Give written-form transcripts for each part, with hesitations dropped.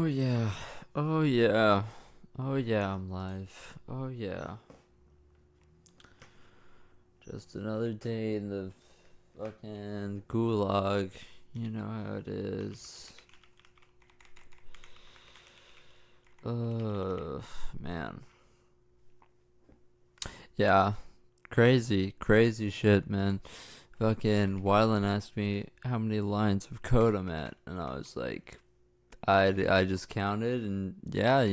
Oh yeah. Oh yeah. Oh yeah, I'm live. Oh yeah. Just another day in the fucking gulag. You know how it is. Man. Yeah. Crazy shit, man. Fucking Wylan asked me how many lines of code I'm at, and I was like, I just counted, and yeah,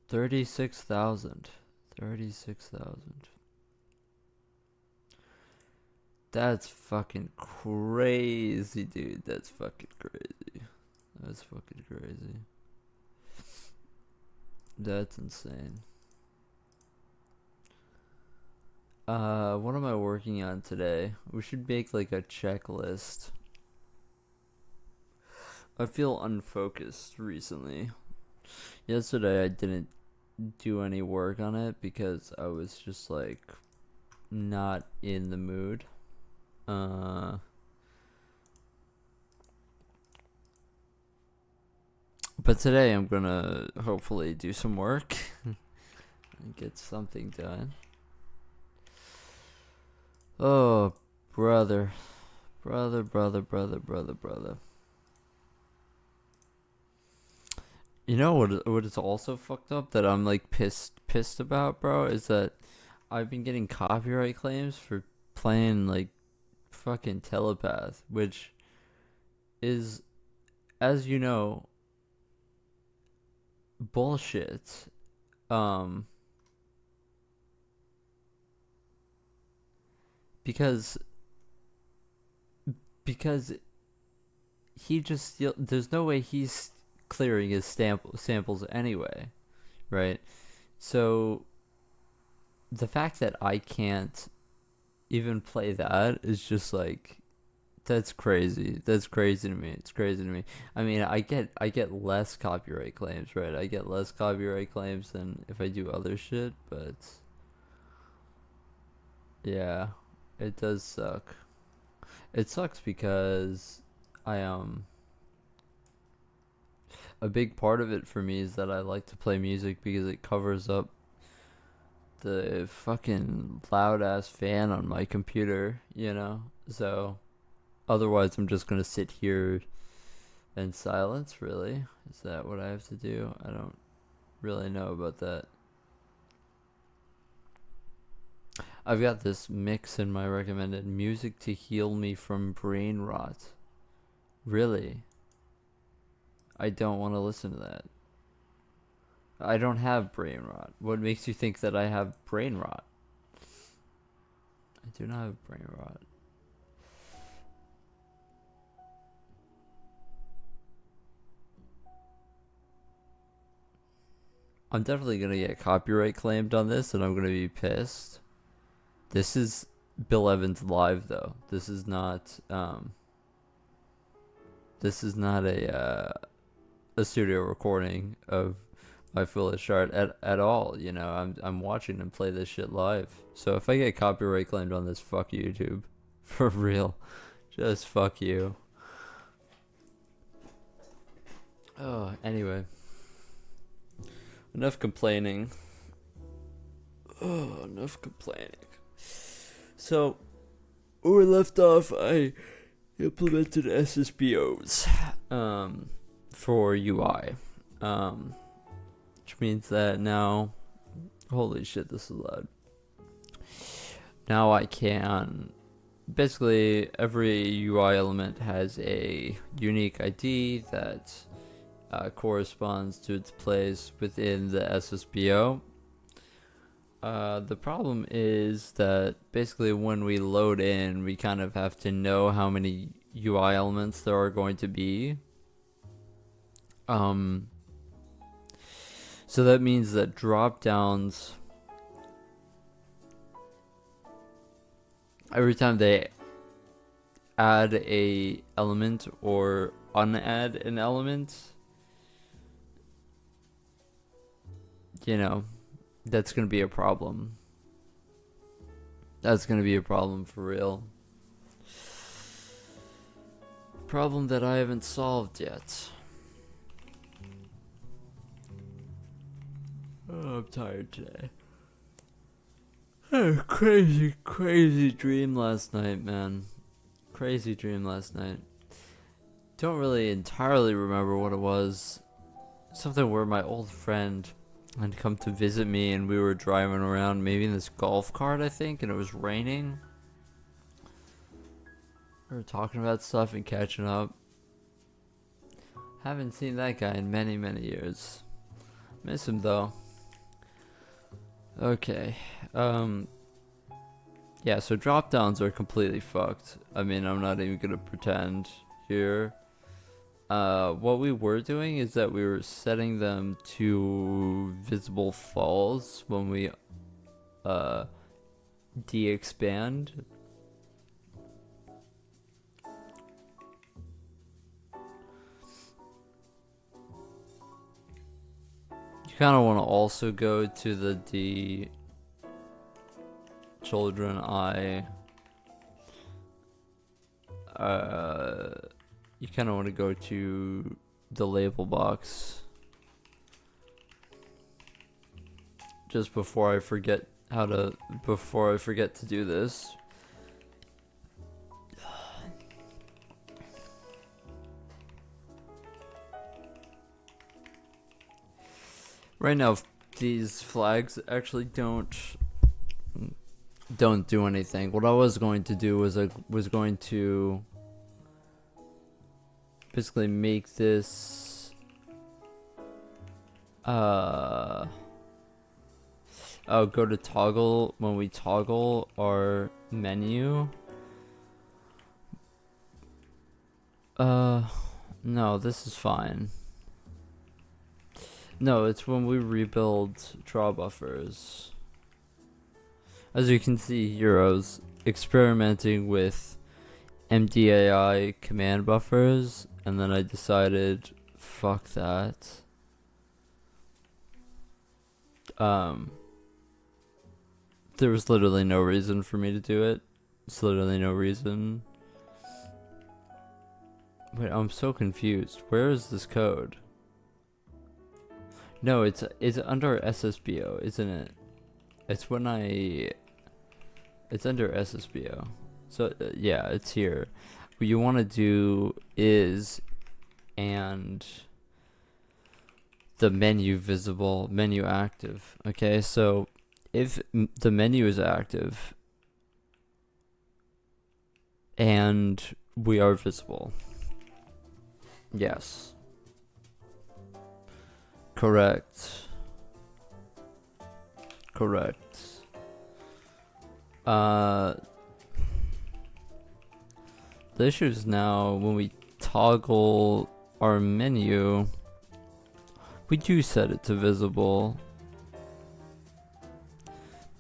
36,000. 36,000. That's fucking crazy, dude. That's fucking crazy. That's fucking crazy. That's insane. What am I working on today? We should make like a checklist. I feel unfocused recently. Yesterday I didn't do any work on it because I was just like not in the mood. Uh but today I'm gonna hopefully do some work and get something done. Oh, brother. Brother. You know what is also fucked up that I'm like pissed about, bro, is that I've been getting copyright claims for playing like fucking Telepath, which is, as you know, bullshit. Um because because he just there's no way he's clearing his samples anyway, right? So the fact that I can't even play that is just like, that's crazy. That's crazy to me. It's crazy to me. I mean, I get less copyright claims, right? I get less copyright claims than if I do other shit, but yeah, it does suck. It sucks because I a big part of it for me is that I like to play music because it covers up the fucking loud ass fan on my computer, you know? So otherwise I'm just gonna sit here in silence, really? Is that what I have to do? I don't really know about that. I've got this mix in my recommended music to heal me from brain rot. Really? I don't want to listen to that. I don't have brain rot. What makes you think that I have brain rot? I do not have brain rot. I'm definitely gonna get copyright claimed on this, and I'm gonna be pissed. This is Bill Evans live, though. This is not. This is not a studio recording of my foolish art at all. You know, I'm watching him play this shit live. So if I get copyright claimed on this, fuck YouTube, for real. Just fuck you. Oh, anyway, enough complaining. Oh, enough complaining. So, where we left off, I implemented SSBOs for UI, which means that now, holy shit, this is loud. Now I can, basically every UI element has a unique ID that corresponds to its place within the SSBO. The problem is that basically when we load in, we kind of have to know how many UI elements there are going to be. So that means that drop downs, every time they add a element or unadd an element, that's gonna be a problem. That's gonna be a problem for real. Problem that I haven't solved yet. Oh, I'm tired today. Oh, crazy dream last night, man. Crazy dream last night. Don't really entirely remember what it was. Something where my old friend had come to visit me and we were driving around, maybe in this golf cart, I think, and it was raining. We were talking about stuff and catching up. Haven't seen that guy in many years. Miss him though. Okay. Yeah, so drop downs are completely fucked. I mean, I'm not even gonna pretend here. What we were doing is that we were setting them to visible falls when we de-expand. You kind of want to also go to the children eye. You kind of want to go to the label box just before I forget to do this. Right now, these flags actually don't do anything. What I was going to do was I was going to basically make this go to toggle when we toggle our menu. No, this is fine. No, it's when we rebuild draw buffers. As you can see here, I was experimenting with MDAI command buffers, and then I decided, fuck that. There was literally no reason for me to do it. It's literally no reason. Wait, I'm so confused. Where is this code? No, it's under SSBO, isn't it? It's when it's under SSBO. So yeah, it's here. What you want to do is and the menu visible, menu active. Okay, so if the menu is active and we are visible. Yes. Correct. The issue is now when we toggle our menu, we do set it to visible.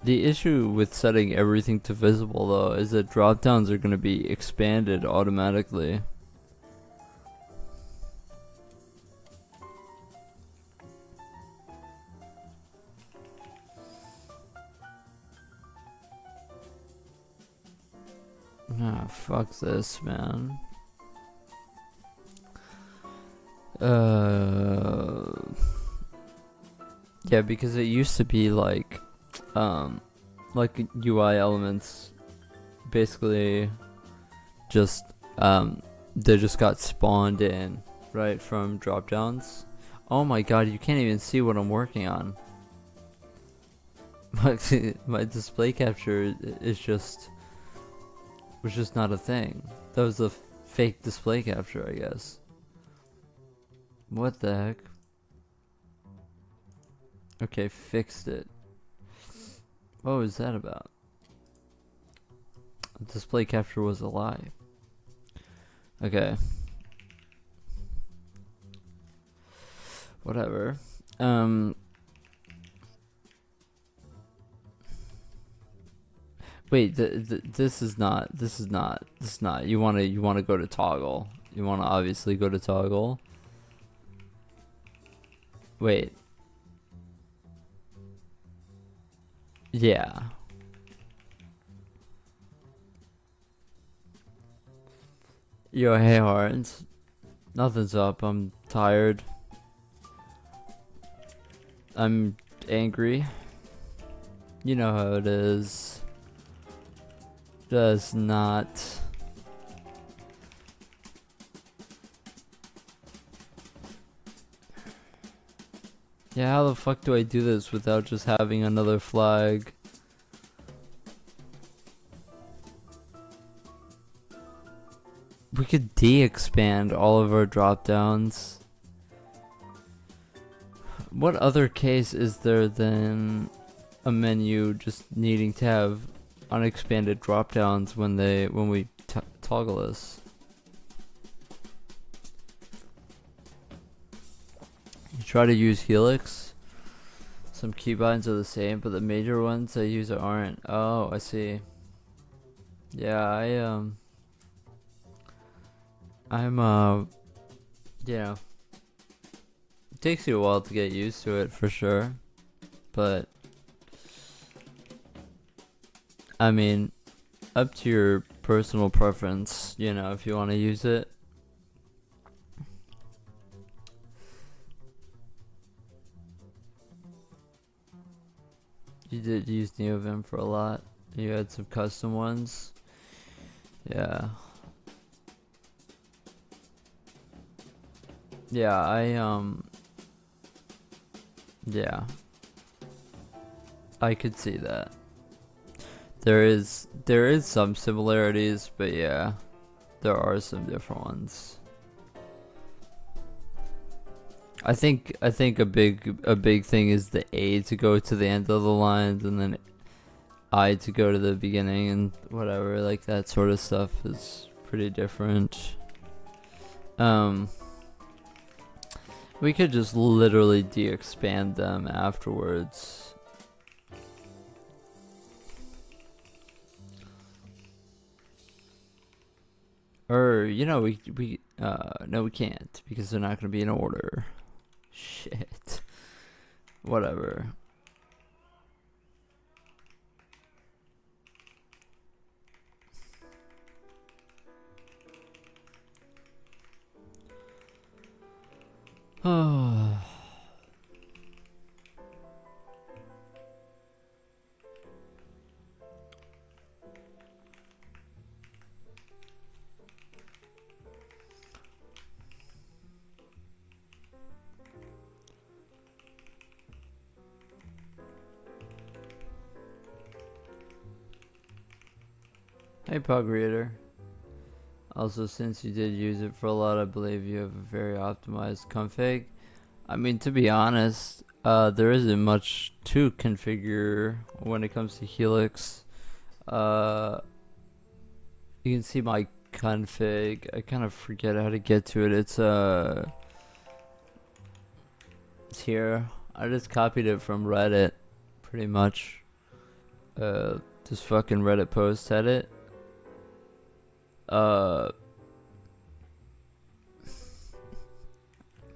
The issue with setting everything to visible though is that drop downs are going to be expanded automatically. Ah, fuck this, man. Yeah, because it used to be like UI elements basically just they just got spawned in, right, from drop downs. Oh my god, you can't even see what I'm working on. My display capture is was just not a thing. That was a fake display capture, I guess. What the heck? Okay, fixed it. What was that about? Display capture was a lie. Okay. Whatever. Wait, this is not. You wanna go to toggle. You wanna obviously go to toggle. Wait. Yeah. Yo, hey Hearts. Nothing's up. I'm tired. I'm angry. You know how it is. Does not. Yeah, how the fuck do I do this without just having another flag? We could de-expand all of our drop-downs. What other case is there than a menu just needing to have unexpanded drop-downs when we toggle this? You try to use Helix. Some keybinds are the same, but the major ones I use aren't. Oh, I see. Yeah, yeah. It takes you a while to get used to it for sure, but I mean, up to your personal preference, you know, if you want to use it. You did use NeoVim for a lot. You had some custom ones. Yeah. Yeah, yeah. I could see that. There is some similarities, but yeah, there are some different ones. I think a big thing is the A to go to the end of the lines and then I to go to the beginning and whatever, like that sort of stuff is pretty different. We could just literally de-expand them afterwards. Or, you know, no we can't, because they're not gonna be in order. Shit. Whatever. Oh. Hey Pug Reader. Also, since you did use it for a lot, I believe you have a very optimized config. I mean, to be honest, there isn't much to configure when it comes to Helix. You can see my config. I kind of forget how to get to it. It's here. I just copied it from Reddit, pretty much. This fucking Reddit post had it.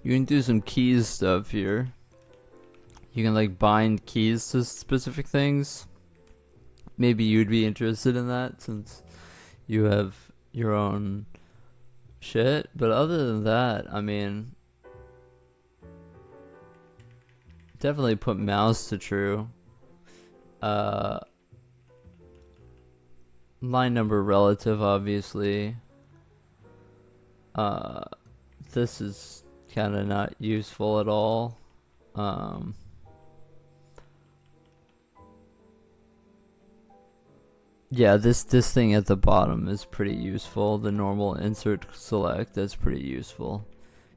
You can do some keys stuff here. You can like bind keys to specific things. Maybe you'd be interested in that since you have your own shit. But other than that, I mean, definitely put mouse to true. Line number relative, obviously. This is kind of not useful at all. Yeah, this thing at the bottom is pretty useful. The normal insert select, that's pretty useful.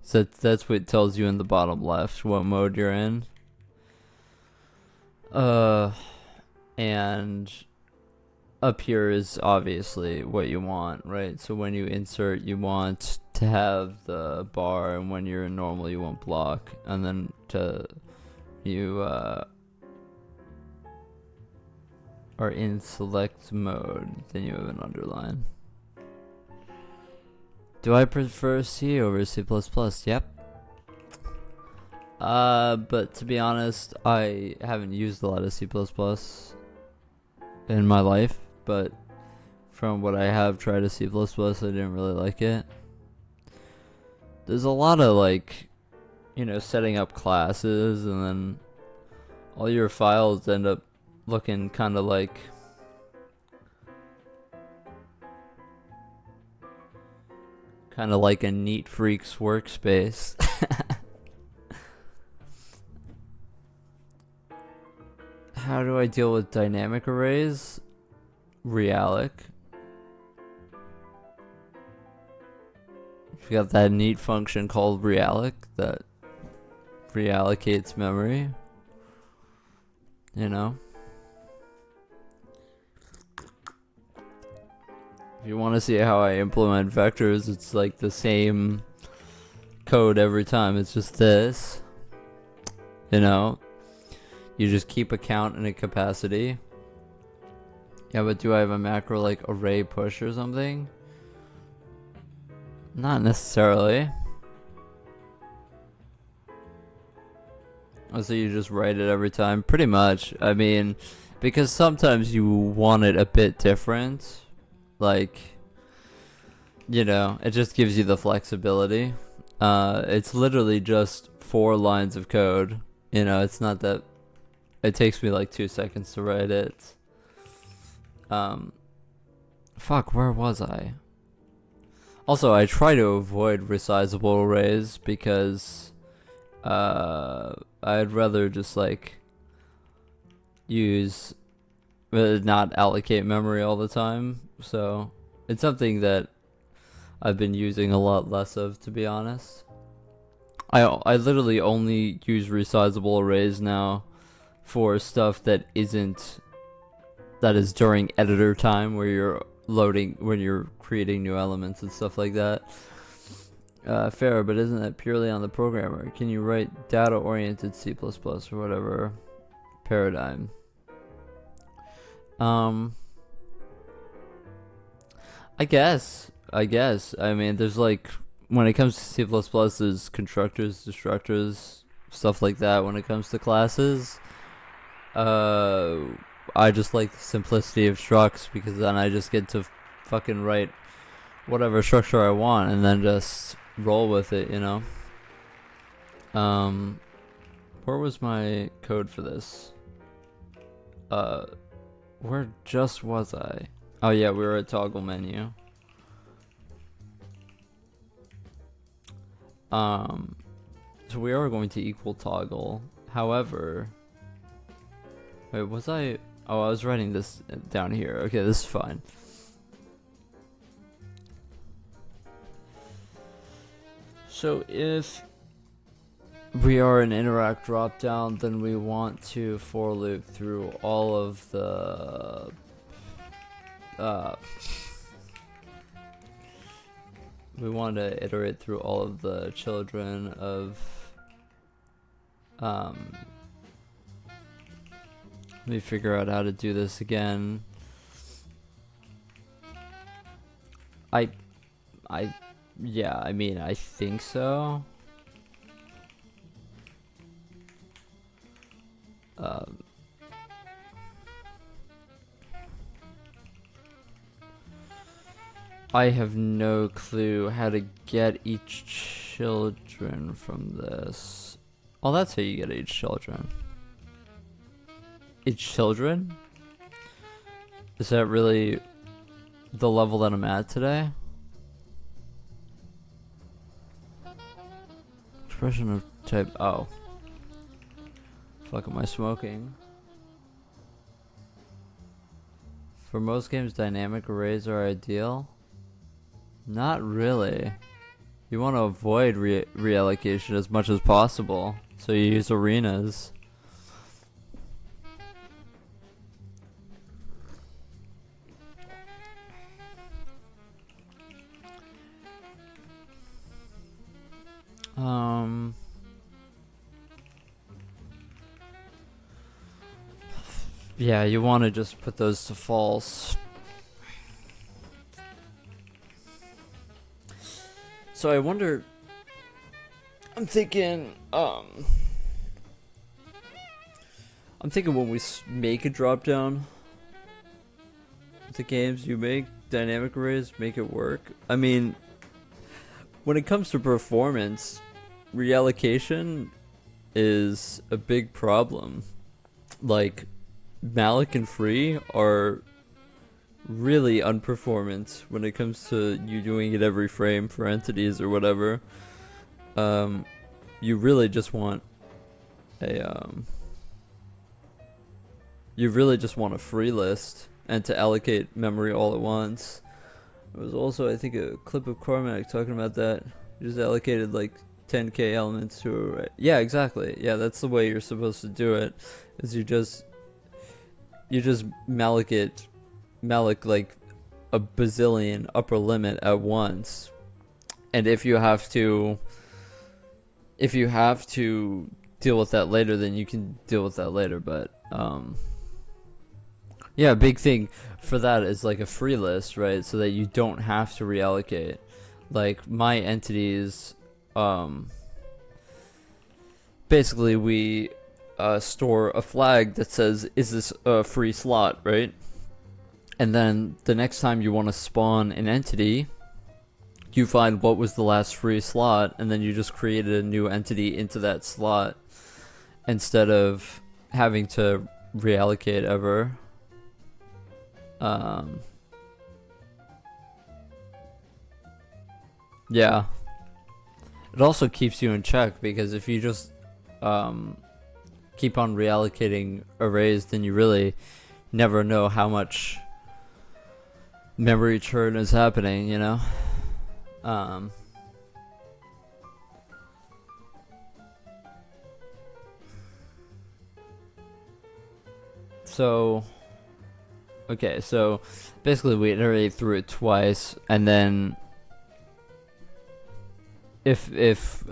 So that's what tells you in the bottom left what mode you're in. And up here is obviously what you want, right? So when you insert, you want to have the bar, and when you're in normal, you want block, and then you are in select mode, then you have an underline. Do I prefer C over C++? Yep. But to be honest, I haven't used a lot of C++ in my life, but from what I have tried to C++, I didn't really like it. There's a lot of like, you know, setting up classes and then all your files end up looking kind of like a neat freak's workspace. How do I deal with dynamic arrays? Realic. We got that neat function called realic that reallocates memory. You know? If you want to see how I implement vectors, it's like the same code every time. It's just this. You know? You just keep a count and a capacity. Yeah, but do I have a macro like array push or something? Not necessarily. Oh, so you just write it every time? Pretty much. I mean, because sometimes you want it a bit different. Like, you know, it just gives you the flexibility. It's literally just 4 lines of code. You know, it's not that... It takes me like 2 seconds to write it. Fuck, where was I? Also, I try to avoid resizable arrays because I'd rather just like use not allocate memory all the time. So it's something that I've been using a lot less of, to be honest. I literally only use resizable arrays now for stuff that is during editor time, where you're loading, when you're creating new elements and stuff like that. Fair, but isn't that purely on the programmer? Can you write data-oriented C++ or whatever paradigm? I guess. I mean, there's like, when it comes to C++, there's constructors, destructors, stuff like that. When it comes to classes, I just like the simplicity of structs, because then I just get to fucking write whatever structure I want and then just roll with it, you know? Where was my code for this? Where just was I? Oh yeah, we were at toggle menu. So we are going to equal toggle. However, wait, was I? Oh, I was writing this down here. Okay, this is fine. So if we are an interact dropdown, then we want to for loop through all of the we want to iterate through all of the children of let me figure out how to do this again. Yeah, I mean, I think so. I have no clue how to get each children from this. Oh, that's how you get each children. Each children? Is that really the level that I'm at today? Expression of type, oh. Fuck, am I smoking? For most games, dynamic arrays are ideal. Not really. You want to avoid reallocation as much as possible, so you use arenas. Yeah, you want to just put those to false. So I wonder, I'm thinking when we make a drop down, the games you make, dynamic arrays make it work. I mean, when it comes to performance, reallocation is a big problem. Like, malloc and free are really unperformant when it comes to you doing it every frame for entities or whatever. You really just want a free list and to allocate memory all at once. There was also, I think, a clip of Cormac talking about that. You just allocated like 10k elements to yeah, exactly. Yeah, that's the way you're supposed to do it. Is you just malloc like a bazillion upper limit at once. And if you have to deal with that later, then you can deal with that later. But yeah, a big thing for that is like a free list, right? So that you don't have to reallocate. Like my entities, basically we store a flag that says, is this a free slot, right? And then the next time you want to spawn an entity, you find what was the last free slot, and then you just created a new entity into that slot instead of having to reallocate ever. Yeah. It also keeps you in check, because if you just keep on reallocating arrays, then you really never know how much memory churn is happening, you know? Okay, so basically we iterate through it twice, and then if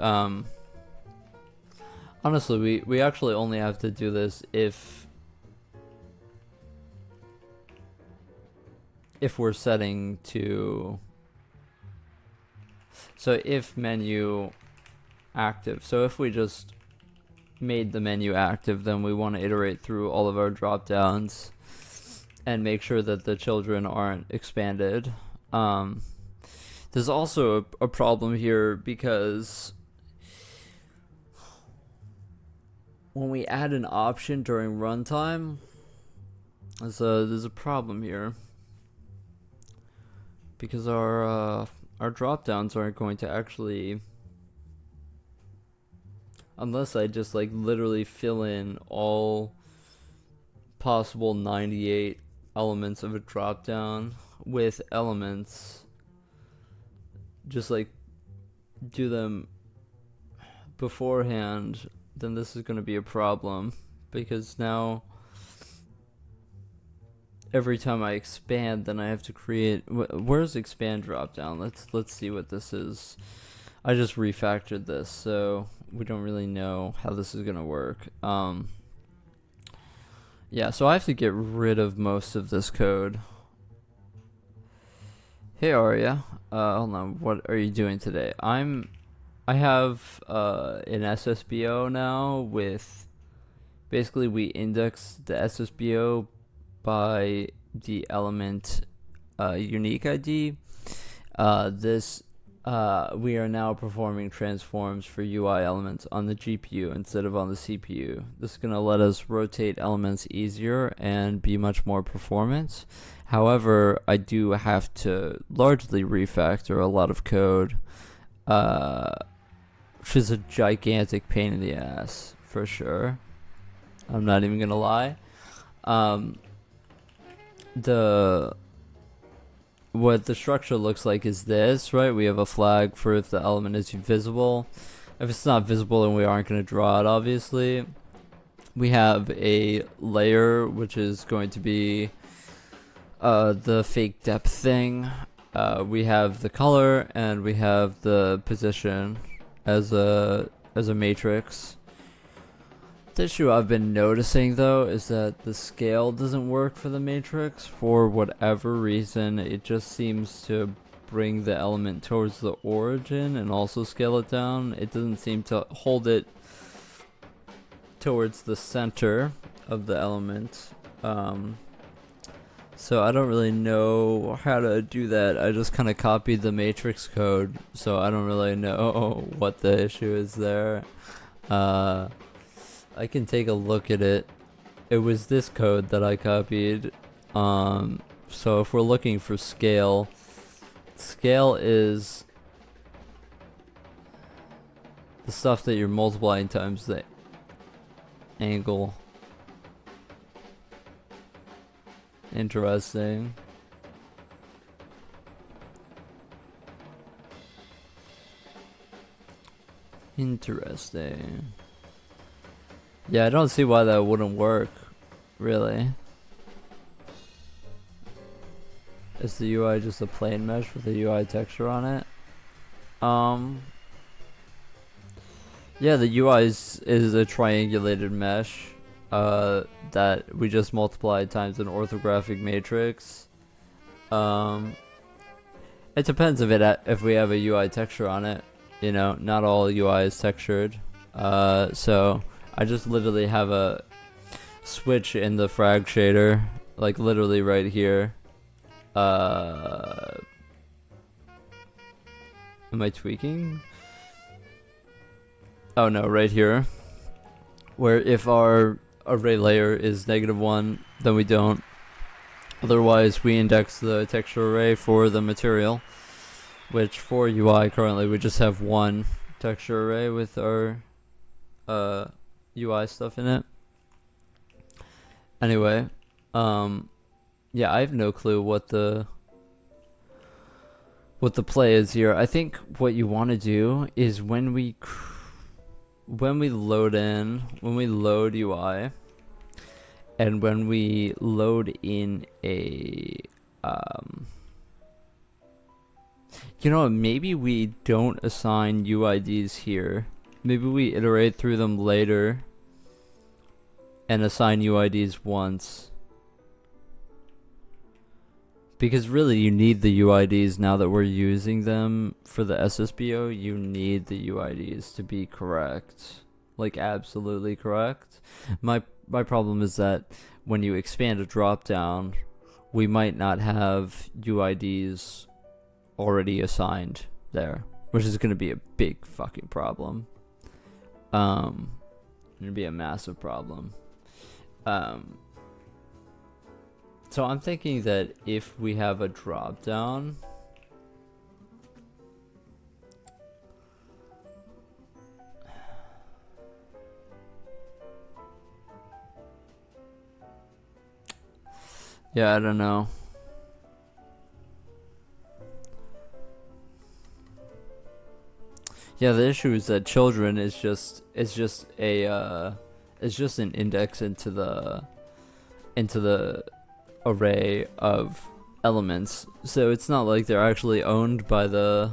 honestly we actually only have to do this if we're setting to, so if menu active, so if we just made the menu active, then we want to iterate through all of our drop downs and make sure that the children aren't expanded. There's also a problem here, because when we add an option during runtime, there's a problem here, because our drop downs aren't going to actually, unless I just like literally fill in all possible 98 elements of a drop down with elements, just like do them beforehand, then this is going to be a problem, because now every time I expand, then I have to create. Where's expand drop down? Let's see what this is. I just refactored this, so we don't really know how this is gonna work. Yeah, so I have to get rid of most of this code. Hey Arya, hold on. What are you doing today? I have an SSBO now with, basically we index the SSBO by the element unique ID. We are now performing transforms for UI elements on the GPU instead of on the CPU. This is going to let us rotate elements easier and be much more performant. However, I do have to largely refactor a lot of code, which is a gigantic pain in the ass, for sure. I'm not even going to lie. What the structure looks like is this, right? We have a flag for if the element is visible. If it's not visible, then we aren't going to draw it, obviously. We have a layer, which is going to be the fake depth thing. We have the color, and we have the position as a matrix. The issue I've been noticing, though, is that the scale doesn't work for the matrix. For whatever reason, it just seems to bring the element towards the origin and also scale it down. It doesn't seem to hold it towards the center of the element. So I don't really know how to do that. I just kind of copied the matrix code, so I don't really know what the issue is there. I can take a look at it. It was this code that I copied. So if we're looking for scale, scale is the stuff that you're multiplying times the angle. Interesting. Interesting. Yeah, I don't see why that wouldn't work, really. Is the UI just a plain mesh with a UI texture on it? Yeah, the UI is a triangulated mesh that we just multiplied times an orthographic matrix. It depends if we have a UI texture on it. You know, not all UI is textured. So I just literally have a switch in the frag shader, like literally right here. Am I tweaking? Oh no, right here. Where if our array layer is -1, then we don't. Otherwise, we index the texture array for the material, which for UI currently we just have one texture array with our UI stuff in it. Anyway, yeah, I have no clue what the play is here. I think what you want to do is when we load UI, and when we load in a you know, maybe we don't assign UIDs here. Maybe we iterate through them later and assign UIDs once. Because really you need the UIDs now that we're using them for the SSBO. You need the UIDs to be correct. Like absolutely correct. My problem is that when you expand a dropdown, we might not have UIDs already assigned there, which is going to be a big fucking problem. It'd be a massive problem. So I'm thinking that if we have a dropdown, yeah, I don't know. Yeah, the issue is that children is just an index into the array of elements, so it's not like they're actually owned by the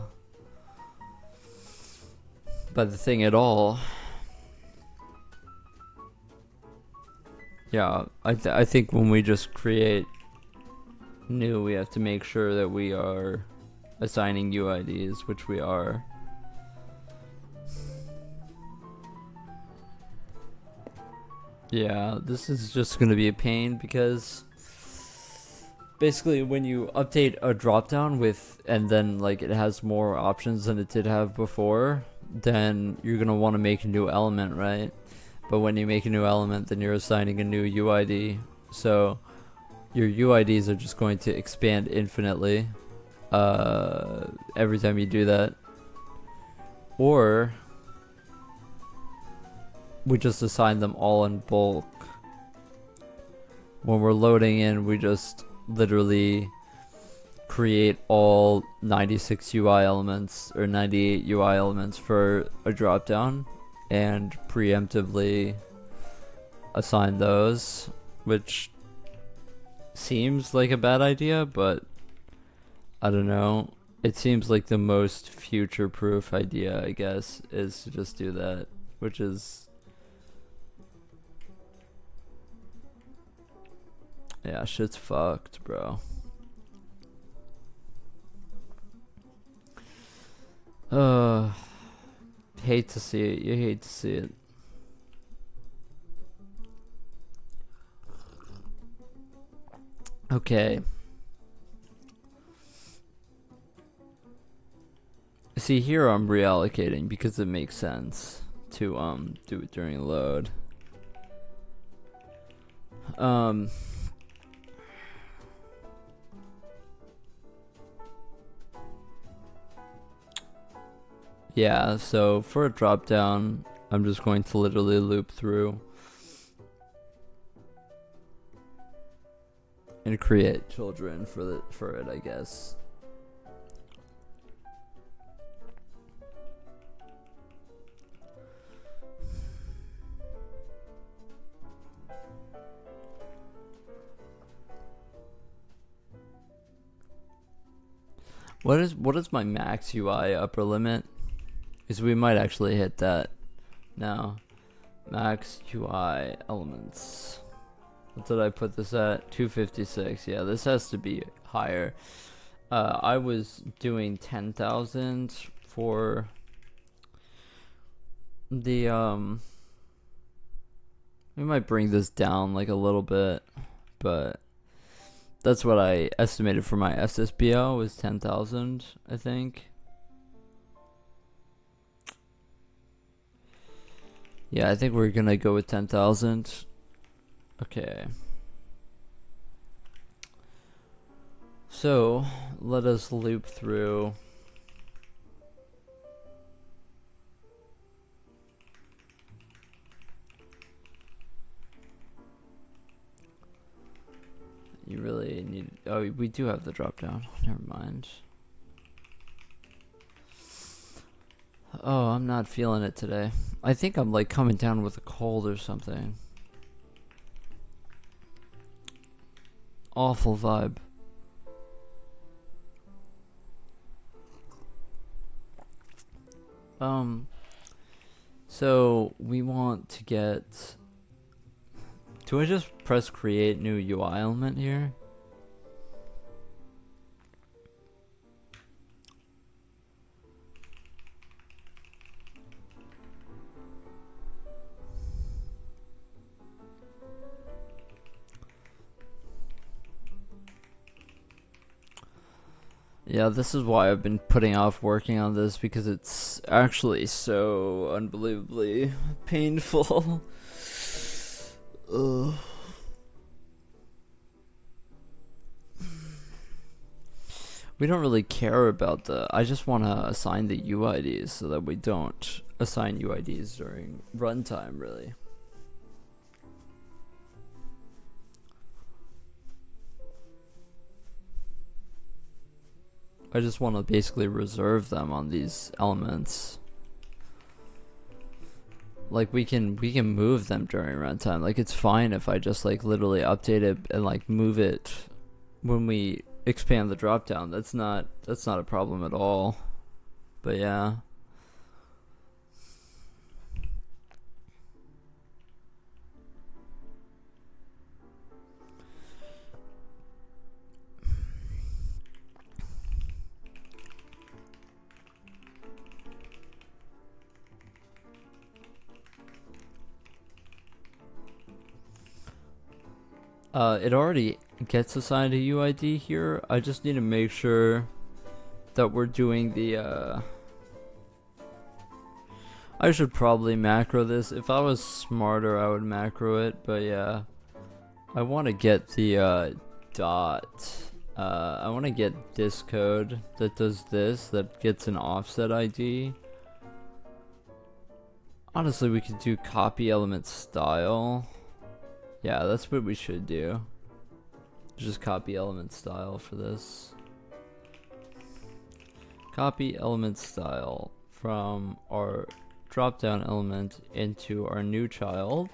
thing at all. Yeah, I think when we just create new, we have to make sure that we are assigning UIDs, which we are. Yeah, this is just gonna be a pain because basically when you update a dropdown and then like it has more options than it did have before, then you're gonna want to make a new element, right? But when you make a new element, then you're assigning a new UID. So your UIDs are just going to expand infinitely every time you do that. Or we just assign them all in bulk. When we're loading in, we just literally create all 96 UI elements or 98 UI elements for a dropdown and preemptively assign those, which seems like a bad idea, but I don't know. It seems like the most future-proof idea, I guess, is to just do that, which is... yeah, shit's fucked, bro. Hate to see it. You hate to see it. Okay. See, here I'm reallocating because it makes sense to do it during load. Yeah, so for a drop down, I'm just going to literally loop through and create children for it, I guess. What is my max UI upper limit? Because we might actually hit that now. Max UI elements. What did I put this at? 256. Yeah, this has to be higher. I was doing 10,000 for the we might bring this down like a little bit, but that's what I estimated for my SSBO was 10,000, I think. Yeah, I think we're gonna go with 10,000. Okay. So, let us loop through. You really need... Oh, we do have the drop down. Never mind. Oh, I'm not feeling it today. I think I'm like coming down with a cold or something. Awful vibe. So we want to get... Do I just press create new UI element here? Yeah, this is why I've been putting off working on this, because it's actually so unbelievably painful. Ugh. We don't really care about I just want to assign the UIDs so that we don't assign UIDs during runtime, really. I just want to basically reserve them on these elements. Like we can move them during runtime. Like it's fine if I just like literally update it and like move it when we expand the dropdown. That's not a problem at all. But yeah. It already gets assigned a UID here. I just need to make sure that we're doing the I should probably macro this. If I was smarter, I would macro it, but yeah. I want to get the dot. I want to get this code that does this, that gets an offset ID. Honestly, we could do copy element style. Yeah, that's what we should do. Just copy element style for this. Copy element style from our drop down element into our new child.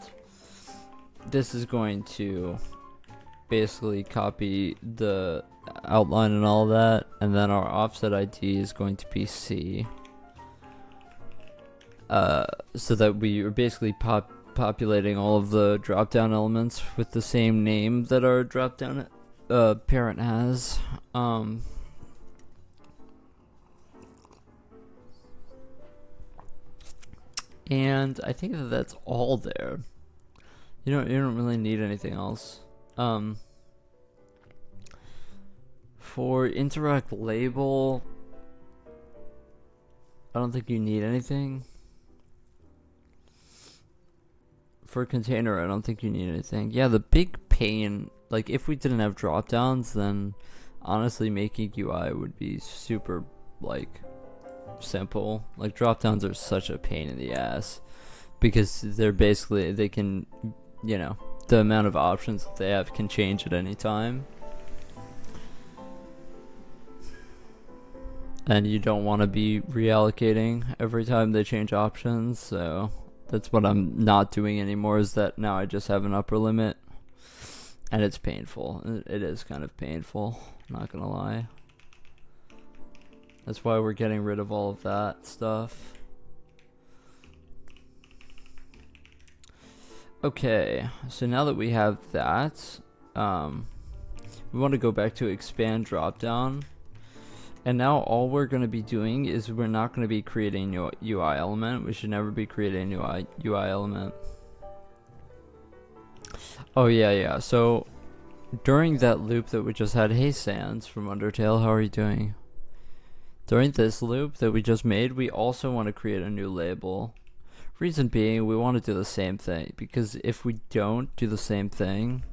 This is going to basically copy the outline and all that, and then our offset ID is going to be C. So that we are basically populating all of the drop down elements with the same name that our drop down parent has. And I think that that's all there. You don't really need anything else. For interact label, I don't think you need anything. For container, I don't think you need anything. Yeah, the big pain, like if we didn't have drop downs, then honestly making UI would be super like simple. Like drop downs are such a pain in the ass because they're basically, they can, you know, the amount of options that they have can change at any time. And you don't want to be reallocating every time they change options, so that's what I'm not doing anymore, is that now I just have an upper limit. And it's painful. It is kind of painful, not gonna lie. That's why we're getting rid of all of that stuff. Okay, so now that we have that, we want to go back to expand dropdown. And now all we're going to be doing is we're not going to be creating a new UI element. We should never be creating a new UI element. Oh yeah. So during that loop that we just had, hey Sans from Undertale, how are you doing? During this loop that we just made, we also want to create a new label. Reason being, we want to do the same thing, because if we don't do the same thing,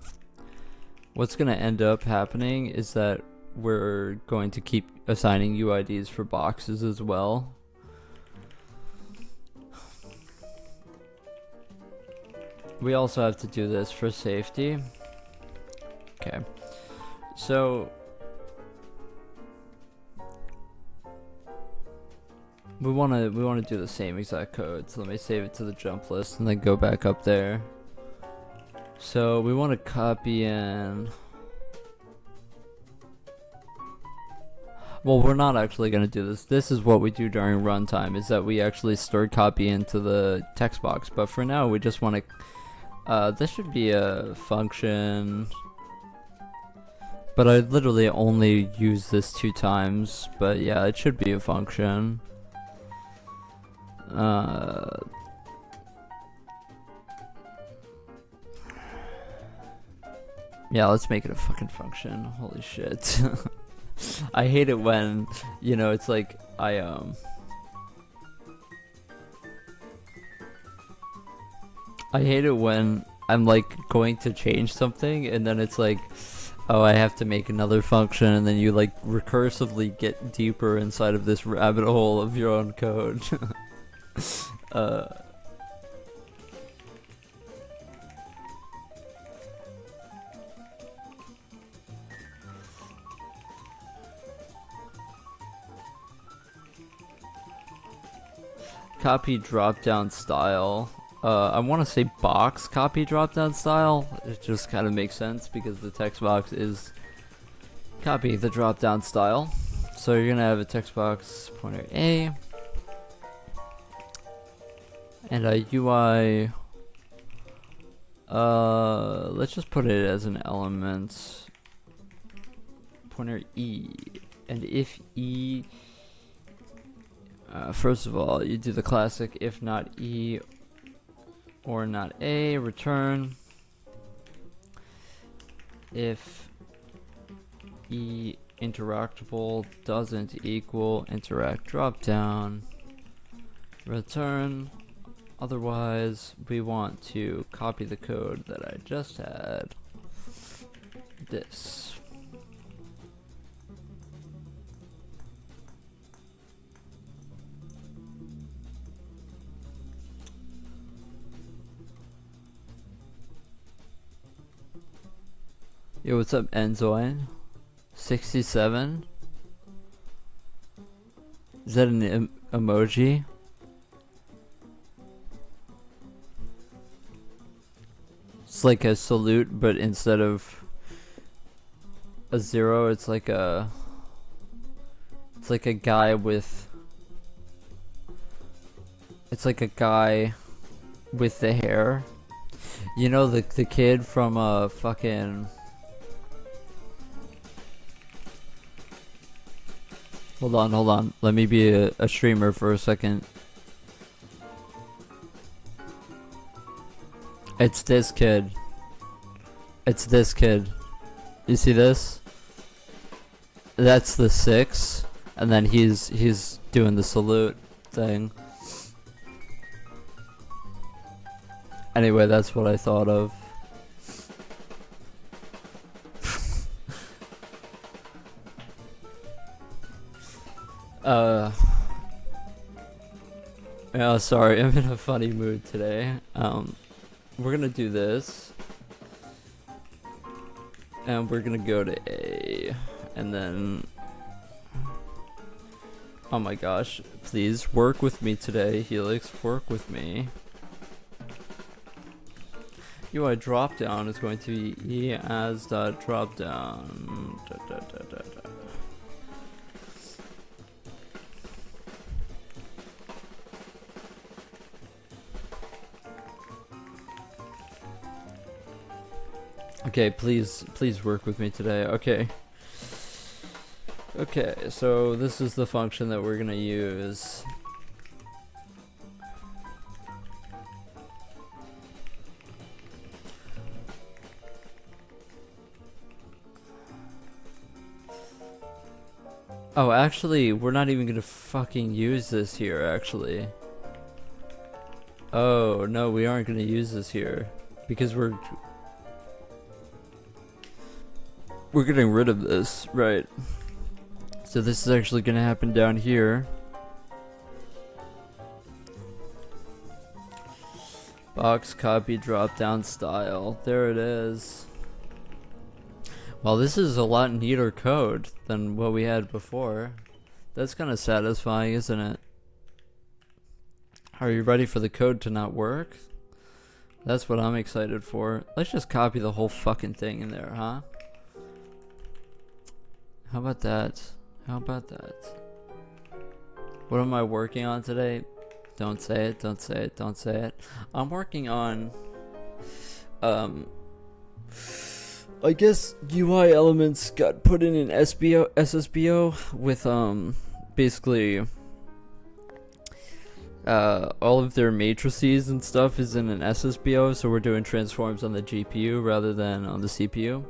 what's going to end up happening is that we're going to keep assigning UIDs for boxes as well. We also have to do this for safety. Okay, so we want to do the same exact code. So let me save it to the jump list and then go back up there. So we want to copy in. Well, we're not actually going to do this. This is what we do during runtime, is that we actually store copy into the text box. But for now, we just want to... this should be a function. But I literally only use this 2 times. But yeah, it should be a function. Yeah, let's make it a fucking function. Holy shit. I hate it when, you know, it's like I hate it when I'm like going to change something and then it's like, oh, I have to make another function, and then you like recursively get deeper inside of this rabbit hole of your own code. Copy drop-down style. I want to say box copy drop-down style. It just kind of makes sense because the text box is copy the drop-down style. So you're gonna have a text box pointer A and a UI. Let's just put it as an element pointer E, and if E. First of all, you do the classic if not E or not A, return. If E interactable doesn't equal interact dropdown, return. Otherwise, we want to copy the code that I just had. This. Yo, what's up, Enzoin? 67? Is that an emoji? It's like a salute, but instead of a 0, it's like a guy with... It's like a guy with the hair. You know, the kid from fucking... Hold on. Let me be a streamer for a second. It's this kid. You see this? that's the 6, and then he's doing the salute thing. Anyway, that's what I thought of. Yeah, sorry, I'm in a funny mood today. We're gonna do this, and we're gonna go to A, and then, oh my gosh, please work with me today, Helix, work with me. UI dropdown is going to be E as dot dropdown. Okay, please work with me today. Okay, so this is the function that we're gonna use. Oh, actually, we're not even gonna fucking use this here, actually. Oh, no, we aren't gonna use this here. Because we're getting rid of this, right? So this is actually gonna happen down here. Box copy drop down style. There it is. Well, this is a lot neater code than what we had before. That's kind of satisfying, isn't it? Are you ready for the code to not work? That's what I'm excited for. Let's just copy the whole fucking thing in there, huh? How about that? How about that? What am I working on today? Don't say it, don't say it, don't say it. I'm working on, I guess UI elements got put in an SSBO with, basically, all of their matrices and stuff is in an SSBO, so we're doing transforms on the GPU rather than on the CPU.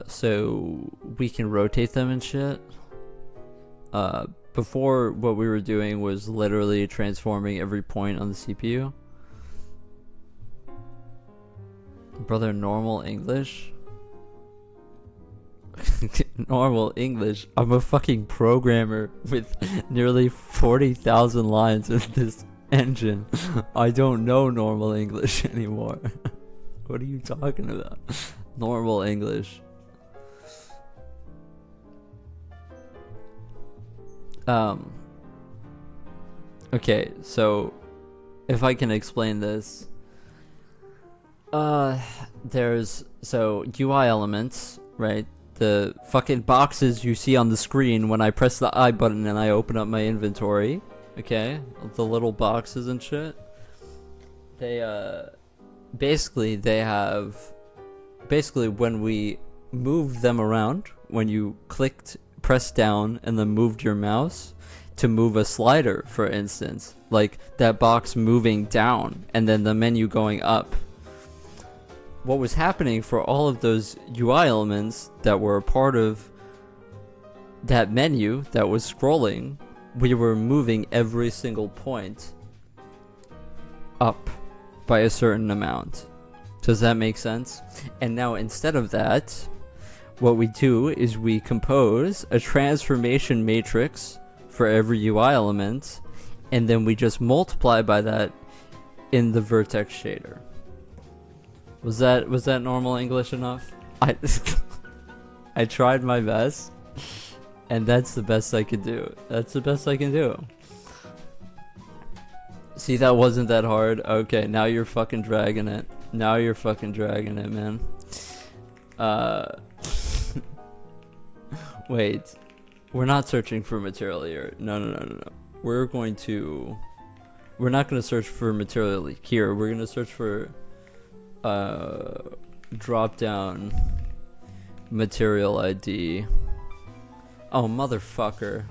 So we can rotate them and shit. Before, what we were doing was literally transforming every point on the CPU. Brother, normal English? Normal English? I'm a fucking programmer with nearly 40,000 lines in this engine. I don't know normal English anymore. What are you talking about? Normal English. Okay, so if I can explain this, there's UI elements, right? The fucking boxes you see on the screen when I press the I button and I open up my inventory, okay? The little boxes and shit. They basically when we moved them around, when you pressed down and then moved your mouse to move a slider, for instance, like that box moving down and then the menu going up, what was happening for all of those UI elements that were a part of that menu that was scrolling, we were moving every single point up by a certain amount. Does that make sense? And now instead of that, what we do is we compose a transformation matrix for every UI element, and then we just multiply by that in the vertex shader. Was that normal English enough? I tried my best, and that's the best I could do. That's the best I can do. See, that wasn't that hard. Okay, now you're fucking dragging it. Now you're fucking dragging it, man. Wait. We're not searching for material here. No. We're not gonna search for material here. We're gonna search for drop down material ID. Oh, motherfucker.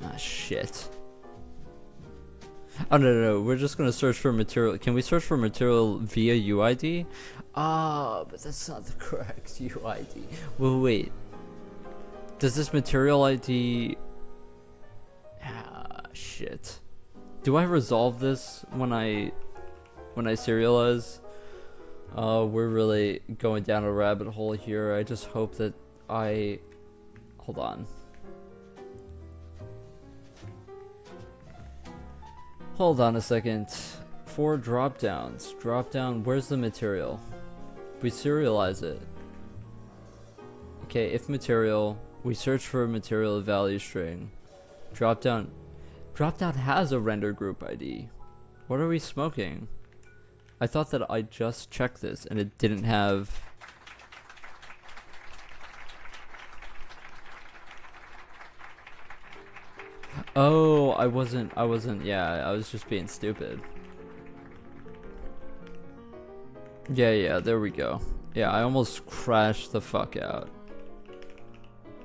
Ah, shit. Oh, no. We're just gonna search for material. Can we search for material via UID? Ah, but that's not the correct UID. Well, wait. Does this material ID... Ah, shit. Do I resolve this when I serialize? We're really going down a rabbit hole here. I just hope that I... Hold on. Hold on a second. 4 drop downs. Drop down, where's the material? We serialize it. Okay, if material, we search for a material value string. Drop down has a render group ID. What are we smoking? I thought that I just checked this and it didn't have... Oh, I wasn't, yeah, I was just being stupid. Yeah, there we go. Yeah, I almost crashed the fuck out.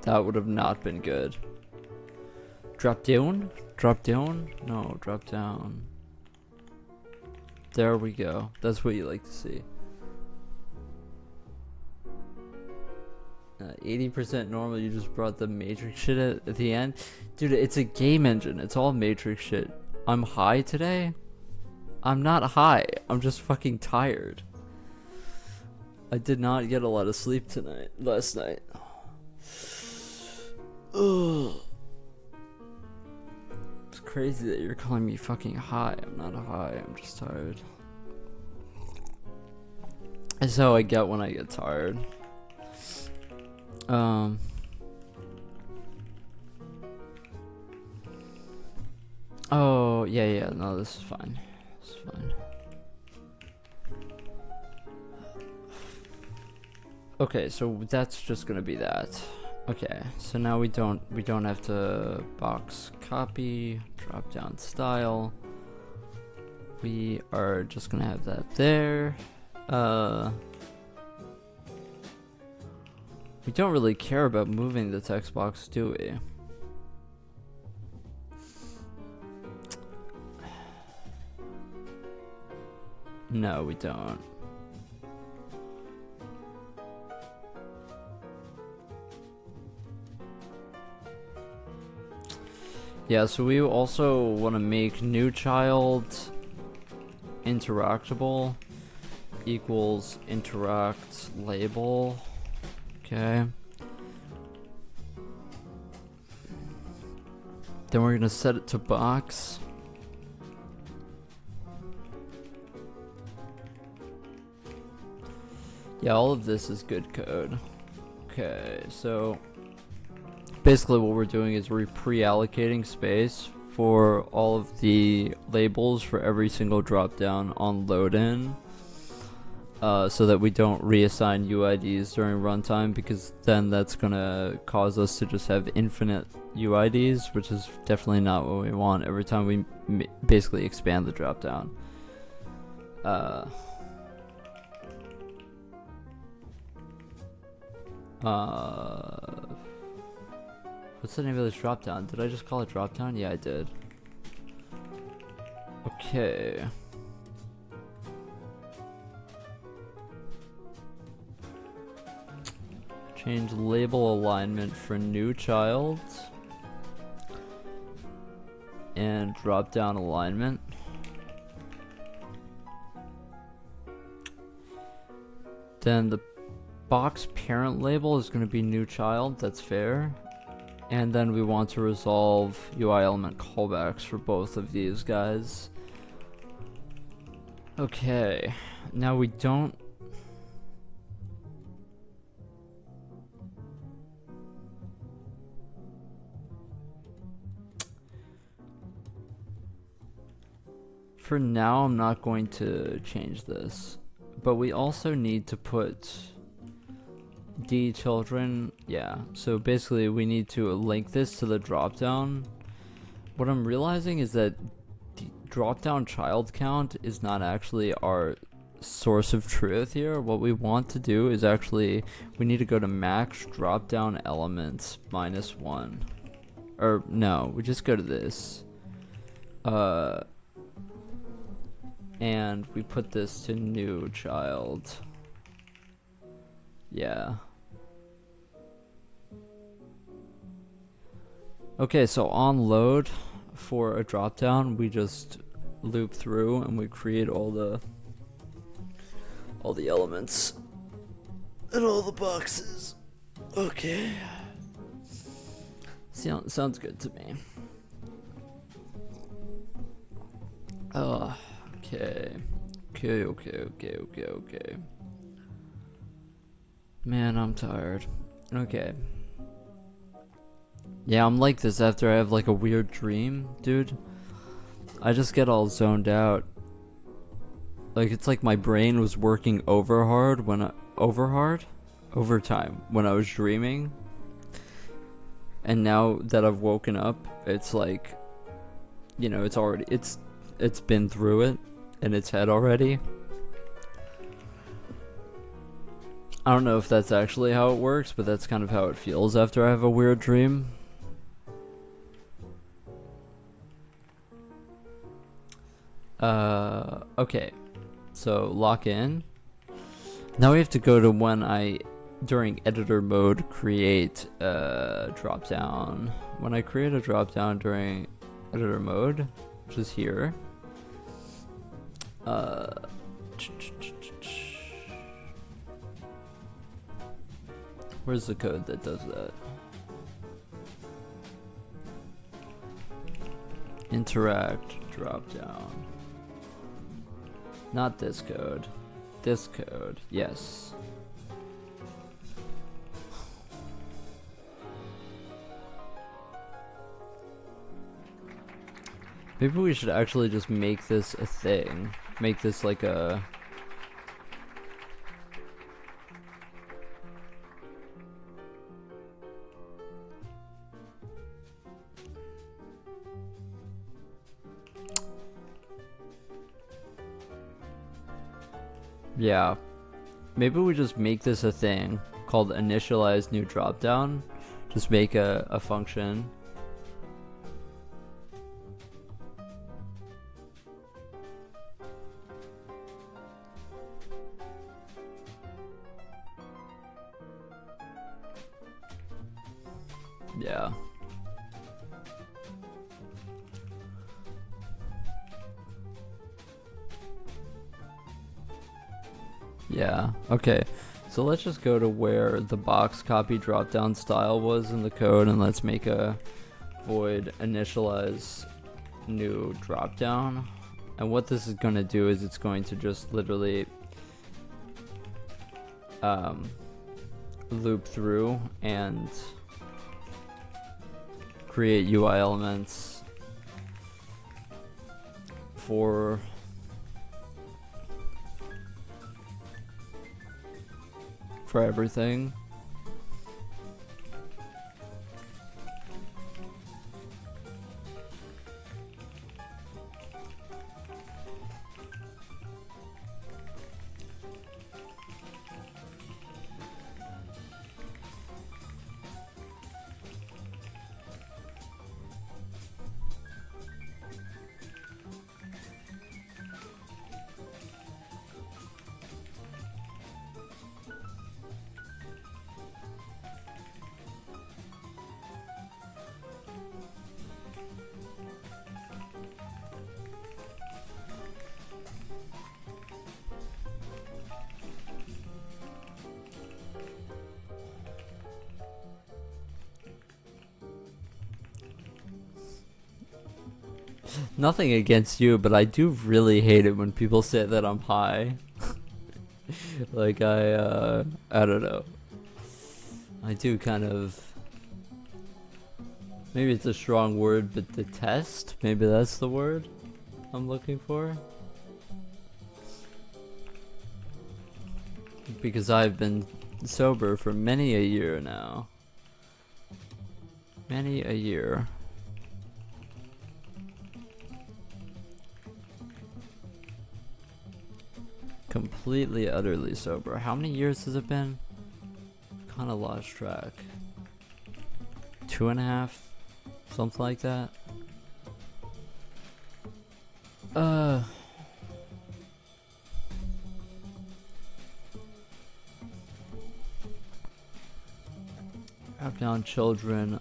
That would have not been good. Drop down? Drop down? No, drop down. There we go. That's what you like to see. 80% normal, you just brought the Matrix shit at the end. Dude, it's a game engine. It's all Matrix shit. I'm high today? I'm not high. I'm just fucking tired. I did not get a lot of sleep last night. Ugh. It's crazy that you're calling me fucking high. I'm not high. I'm just tired. That's how I get when I get tired. Oh, yeah, no, this is fine. This is fine. Okay, so that's just gonna be that. Okay, so now we don't have to box copy, drop down style. We are just gonna have that there. We don't really care about moving the text box, do we? No, we don't. Yeah, so we also want to make new child interactable equals interact label. Okay. Then we're gonna set it to box. Yeah, all of this is good code. Okay, so basically what we're doing is we're pre-allocating space for all of the labels for every single drop down on load in, so that we don't reassign UIDs during runtime, because then that's gonna cause us to just have infinite UIDs, which is definitely not what we want every time we basically expand the drop down. What's the name of this drop down? Did I just call it drop down? Yeah, I did. Okay. Change label alignment for new child and drop down alignment. Then the box parent label is going to be new child. That's fair. And then we want to resolve UI element callbacks for both of these guys. Okay, now we don't... For now, I'm not going to change this, but we also need to put D children, yeah, so basically we need to link this to the dropdown. What I'm realizing is that dropdown child count is not actually our source of truth here. What we want to do is actually, we need to go to max dropdown elements -1. Or no, we just go to this. And we put this to new child. Yeah. Okay, so on load for a dropdown, we just loop through and we create all the elements and all the boxes. Okay. Sounds good to me. Okay. Okay. Man, I'm tired. Okay. Yeah, I'm like this after I have like a weird dream, dude. I just get all zoned out. Like it's like my brain was working overtime when I was dreaming. And now that I've woken up, it's like, you know, it's been through it in its head already. I don't know if that's actually how it works, but that's kind of how it feels after I have a weird dream. Okay. So lock in. Now we have to go to when I, during editor mode, create a drop down. When I create a drop down during editor mode, which is here. Where's the code that does that? Interact drop down. Not this code. This code. Yes. Maybe we should actually just make this a thing. Make this like a... Yeah. Maybe we just make this a thing called initialize new dropdown. Just make a function. Yeah. Yeah, okay. So let's just go to where the box copy dropdown style was in the code, and let's make a void initialize new dropdown. And what this is going to do is it's going to just literally loop through and create UI elements for everything. Nothing against you, but I do really hate it when people say that I'm high. Like I don't know. I do kind of, maybe it's a strong word, but detest, maybe that's the word I'm looking for. Because I've been sober for many a year now. Many a year. Completely, utterly sober. How many years has it been? Kinda lost track. 2.5? Something like that. Drop down children.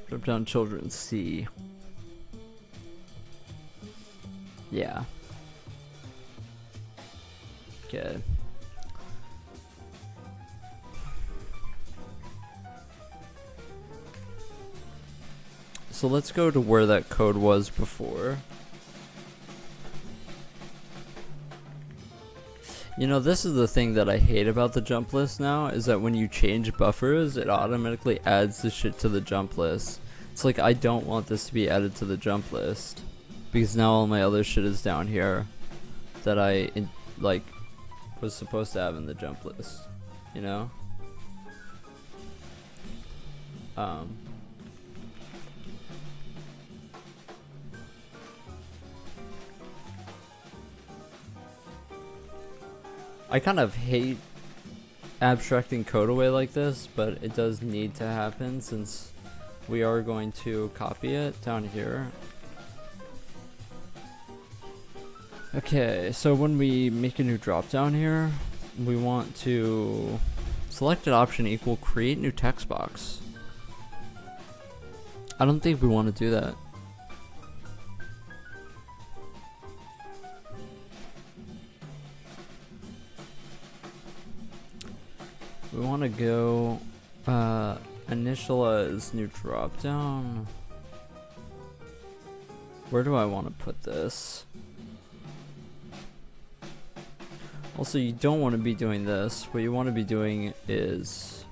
Drop down children C. Yeah. Okay. So let's go to where that code was before. You know, this is the thing that I hate about the jump list now, is that when you change buffers, it automatically adds the shit to the jump list. It's like, I don't want this to be added to the jump list, because now all my other shit is down here that I, was supposed to have in the jump list, you know? I kind of hate abstracting code away like this, but it does need to happen since we are going to copy it down here. Okay, so when we make a new drop down here, we want to selected option equal create new text box. I don't think we want to do that. We want to go initialize new drop down. Where do I want to put this? Also, you don't want to be doing this. What you want to be doing is,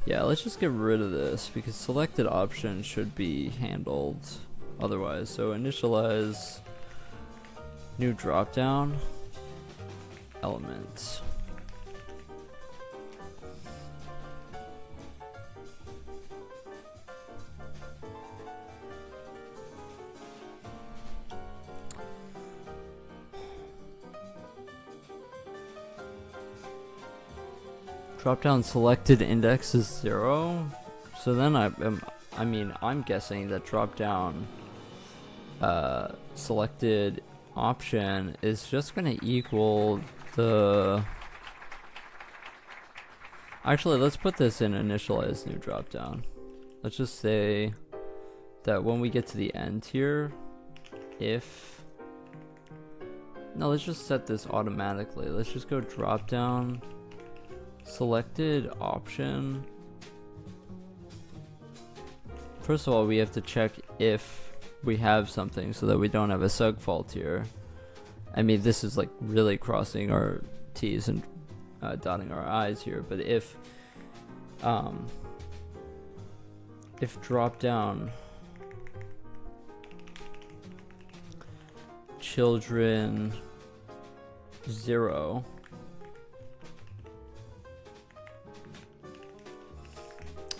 yeah, let's just get rid of this because selected option should be handled otherwise. So initialize new drop down element. Drop down selected index is 0. So then I'm guessing that drop down selected option is just gonna equal the. Actually, let's put this in initialize new drop down. Let's just say that when we get to the end here, if. No, let's just set this automatically. Let's just go drop down. Selected option. First of all, we have to check if we have something so that we don't have a seg fault here. I mean, this is like really crossing our T's and dotting our I's here, but if drop down children 0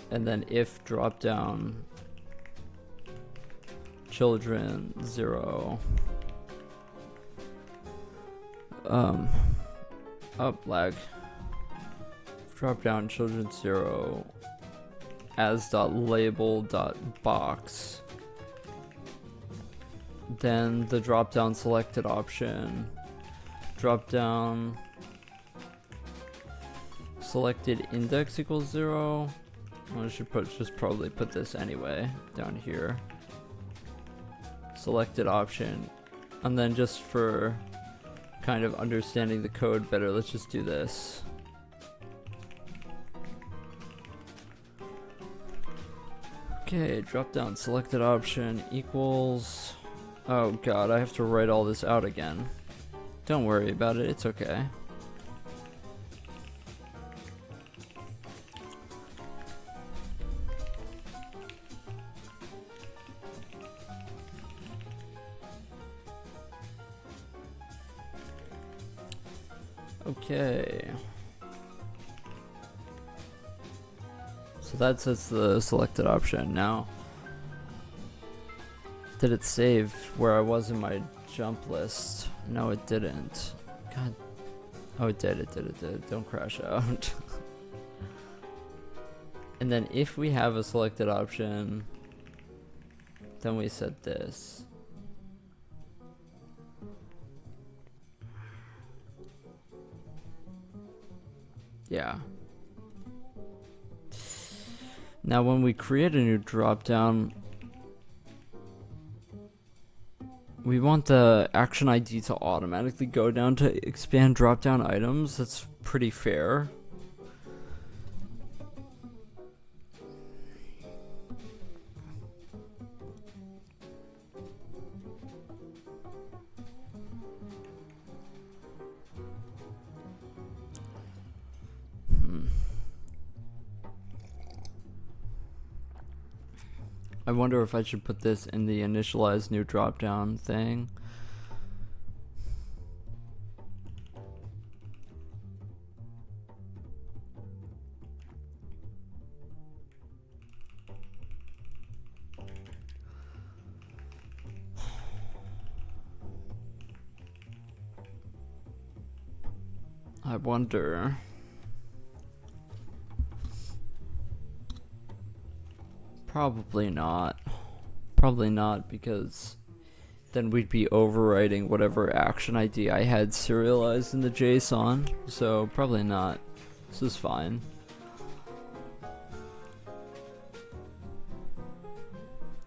and then if drop down children 0 up lag drop down children 0 as dot label dot box, then the drop down selected option drop down selected index equals 0. I should probably put this anyway down here. Selected option, and then just for kind of understanding the code better, let's just do this. Okay, drop down selected option equals. Oh god, I have to write all this out again. Don't worry about it, it's okay. Okay. So that sets the selected option. Now, did it save where I was in my jump list? No, it didn't. God. Oh, it did. Don't crash out. And then if we have a selected option Then we set this. Yeah. Now when we create a new dropdown, we want the action ID to automatically go down to expand dropdown items. That's pretty fair. I wonder if I should put this in the initialize new dropdown thing. I wonder. Probably not. Probably not, because then we'd be overwriting whatever action ID I had serialized in the JSON. So probably not. This is fine.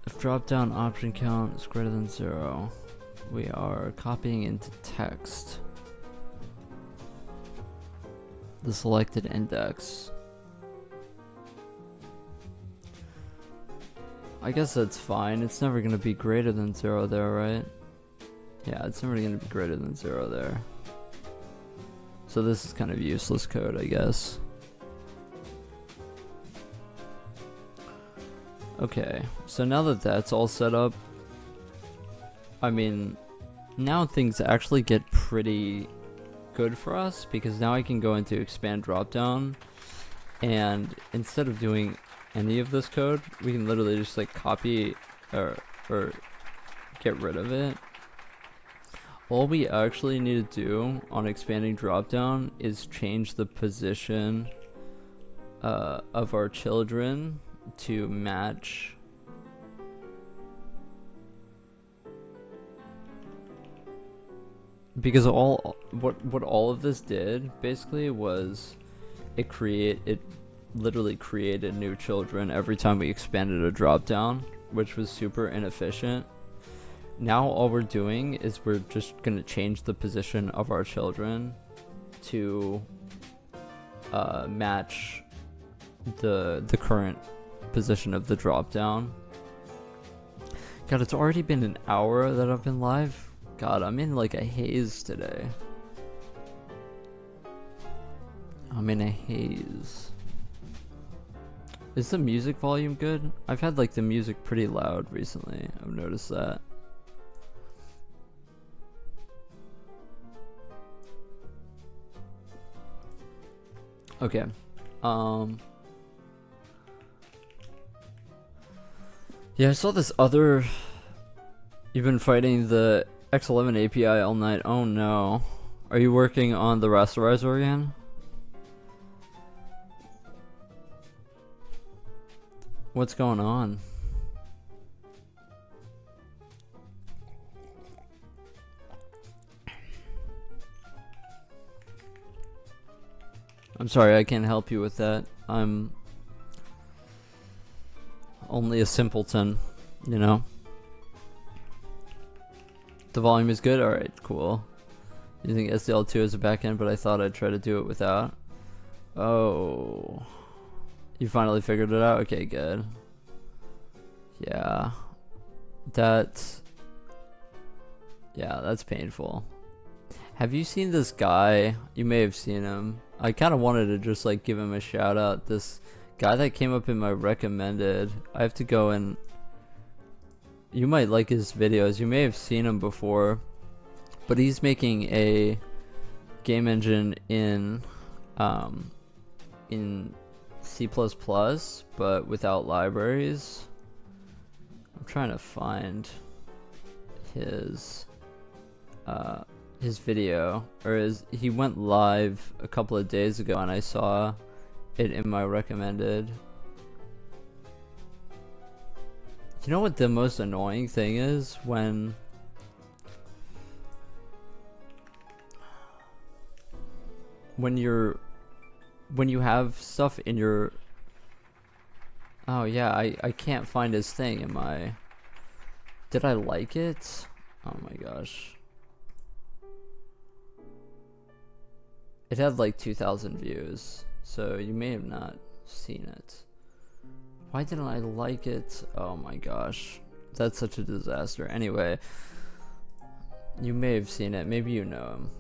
If dropdown option count is greater than 0, we are copying into text the selected index. I guess that's fine. It's never going to be greater than 0 there, right? Yeah, it's never going to be greater than 0 there. So this is kind of useless code, I guess. Okay, so now that that's all set up, I mean, now things actually get pretty good for us, because now I can go into expand dropdown, and instead of doing any of this code, we can literally just like copy or get rid of it. All we actually need to do on expanding dropdown is change the position of our children to match because what all of this did basically was it literally created new children every time we expanded a dropdown, which was super inefficient. Now all we're doing is we're just gonna change the position of our children to match the current position of the dropdown. God, it's already been an hour that I've been live. God, I'm in like a haze today. I'm in a haze. Is the music volume good? I've had like the music pretty loud recently. I've noticed that. Okay. Yeah, I saw this other. You've been fighting the X11 API all night. Oh no. Are you working on the rasterizer again? What's going on? I'm sorry, I can't help you with that. I'm only a simpleton, you know? The volume is good? Alright, cool. Using SDL2 as a backend, but I thought I'd try to do it without. Oh. You finally figured it out? Okay, good. Yeah. That's painful. Have you seen this guy? You may have seen him. I kind of wanted to just like give him a shout out. This guy that came up in my recommended. I have to go and... You might like his videos. You may have seen him before. But he's making a game engine in C++, but without libraries. I'm trying to find his video, or he went live a couple of days ago, and I saw it in my recommended. You know what the most annoying thing is? When you have stuff in your... Oh yeah, I can't find his thing. Did I like it? Oh my gosh. It had like 2,000 views, so you may have not seen it. Why didn't I like it? Oh my gosh. That's such a disaster. Anyway, you may have seen it. Maybe you know him.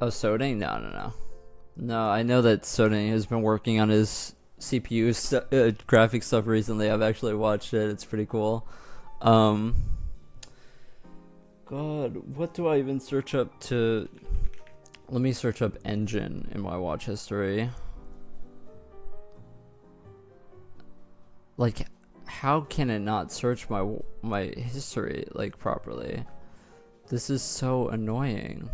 Oh, Soding? No. No, I know that Soding has been working on his CPU graphic stuff recently. I've actually watched it. It's pretty cool. God, what do I even search up to... Let me search up engine in my watch history. Like, how can it not search my history, like, properly? This is so annoying.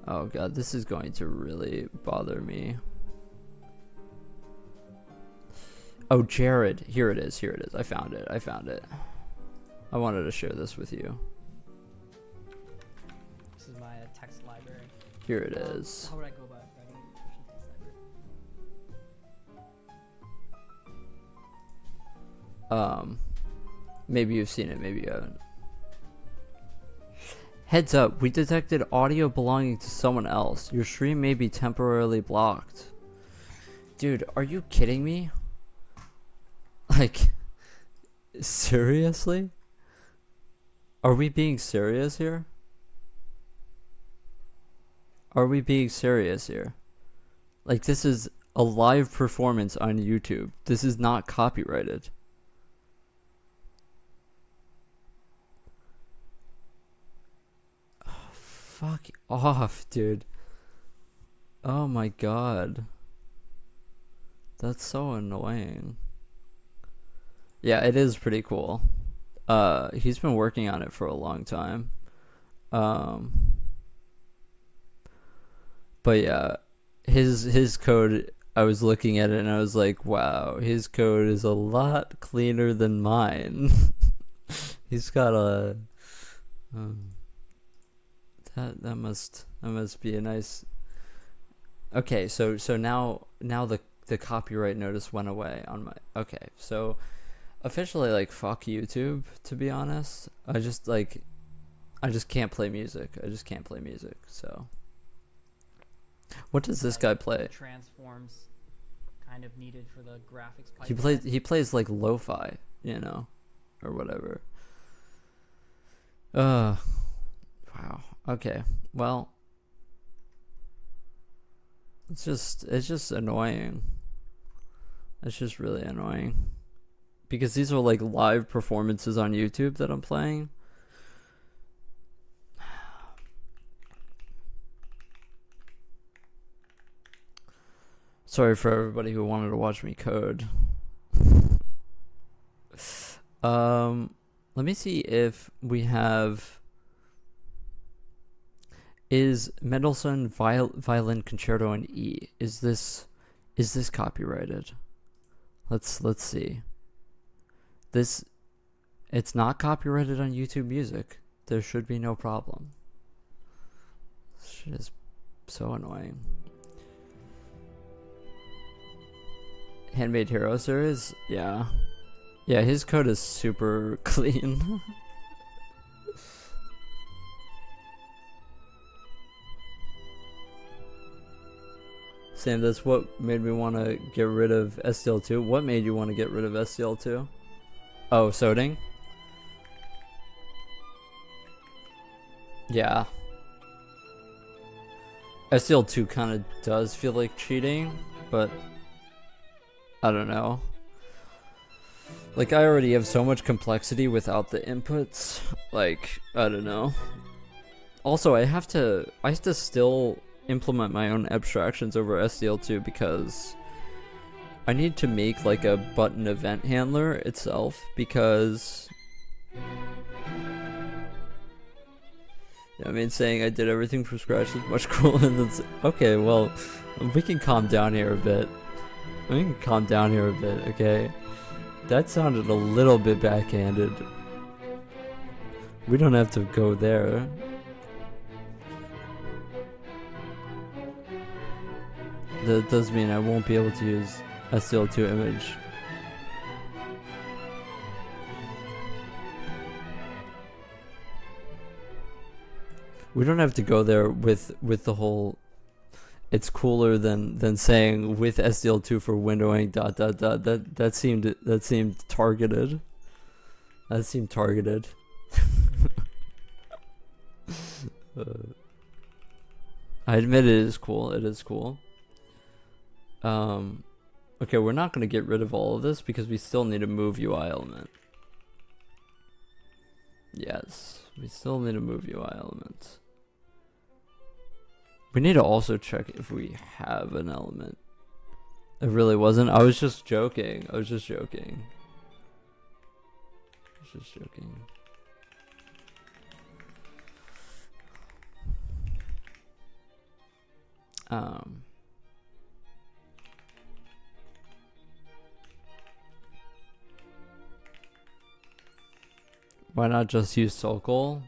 Oh god, this is going to really bother me. Oh, Jared. Here it is. I found it. I wanted to share this with you. This is my text library. Here it is. How would I go about writing text library? Maybe you've seen it, maybe you haven't. Heads up, we detected audio belonging to someone else. Your stream may be temporarily blocked. Dude, are you kidding me? Like, seriously? Are we being serious here? Like, this is a live performance on YouTube. This is not copyrighted. Fuck off, dude. Oh my god. That's so annoying. Yeah, it is pretty cool. He's been working on it for a long time. But yeah, his code, I was looking at it and I was like, wow, his code is a lot cleaner than mine. He's got a that must be a nice... Okay, so now the copyright notice went away on my... Okay, so officially, like, fuck YouTube, to be honest. I just can't play music. So what does this guy play? Transforms kind of needed for the graphics pipeline. He plays like lo-fi, you know, or whatever. Wow. Okay. Well, it's just annoying. It's just really annoying. Because these are like live performances on YouTube that I'm playing. Sorry for everybody who wanted to watch me code. Let me see if we have... Is Mendelssohn Violin Concerto in E? Is this copyrighted? Let's see. It's not copyrighted on YouTube Music. There should be no problem. This shit is so annoying. Handmade Hero series? Yeah. Yeah, his code is super clean. Sam, that's what made me want to get rid of STL2. What made you want to get rid of STL2? Oh, Soding? Yeah. STL2 kind of does feel like cheating, but I don't know. Like, I already have so much complexity without the inputs. Like, I don't know. Also, I have to still implement my own abstractions over STL2 because I need to make like a button event handler itself, because I mean, saying I did everything from scratch is much cooler than... Okay, well, we can calm down here a bit. We can calm down here a bit, okay? That sounded a little bit backhanded. We don't have to go there. That does mean I won't be able to use SDL2 image. We don't have to go there with the whole. It's cooler than saying with SDL2 for windowing dot dot dot. That seemed targeted. That seemed targeted. I admit it is cool. It is cool. Okay, we're not gonna get rid of all of this because we still need to move UI element. Yes, we still need to move UI element. We need to also check if we have an element. It really wasn't. I was just joking. I was just joking. Why not just use Sokol?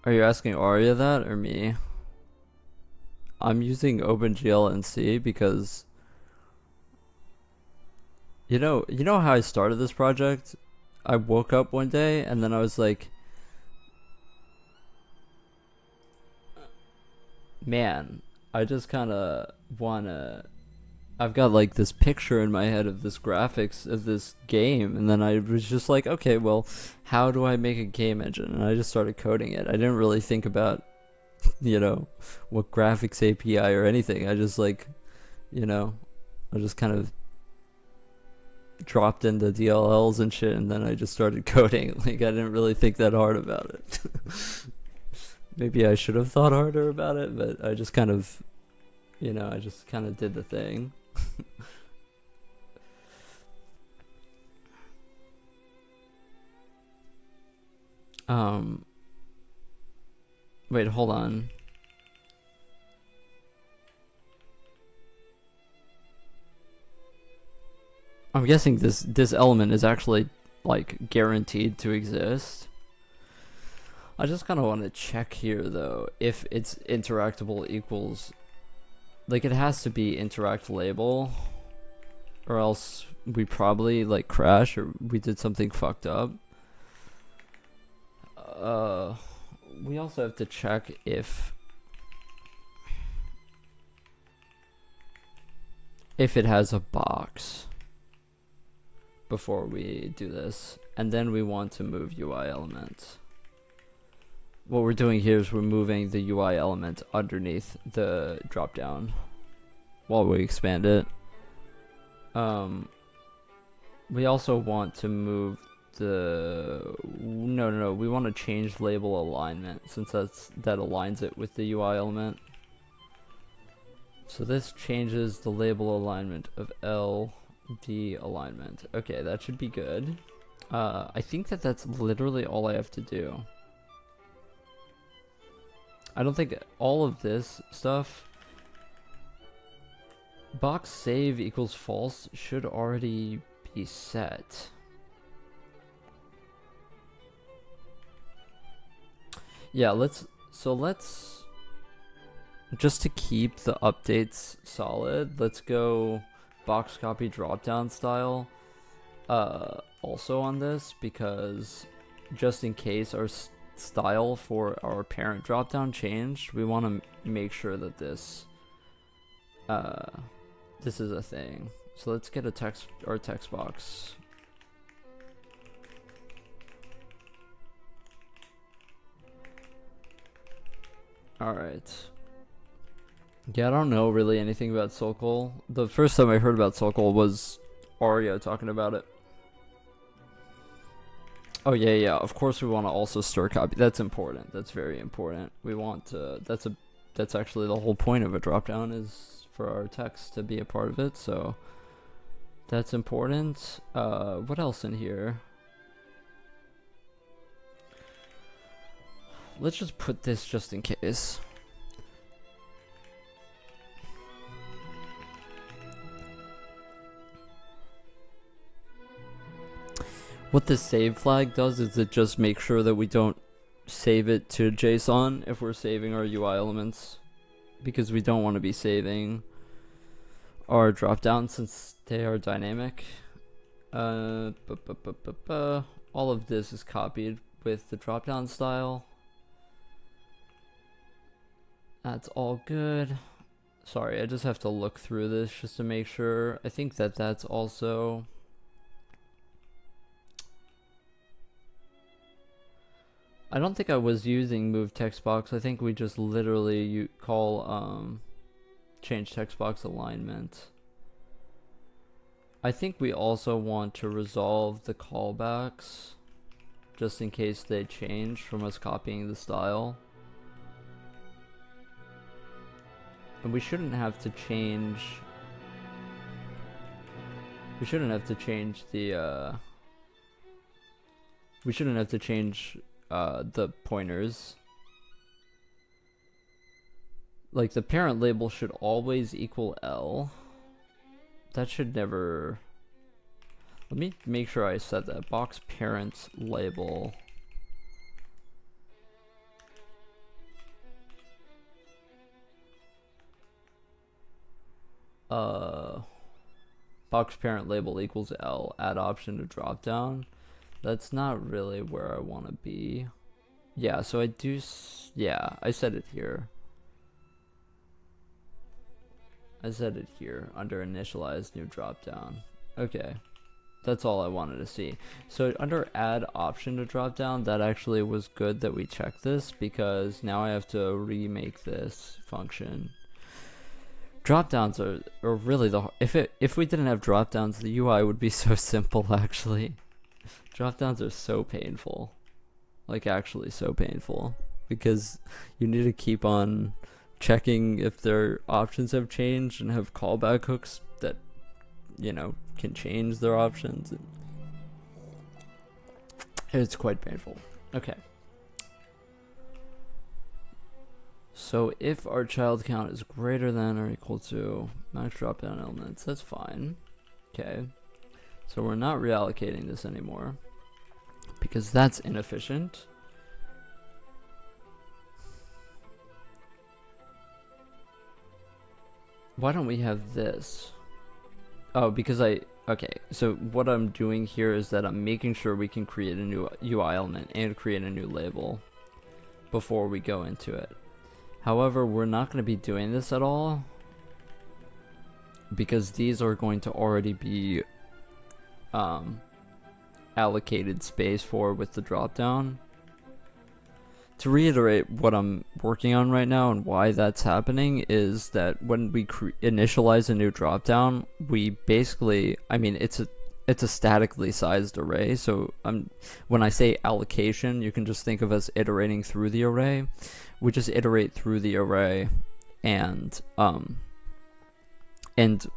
Are you asking Arya that or me? I'm using opengl and C because you know how I started this project? I woke up one day and then I was like, man, I just kind of wanna. I've got like this picture in my head of this graphics of this game, and then I was just like, okay, well, how do I make a game engine? And I just started coding it. I didn't really think about, what graphics API or anything. I just like, I just kind of dropped into DLLs and shit, and then I just started coding. Like, I didn't really think that hard about it. Maybe I should have thought harder about it, but I just kind of, I just kind of did the thing. Wait, hold on. I'm guessing this element is actually like guaranteed to exist. I just kind of want to check here though if it's interactable equals, like, it has to be interact label, or else we probably like crash or we did something fucked up. We also have to check if it has a box before we do this, and then we want to move UI element. What we're doing here is we're moving the UI element underneath the drop down while we expand it. We also want to move the no, we want to change label alignment, since that aligns it with the UI element. So this changes the label alignment of LD alignment. Okay, that should be good. I think that's literally all I have to do. I don't think all of this stuff, box save equals false, should already be set. Yeah, let's just to keep the updates solid, let's go box copy dropdown style also on this, because just in case our style for our parent dropdown changed, we want to make sure that this is a thing. So let's get our text box. All right. Yeah, I don't know really anything about Sokol. The first time I heard about Sokol was Arya talking about it. Oh yeah, of course we want to also store copy. That's important. That's very important. We want to, that's actually the whole point of a dropdown, is for our text to be a part of it, so that's important. What else in here? Let's just put this just in case. What this save flag does is it just makes sure that we don't save it to JSON if we're saving our UI elements, because we don't want to be saving our dropdowns since they are dynamic. All of this is copied with the dropdown style. That's all good. Sorry, I just have to look through this just to make sure. I think that that's also... I don't think I was using move text box. I think we just literally call change text box alignment. I think we also want to resolve the callbacks just in case they change from us copying the style. And we shouldn't have to change the we shouldn't have to change the pointers. Like, the parent label should always equal L. That should never... Let me make sure I said that. Box parent label. Box parent label equals L. Add option to drop down. That's not really where I want to be. Yeah, so I do... Yeah, I said it here. I said it here under initialize new dropdown. Okay, that's all I wanted to see. So under add option to dropdown, that actually was good that we checked this, because now I have to remake this function. Dropdowns are really the... If we didn't have dropdowns, the UI would be so simple actually. Dropdowns are so painful. Like, actually so painful. Because you need to keep on checking if their options have changed and have callback hooks that, you know, can change their options. It's quite painful. Okay. So if our child count is greater than or equal to max dropdown elements, that's fine. Okay. So we're not reallocating this anymore, because that's inefficient. Why don't we have this? Oh, because okay, so what I'm doing here is that I'm making sure we can create a new UI element and create a new label before we go into it. However, we're not going to be doing this at all, because these are going to already be allocated space for with the dropdown. To reiterate what I'm working on right now and why that's happening is that when we initialize a new dropdown, we basically, I mean, it's a statically sized array. So when I say allocation, you can just think of us iterating through the array. We just iterate through the array and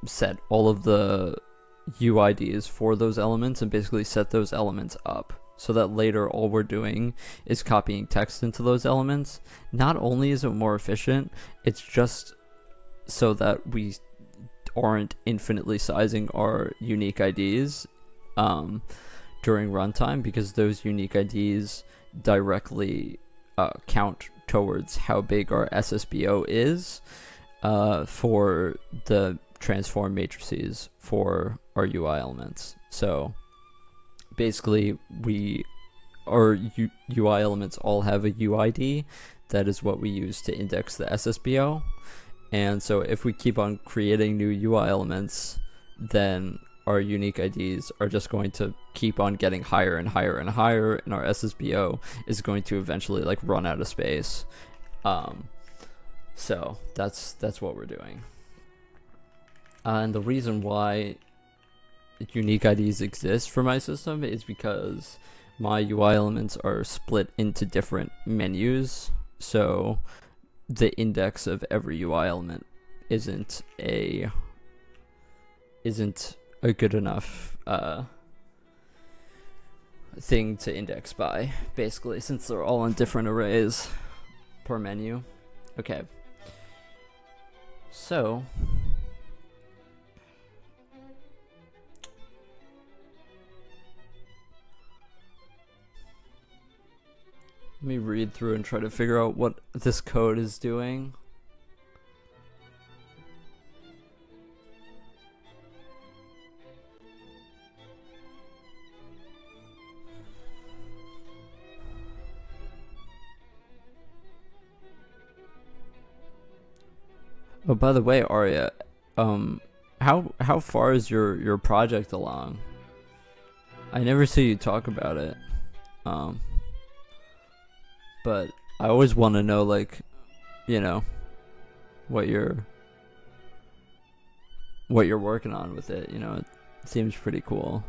set all of the UIDs for those elements and basically set those elements up, so that later all we're doing is copying text into those elements. Not only is it more efficient, it's just so that we aren't infinitely sizing our unique IDs during runtime, because those unique IDs directly count towards how big our SSBO is for the transform matrices for our UI elements. So basically, our UI elements all have a UID. That is what we use to index the SSBO. And so if we keep on creating new UI elements, then our unique IDs are just going to keep on getting higher and higher and higher, and our SSBO is going to eventually like run out of space. So that's what we're doing. And the reason why unique IDs exist for my system is because my UI elements are split into different menus. So the index of every UI element isn't a good enough thing to index by, basically, since they're all in different arrays per menu. Okay. So Let me read through and try to figure out what this code is doing. Oh, by the way, Arya, how far is your project along? I never see you talk about it. But I always want to know, like, you know, what you're working on with it. You know, it seems pretty cool.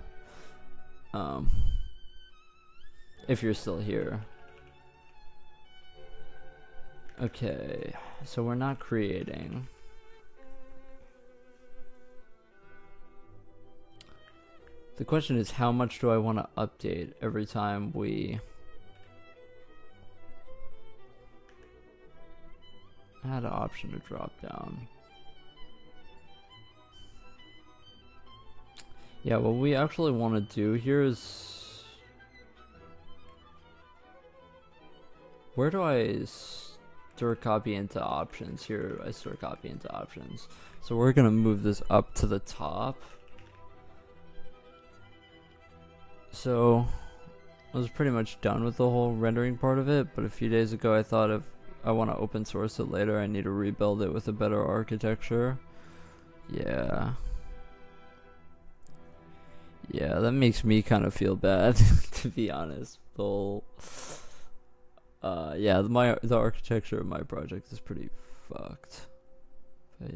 If you're still here. Okay, so we're not creating. The question is, how much do I want to update every time we add an option to drop down? Yeah, what we actually want to do here is, where do I store copy into options? Here I store copy into options. So we're gonna move this up to the top. So I was pretty much done with the whole rendering part of it, but a few days ago I thought if I want to open source it later, I need to rebuild it with a better architecture. Yeah, that makes me kind of feel bad, to be honest. The whole, yeah, the architecture of my project is pretty fucked. But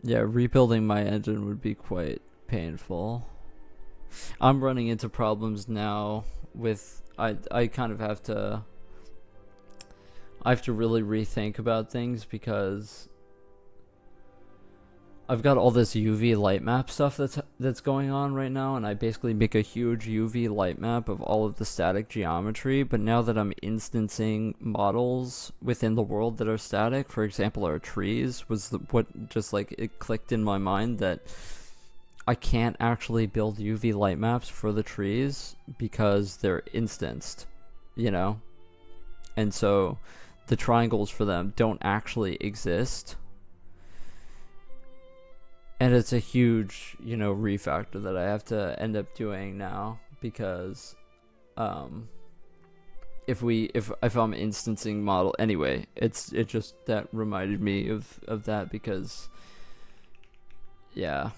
yeah, rebuilding my engine would be quite painful. I'm running into problems now with I kind of have to really rethink about things, because I've got all this UV light map stuff that's going on right now, and I basically make a huge UV light map of all of the static geometry, but now that I'm instancing models within the world that are static, for example our trees, what just like it clicked in my mind that I can't actually build UV light maps for the trees because they're instanced, you know? And so the triangles for them don't actually exist. And it's a huge, you know, refactor that I have to end up doing now, because if I'm instancing model anyway, it just that reminded me of that, because yeah,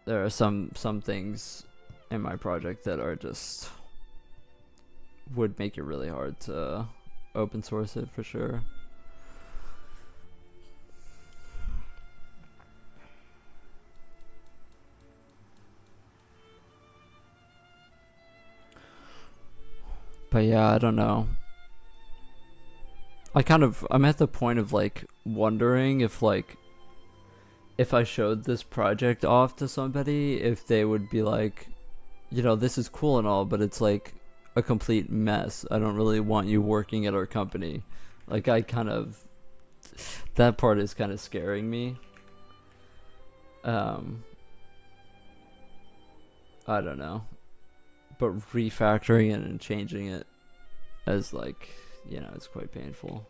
there are some things in my project that are just would make it really hard to open source it for sure. But yeah, I don't know. I'm at the point of like wondering if I showed this project off to somebody, if they would be like, you know, this is cool and all, but it's like a complete mess. I don't really want you working at our company. Like, that part is kind of scaring me. I don't know. But refactoring it and changing it as, like, you know, it's quite painful.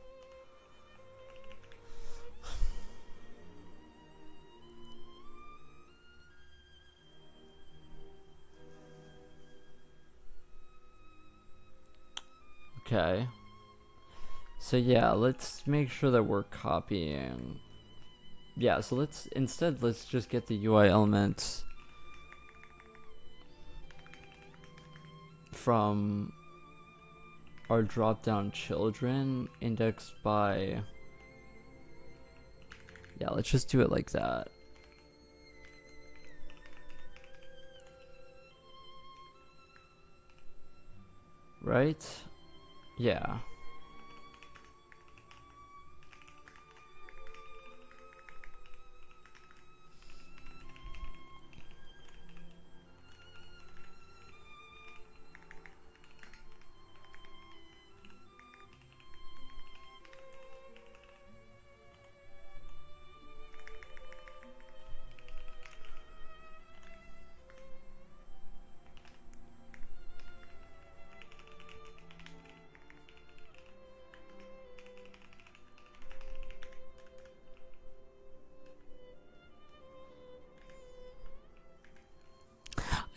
Okay. So yeah, let's make sure that we're copying. Yeah, so let's just get the UI elements from our drop-down children indexed by, yeah, let's just do it like that. Right? Yeah.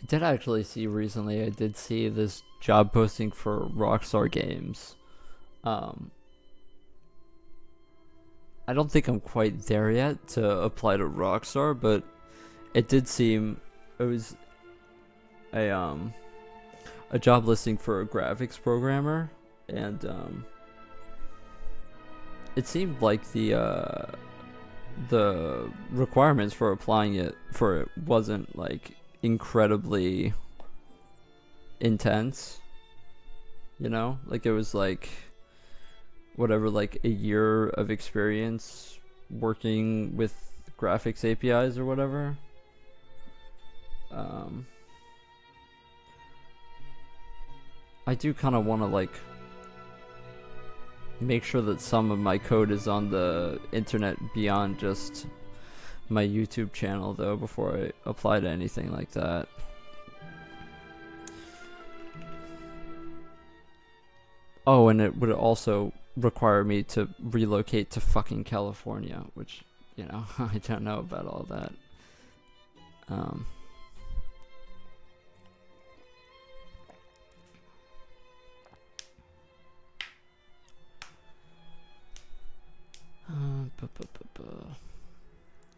did actually see recently, I did see this job posting for Rockstar Games. Um, I don't think I'm quite there yet to apply to Rockstar, but it did seem it was a job listing for a graphics programmer, and it seemed like the requirements for applying it wasn't like incredibly intense, you know, like it was like whatever, like a year of experience working with graphics APIs or whatever. I do kind of want to like make sure that some of my code is on the internet beyond just my YouTube channel though before I apply to anything like that. Oh, and it would also require me to relocate to fucking California, which, you know, I don't know about all that. Um,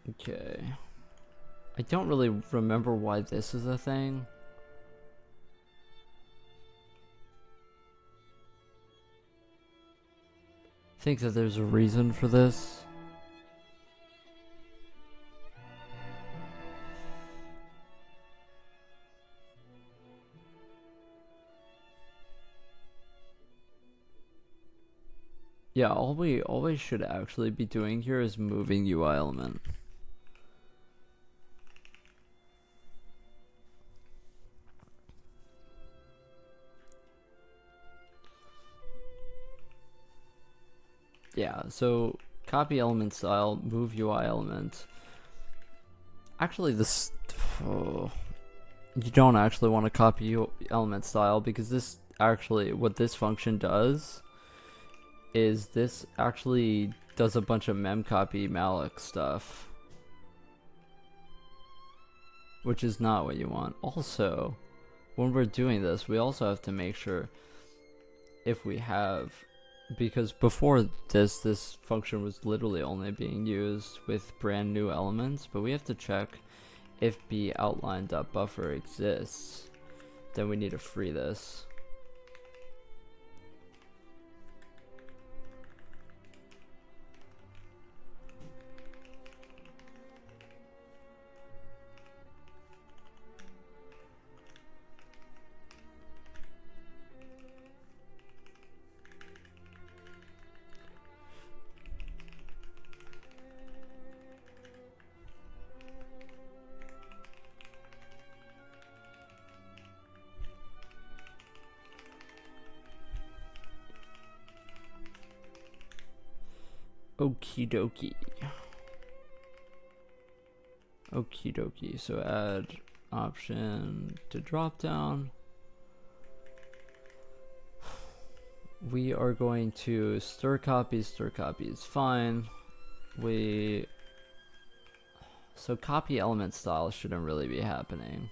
Okay. I don't really remember why this is a thing. I think that there's a reason for this. Yeah, all we always should actually be doing here is moving UI element. Yeah, so copy element style, move UI element. Actually, this you don't actually want to copy element style, because this actually, what this function does is this actually does a bunch of memcopy malloc stuff, which is not what you want. Also, when we're doing this, we also have to make sure if we have, because before this function was literally only being used with brand new elements, but we have to check if boutline.buffer exists. Then we need to free this. Okie dokie. Okie dokie. So add option to drop down. We are going to stir copy is fine. So copy element style shouldn't really be happening.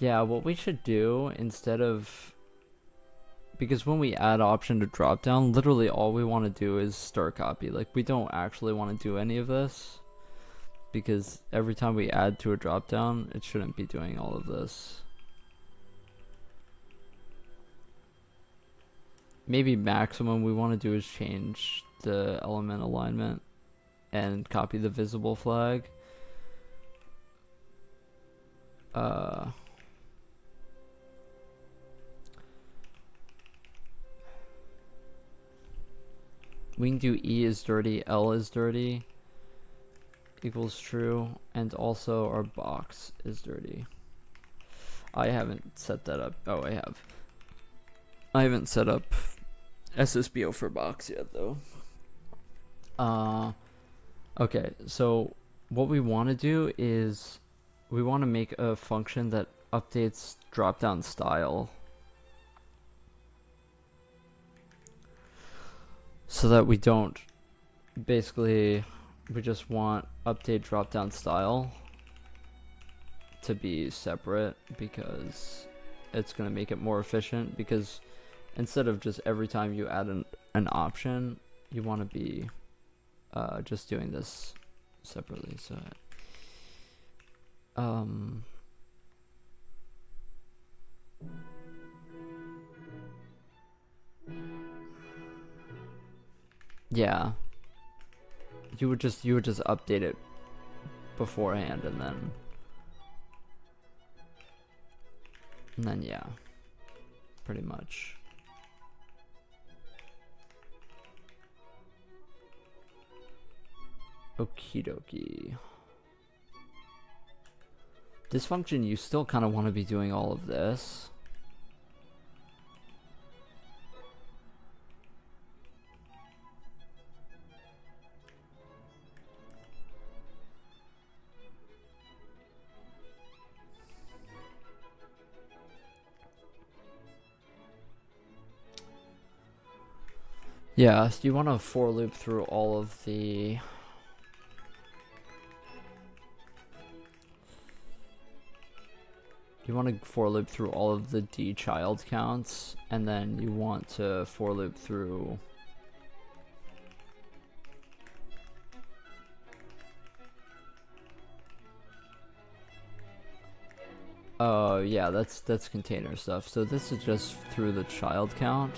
Yeah, what we should do instead of, because when we add option to drop down, literally all we want to do is stir copy. Like, we don't actually want to do any of this, because every time we add to a drop down, it shouldn't be doing all of this. Maybe maximum we want to do is change the element alignment and copy the visible flag. We can do E is dirty, L is dirty, equals true, and also our box is dirty. I haven't set that up. Oh, I have. I haven't set up SSBO for box yet, though. Okay, so what we want to do is we want to make a function that updates drop-down style, so that we don't basically we just want update drop-down style to be separate because it's going to make it more efficient, because instead of just every time you add an option, you want to be just doing this separately. So yeah, you would just update it beforehand, and then yeah, pretty much. Okie dokie. This function, you still kind of want to be doing all of this. Yeah, so you want to for loop through all of the D child counts, and then you want to for loop through yeah, that's container stuff. So this is just through the child count.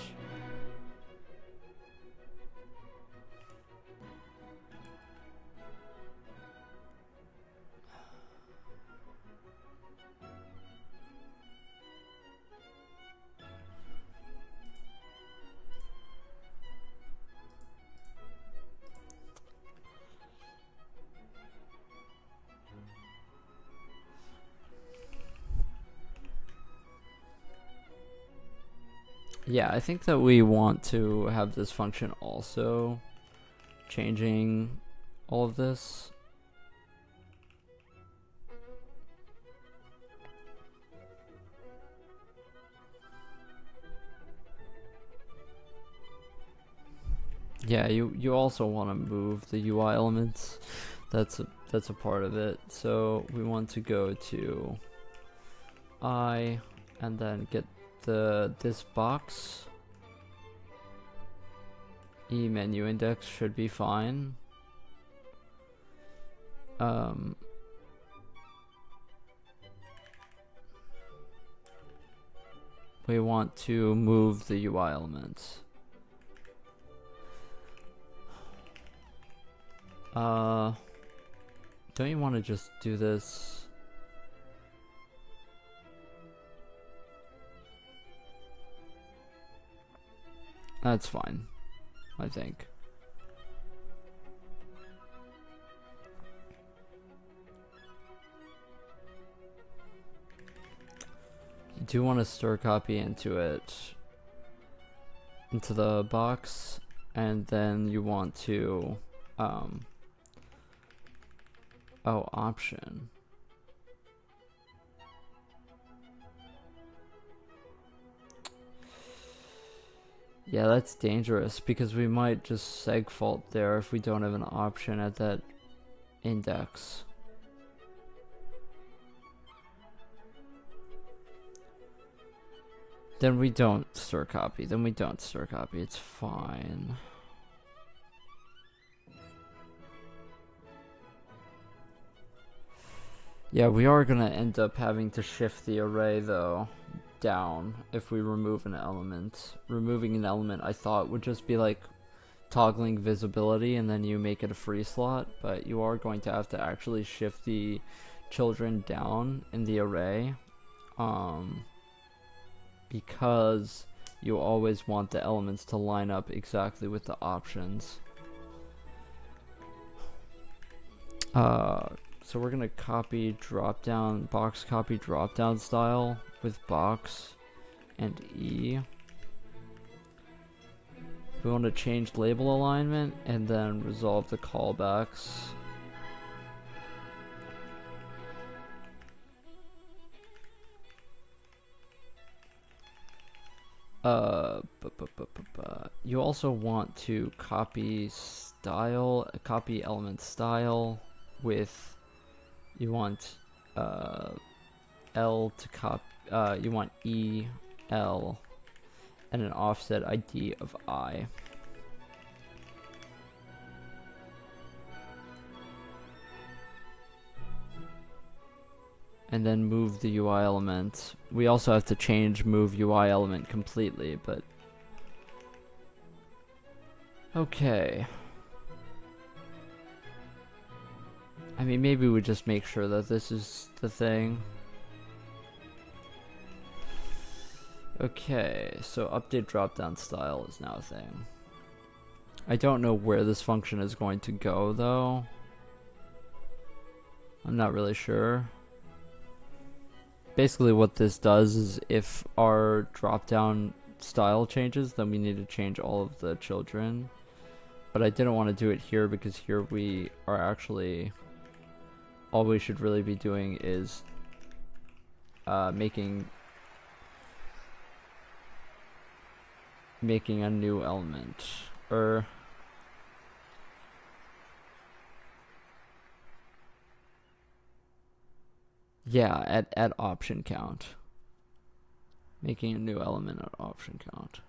Yeah, I think that we want to have this function also changing all of this. Yeah, you also want to move the UI elements. That's a part of it. So we want to go to I and then get this box. E menu index should be fine. We want to move the UI elements. Don't you want to just do this? That's fine, I think. You do want to store copy into the box, and then you want to option. Yeah, that's dangerous because we might just segfault there if we don't have an option at that index. Then we don't store copy. It's fine. Yeah, we are gonna end up having to shift the array though down if we remove an element. Removing an element I thought would just be like toggling visibility and then you make it a free slot, but you are going to have to actually shift the children down in the array because you always want the elements to line up exactly with the options. So we're gonna copy dropdown, box copy dropdown style with box and E. We want to change label alignment and then resolve the callbacks. You also want to copy style, copy element style with, you want L to copy, you want E, L, and an offset ID of I. And then move the UI element. We also have to change move UI element completely, but okay. I mean, maybe we just make sure that this is the thing. Okay, so update dropdown style is now a thing. I don't know where this function is going to go though. I'm not really sure. Basically what this does is if our dropdown style changes, then we need to change all of the children. But I didn't want to do it here because here we are actually, all we should really be doing is making a new element, or yeah, at option count, making a new element at option count.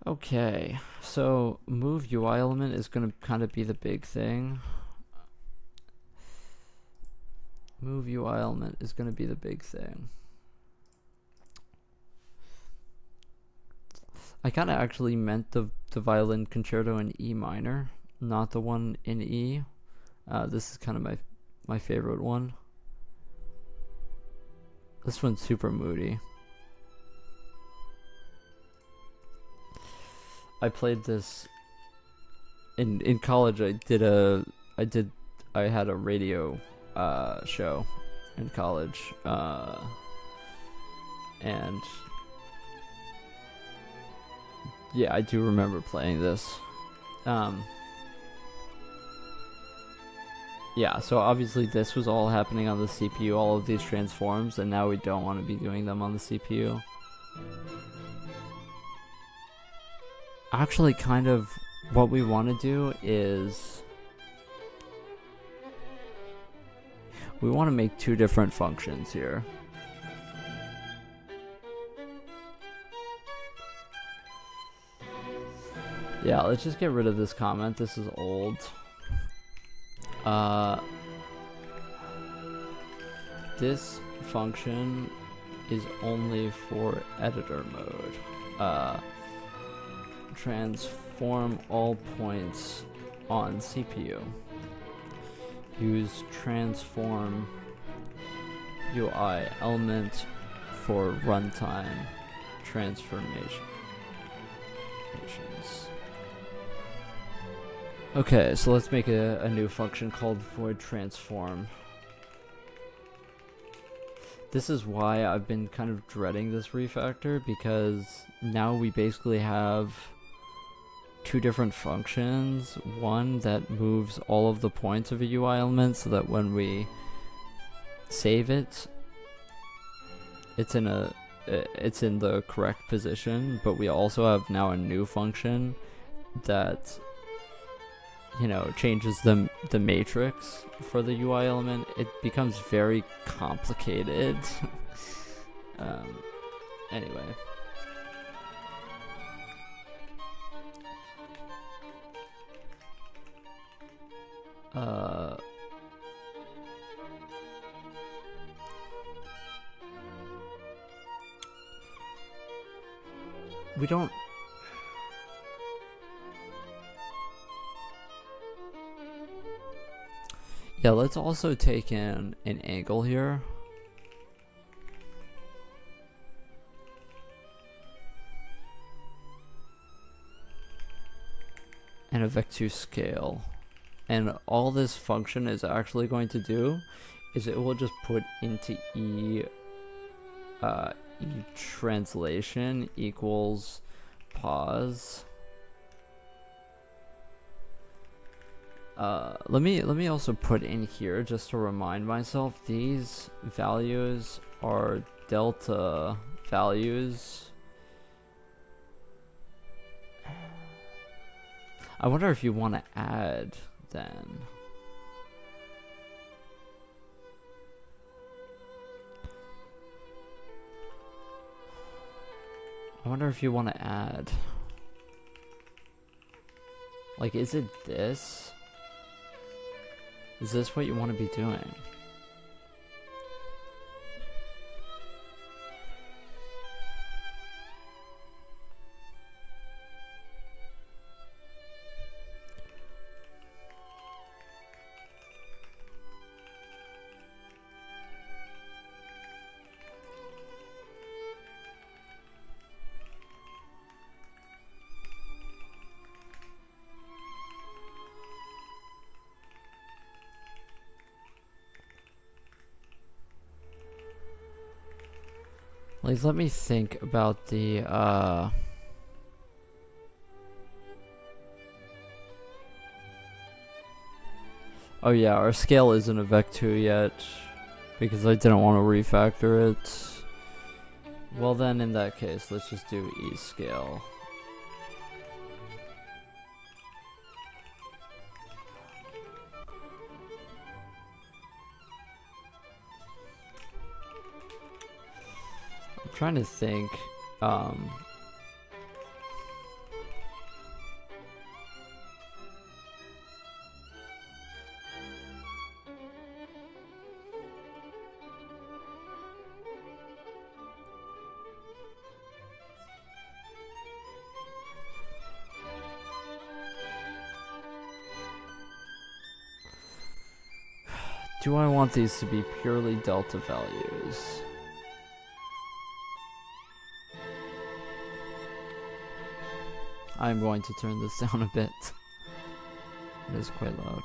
Okay, so move UI element is gonna kind of be the big thing. Move UI element is going to be the big thing. I kind of actually meant the violin concerto in E minor, not the one in E. This is kind of my favorite one. This one's super moody. I played this in college. I had a radio show in college, and yeah, I do remember playing this. Yeah, so obviously this was all happening on the CPU, all of these transforms, and now we don't want to be doing them on the CPU. Actually, kind of what we want to do is we want to make two different functions here. Yeah, let's just get rid of this comment. This is old. This function is only for editor mode. Transform all points on CPU. Use transform UI element for runtime transformations. Okay, so let's make a new function called void transform. This is why I've been kind of dreading this refactor, because now we basically have two different functions. One that moves all of the points of a UI element so that when we save it, it's in the correct position, but we also have now a new function that, you know, changes the matrix for the UI element. It becomes very complicated. Anyway. We don't. Yeah, let's also take in an angle here. And a vector scale. And all this function is actually going to do is it will just put into E translation equals pause. Let me also put in here, just to remind myself, these values are delta values I wonder if you want to add then. I wonder if you want to add. Like, is it this? Is this what you want to be doing? Like, let me think about the, oh yeah, our scale isn't a vec2 yet, because I didn't want to refactor it. Well then, in that case, let's just do E-scale. Trying to think. Do I want these to be purely delta values? I'm going to turn this down a bit. It is quite loud.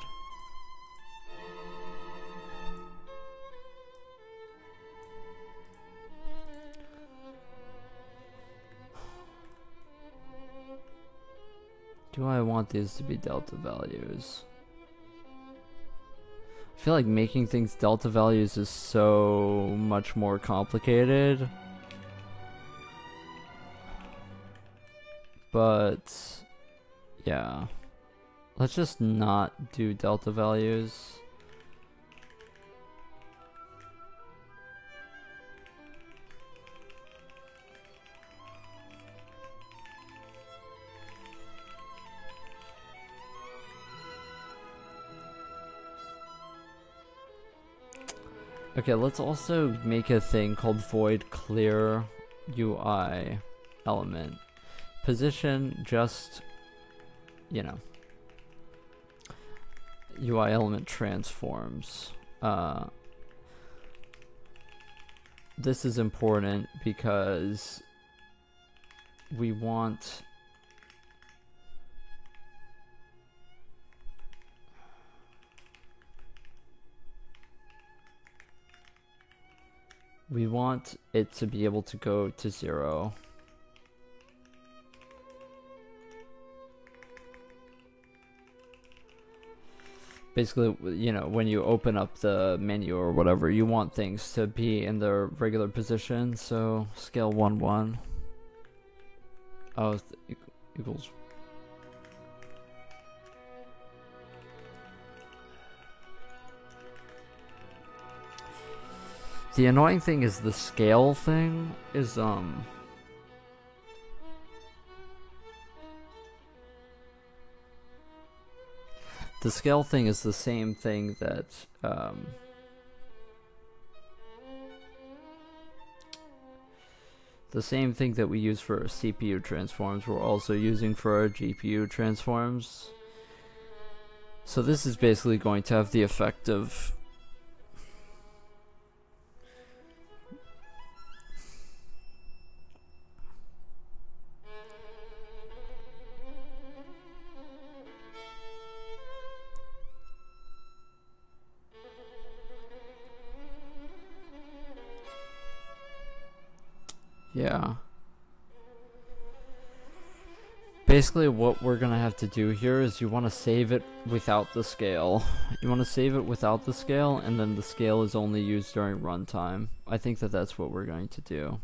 Do I want these to be delta values? I feel like making things delta values is so much more complicated. But yeah, let's just not do delta values. Okay, let's also make a thing called void clear UI element. Position just, you know, UI element transforms. This is important because we want it to be able to go to 0. Basically, you know, when you open up the menu or whatever, you want things to be in their regular position. So scale 1 1. Oh, equals. The annoying thing is the scale thing is the scale thing is the same thing that we use for our CPU transforms, we're also using for our GPU transforms. So this is basically going to have the effect of yeah. Basically what we're gonna have to do here is you want to save it without the scale. You want to save it without the scale, and then the scale is only used during runtime. I think that that's what we're going to do.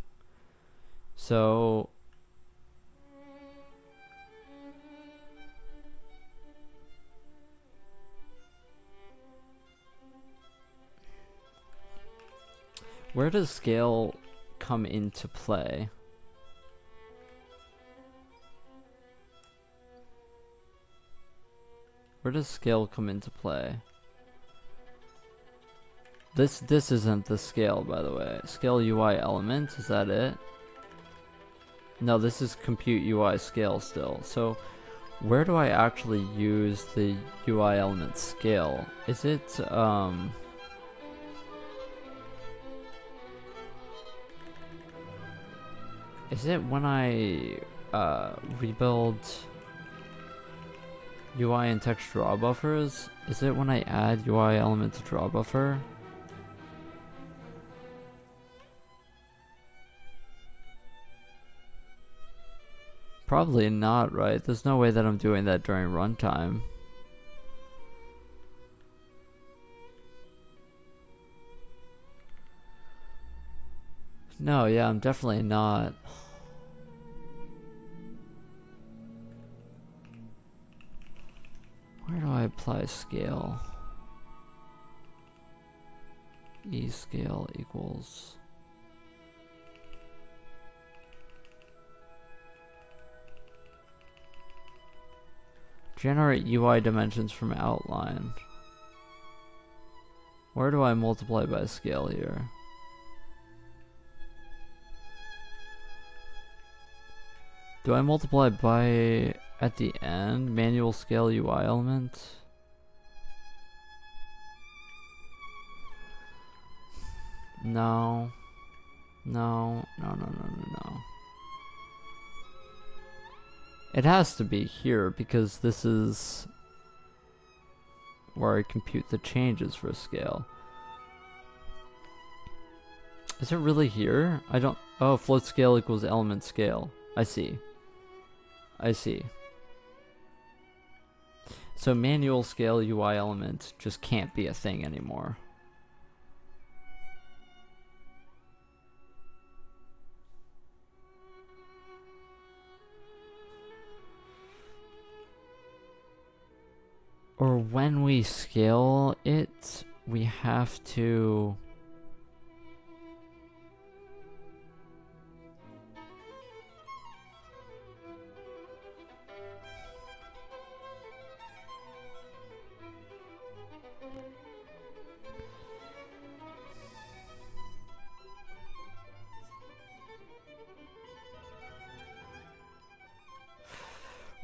So Where does scale come into play? Where does scale come into play? This isn't the scale, by the way. Scale UI element, is that it? No, this is compute UI scale still. So where do I actually use the UI element scale? Is it when I rebuild UI and text draw buffers? Is it when I add UI element to draw buffer? Probably not, right? There's no way that I'm doing that during runtime. No, yeah, I'm definitely not. Where do I apply scale? E scale equals... Generate UI dimensions from outline. Where do I multiply by scale here? Do I multiply by at the end? Manual scale UI element? No. No. It has to be here because this is where I compute the changes for scale. Is it really here? I don't... Oh, float scale equals element scale. I see. So manual scale UI element just can't be a thing anymore. Or when we scale it, we have to...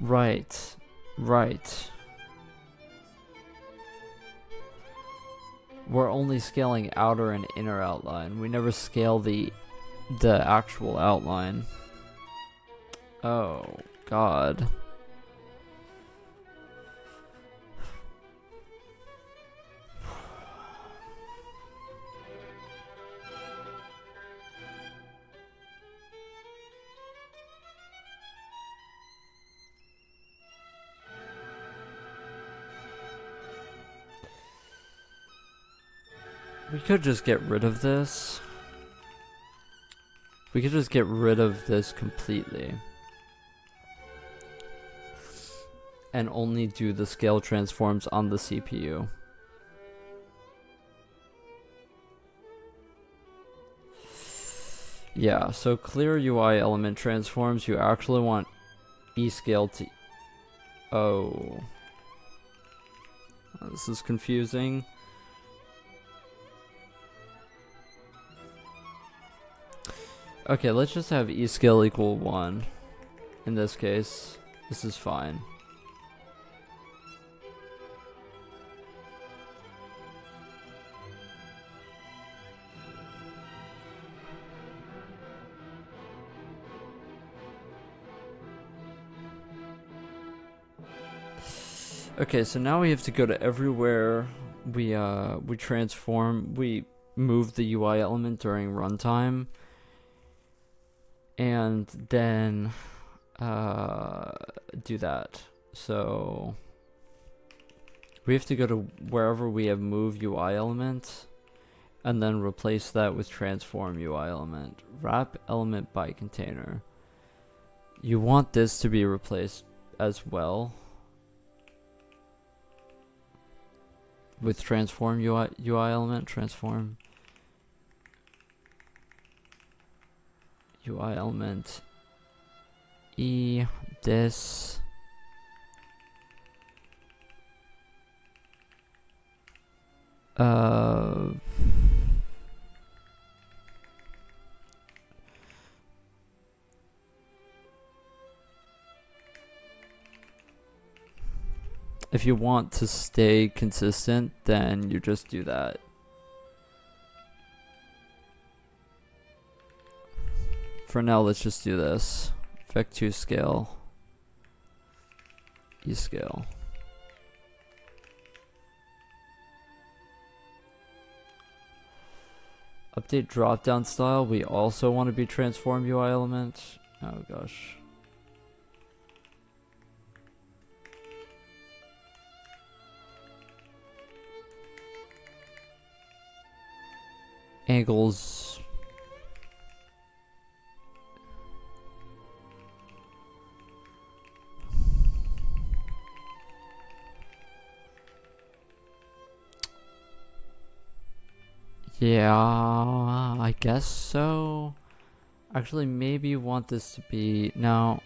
Right. We're only scaling outer and inner outline. We never scale the actual outline. Oh, God. We could just get rid of this. We could just get rid of this completely. And only do the scale transforms on the CPU. Yeah, so clear UI element transforms, you actually want E-scale to... Oh. This is confusing. Okay, let's just have E-scale equal 1. In this case, this is fine. Okay, so now we have to go to everywhere we transform, we move the UI element during runtime. And then do that. So we have to go to wherever we have move UI element and then replace that with transform UI element. Wrap element by container. You want this to be replaced as well with transform UI element. Transform UI element E this if you want to stay consistent, then you just do that. For now, let's just do this. Vec2 scale. E scale. Update drop-down style. We also want to be transform UI element. Oh gosh. Angles. Yeah, I guess so. Actually, maybe you want this to be... No.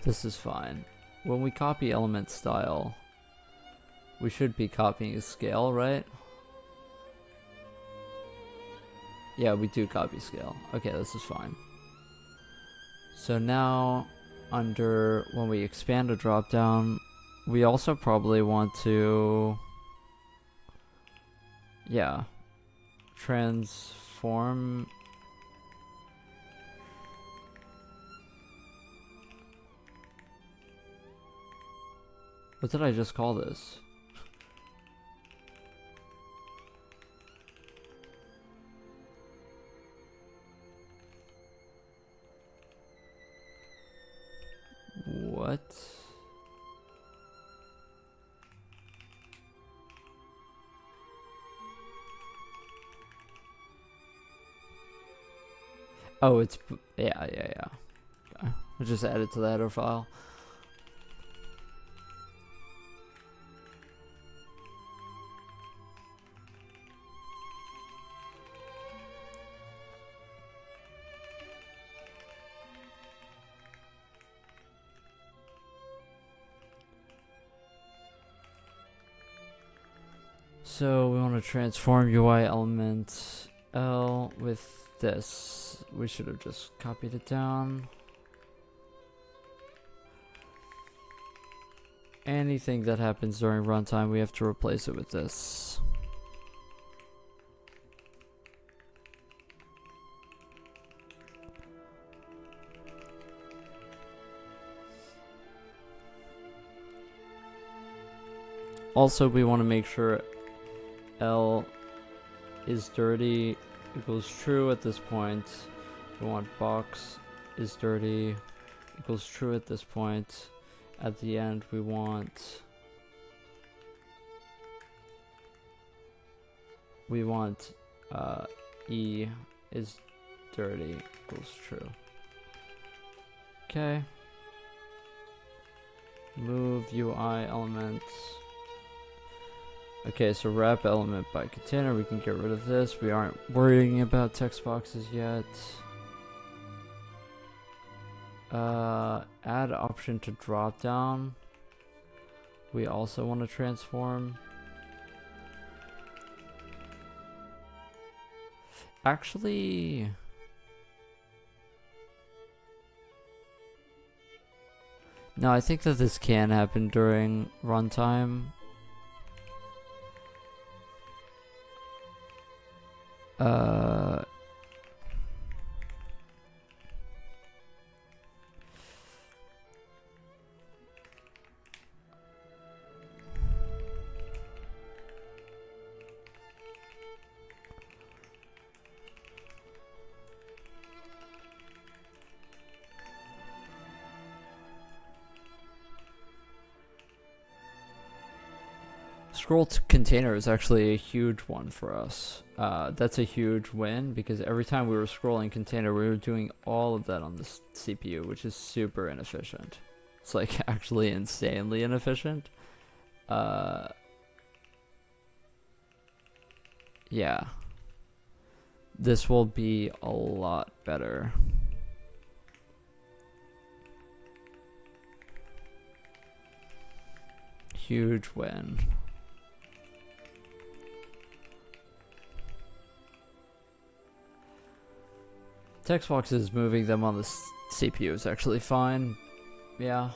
This is fine. When we copy element style, we should be copying scale, right? Yeah, we do copy scale. Okay, this is fine. So now, under when we expand a dropdown, we also probably want to... Yeah. Transform. What did I just call this? What? Oh, it's yeah. Okay. I'll just add it to the header file. So we want to transform UI element L with this. We should have just copied it down. Anything that happens during runtime, we have to replace it with this. Also, we want to make sure L is dirty equals true at this point. We want box is dirty equals true at this point. At the end, we want E is dirty equals true. Okay. Move UI elements. Okay, so wrap element by container. We can get rid of this. We aren't worrying about text boxes yet. Add option to drop down. We also want to transform. Actually, no, I think that this can happen during runtime. Scroll to container is actually a huge one for us. That's a huge win because every time we were scrolling container, we were doing all of that on the CPU, which is super inefficient. It's like actually insanely inefficient. Yeah. this will be a lot better. Huge win. Text boxes, moving them on the CPU is actually fine. Yeah.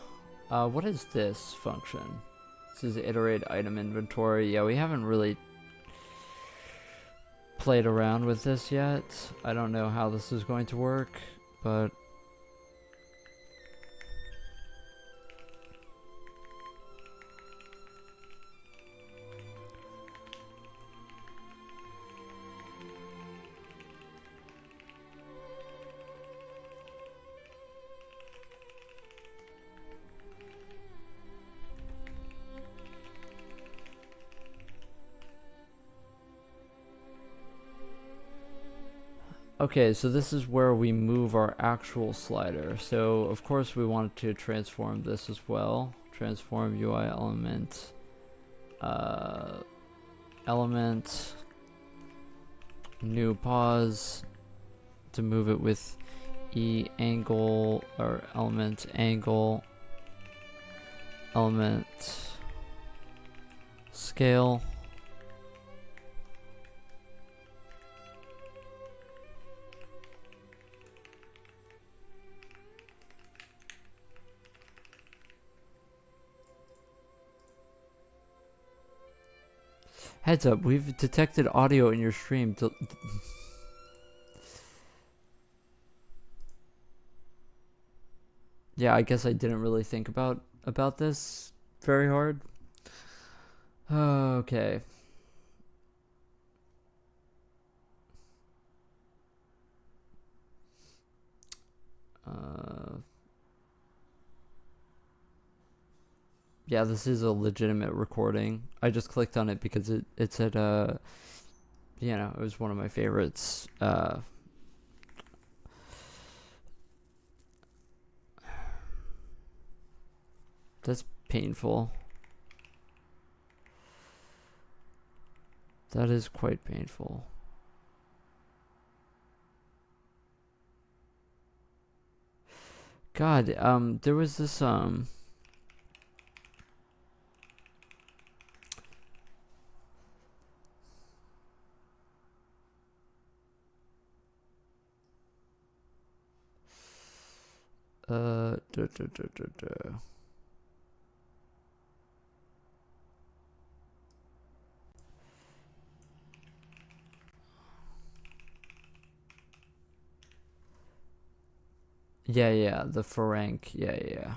What is this function? This is iterate item inventory. Yeah, we haven't really played around with this yet. I don't know how this is going to work, but okay, so this is where we move our actual slider. So of course we want to transform this as well. Transform UI element, element, new pause to move it with E angle or element angle, element scale. Heads up, we've detected audio in your stream. Yeah, I guess I didn't really think about this very hard. Okay. Yeah, this is a legitimate recording. I just clicked on it because it said you know, it was one of my favorites. That's painful. That is quite painful. God, there was this yeah, the Ferenc, yeah.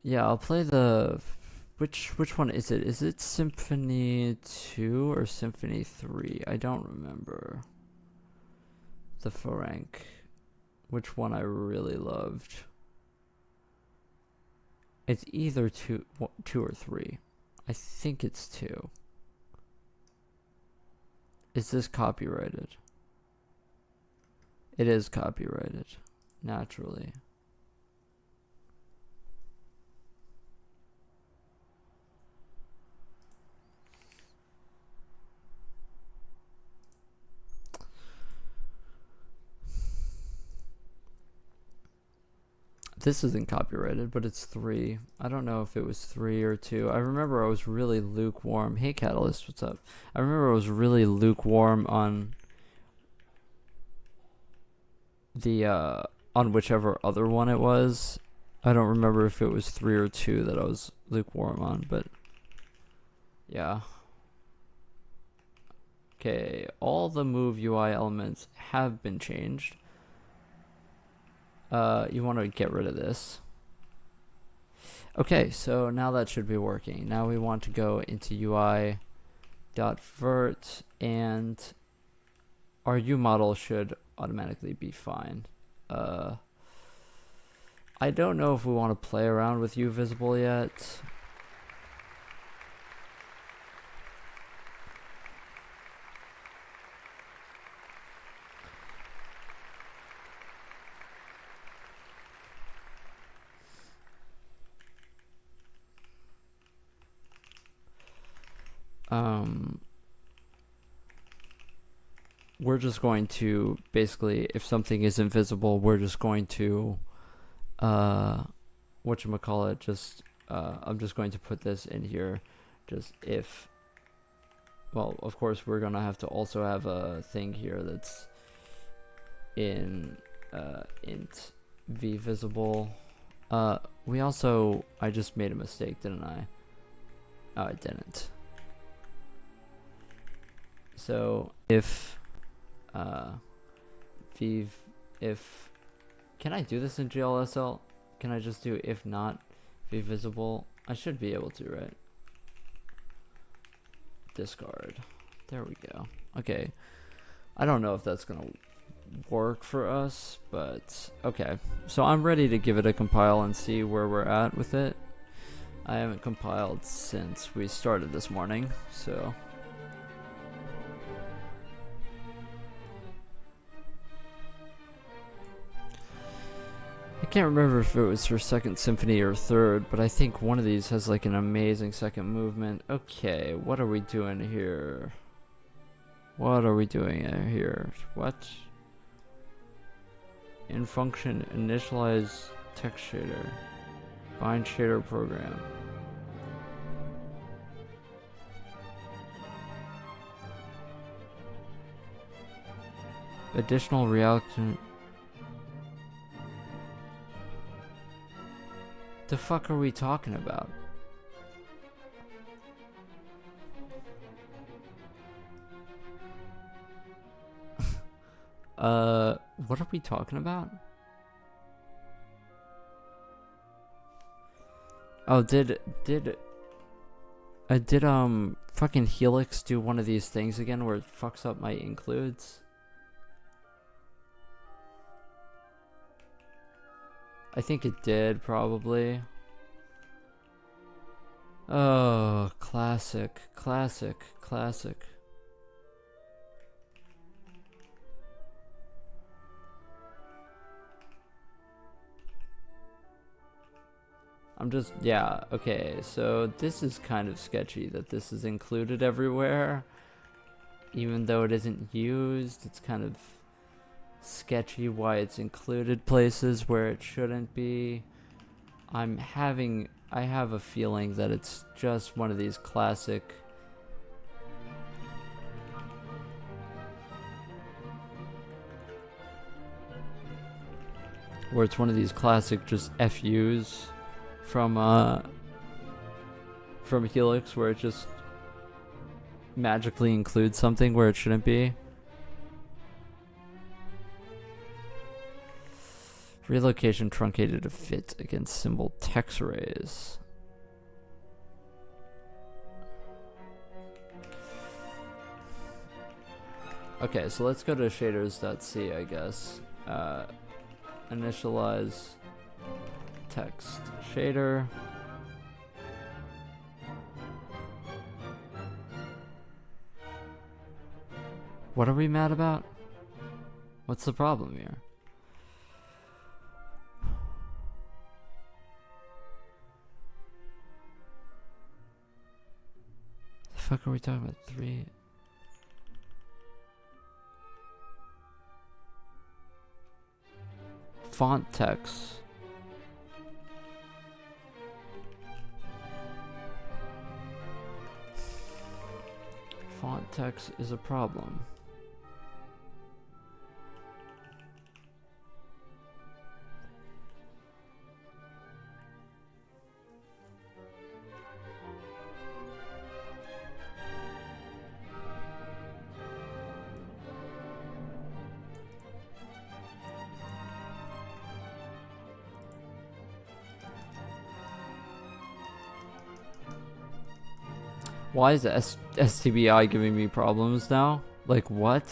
Yeah, I'll play the which one is it? Is it Symphony 2 or Symphony 3? I don't remember. The Ferenc. Which one I really loved. It's either two or 3. I think it's 2. Is this copyrighted? It is copyrighted, naturally. This isn't copyrighted, but it's 3. I don't know if it was 3 or 2. I remember I was really lukewarm. Hey, Catalyst, what's up? I remember I was really lukewarm on the on whichever other one it was. I don't remember if it was 3 or 2 that I was lukewarm on, but yeah. Okay, all the move UI elements have been changed. You want to get rid of this. Okay, so now that should be working. Now we want to go into UI.vert, and our U model should automatically be fine. I don't know if we want to play around with U visible yet. we're just going to basically, if something is invisible, we're just going to whatchamacallit, just I'm just going to put this in here, just if, well, of course we're gonna have to also have a thing here that's in int v visible. We also, I just made a mistake, didn't I? Oh, I didn't. So if if can I do this in GLSL? Can I just do if not v visible? I should be able to, right? Discard. There we go. Okay. I don't know if that's gonna work for us, but okay. So I'm ready to give it a compile and see where we're at with it. I haven't compiled since we started this morning, so I can't remember if it was for second symphony or third, but I think one of these has like an amazing second movement. Okay, what are we doing here? What are we doing here? What? In function, initialize text shader. Bind shader program. Additional reaction. The fuck are we talking about? What are we talking about? Oh, did fucking Helix do one of these things again where it fucks up my includes? I think it did, probably. Oh, classic, classic, classic. I'm just, yeah, okay, so this is kind of sketchy that this is included everywhere. Even though it isn't used, it's kind of sketchy why it's included places where it shouldn't be. I have a feeling that it's just one of these classic where it's one of these classic just FUs from Helix, where it just magically includes something where it shouldn't be. Relocation truncated to fit against symbol text arrays. Okay, so let's go to shaders.c, I guess. Initialize text shader. What are we mad about? What's the problem here? The fuck are we talking about? 3. Font text. Font text is a problem. Why is the STBI giving me problems now? Like, what?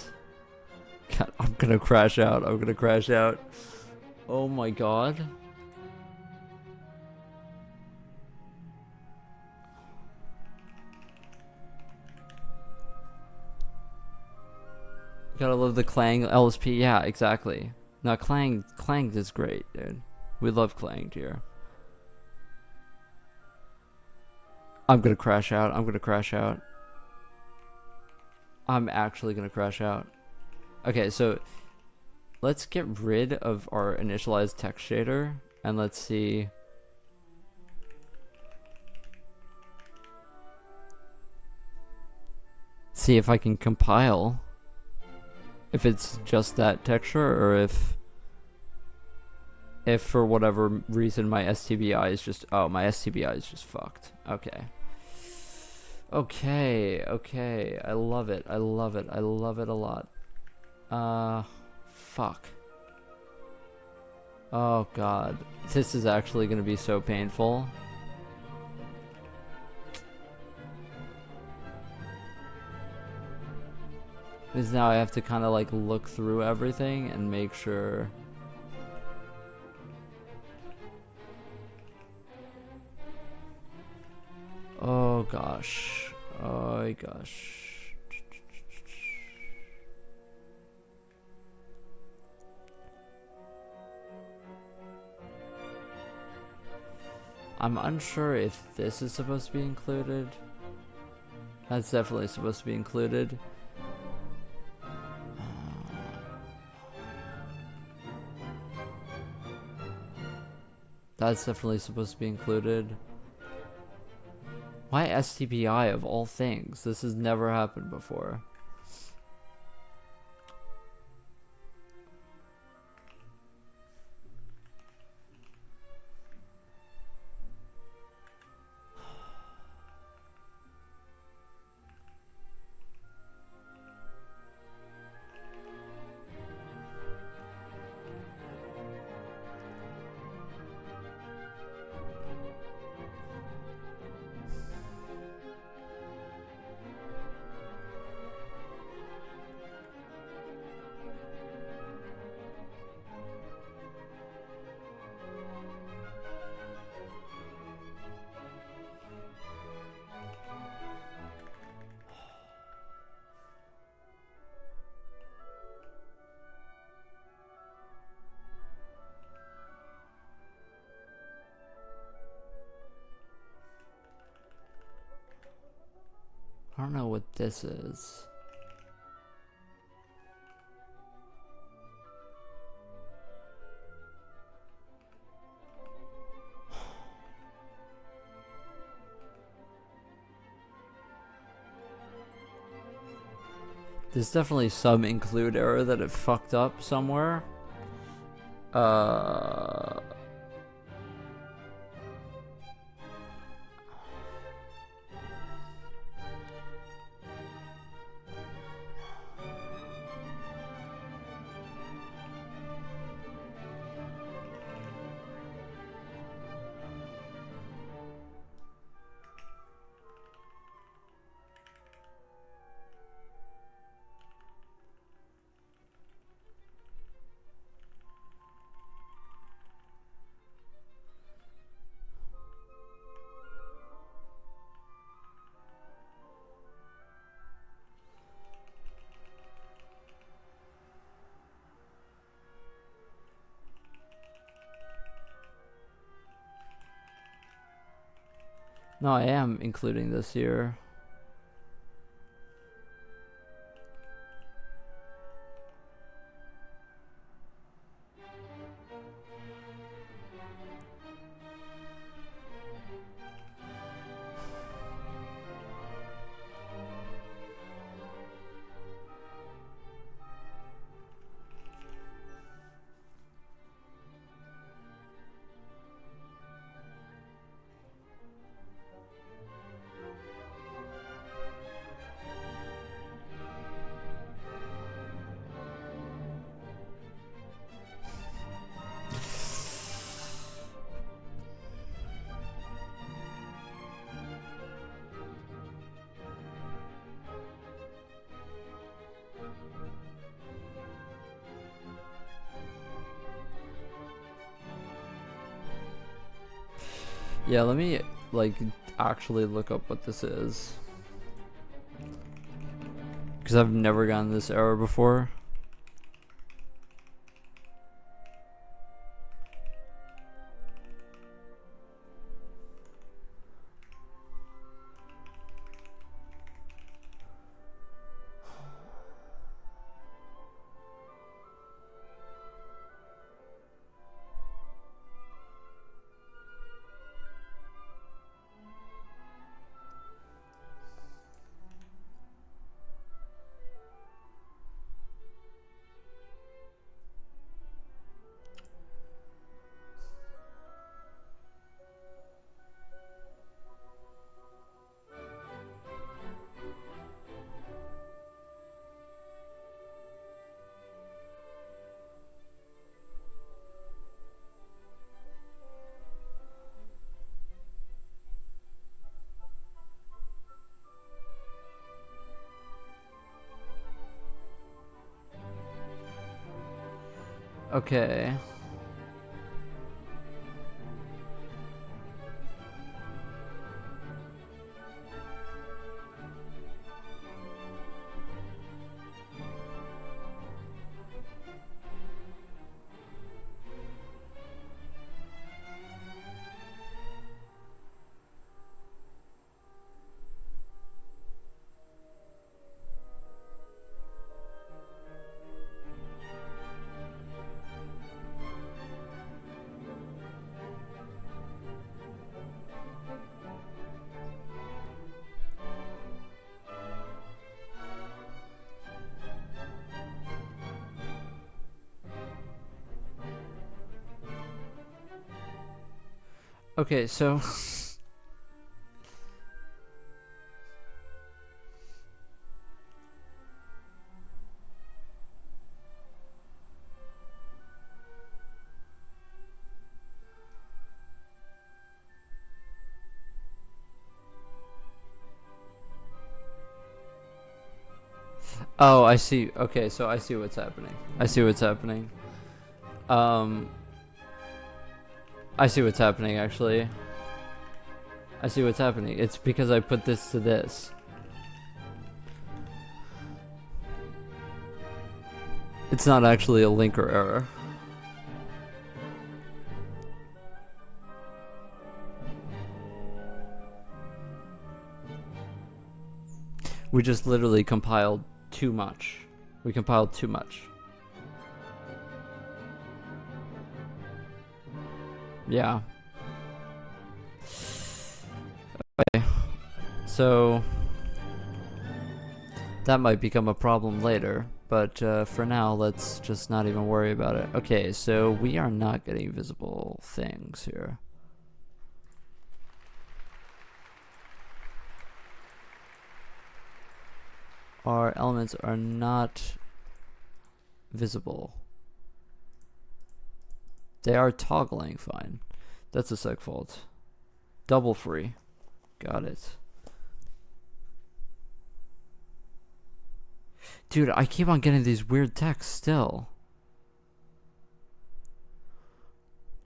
God, I'm gonna crash out. I'm gonna crash out. Oh my god. Gotta love the Clang LSP. Yeah, exactly. No, Clang is great, dude. We love Clang here. I'm gonna crash out. I'm gonna crash out. I'm actually gonna crash out. Okay, so let's get rid of our initialized text shader and let's see. See if I can compile. If it's just that texture, or if for whatever reason my STBI is just, oh, my STBI is just fucked. Okay. Okay. I love it. I love it a lot. Fuck. Oh god. This is actually gonna be so painful. Because now I have to kind of like look through everything and make sure. Oh gosh. Oh gosh. I'm unsure if this is supposed to be included. That's definitely supposed to be included. That's definitely supposed to be included. Why STPI of all things? This has never happened before. I don't know what this is. There's definitely some include error that it fucked up somewhere. No, I am including this here. Yeah, let me like actually look up what this is, because I've never gotten this error before. Okay. Okay, so oh, I see. Okay, so I see what's happening. I see what's happening. Um, I see what's happening, actually. I see what's happening. It's because I put this to this. It's not actually a linker error. We just literally compiled too much. We compiled too much. Yeah. Okay. So that might become a problem later, but for now, let's just not even worry about it. Okay, so we are not getting visible things here. Our elements are not visible. They are toggling fine. That's a seg fault. Double free. Got it. Dude, I keep on getting these weird texts still.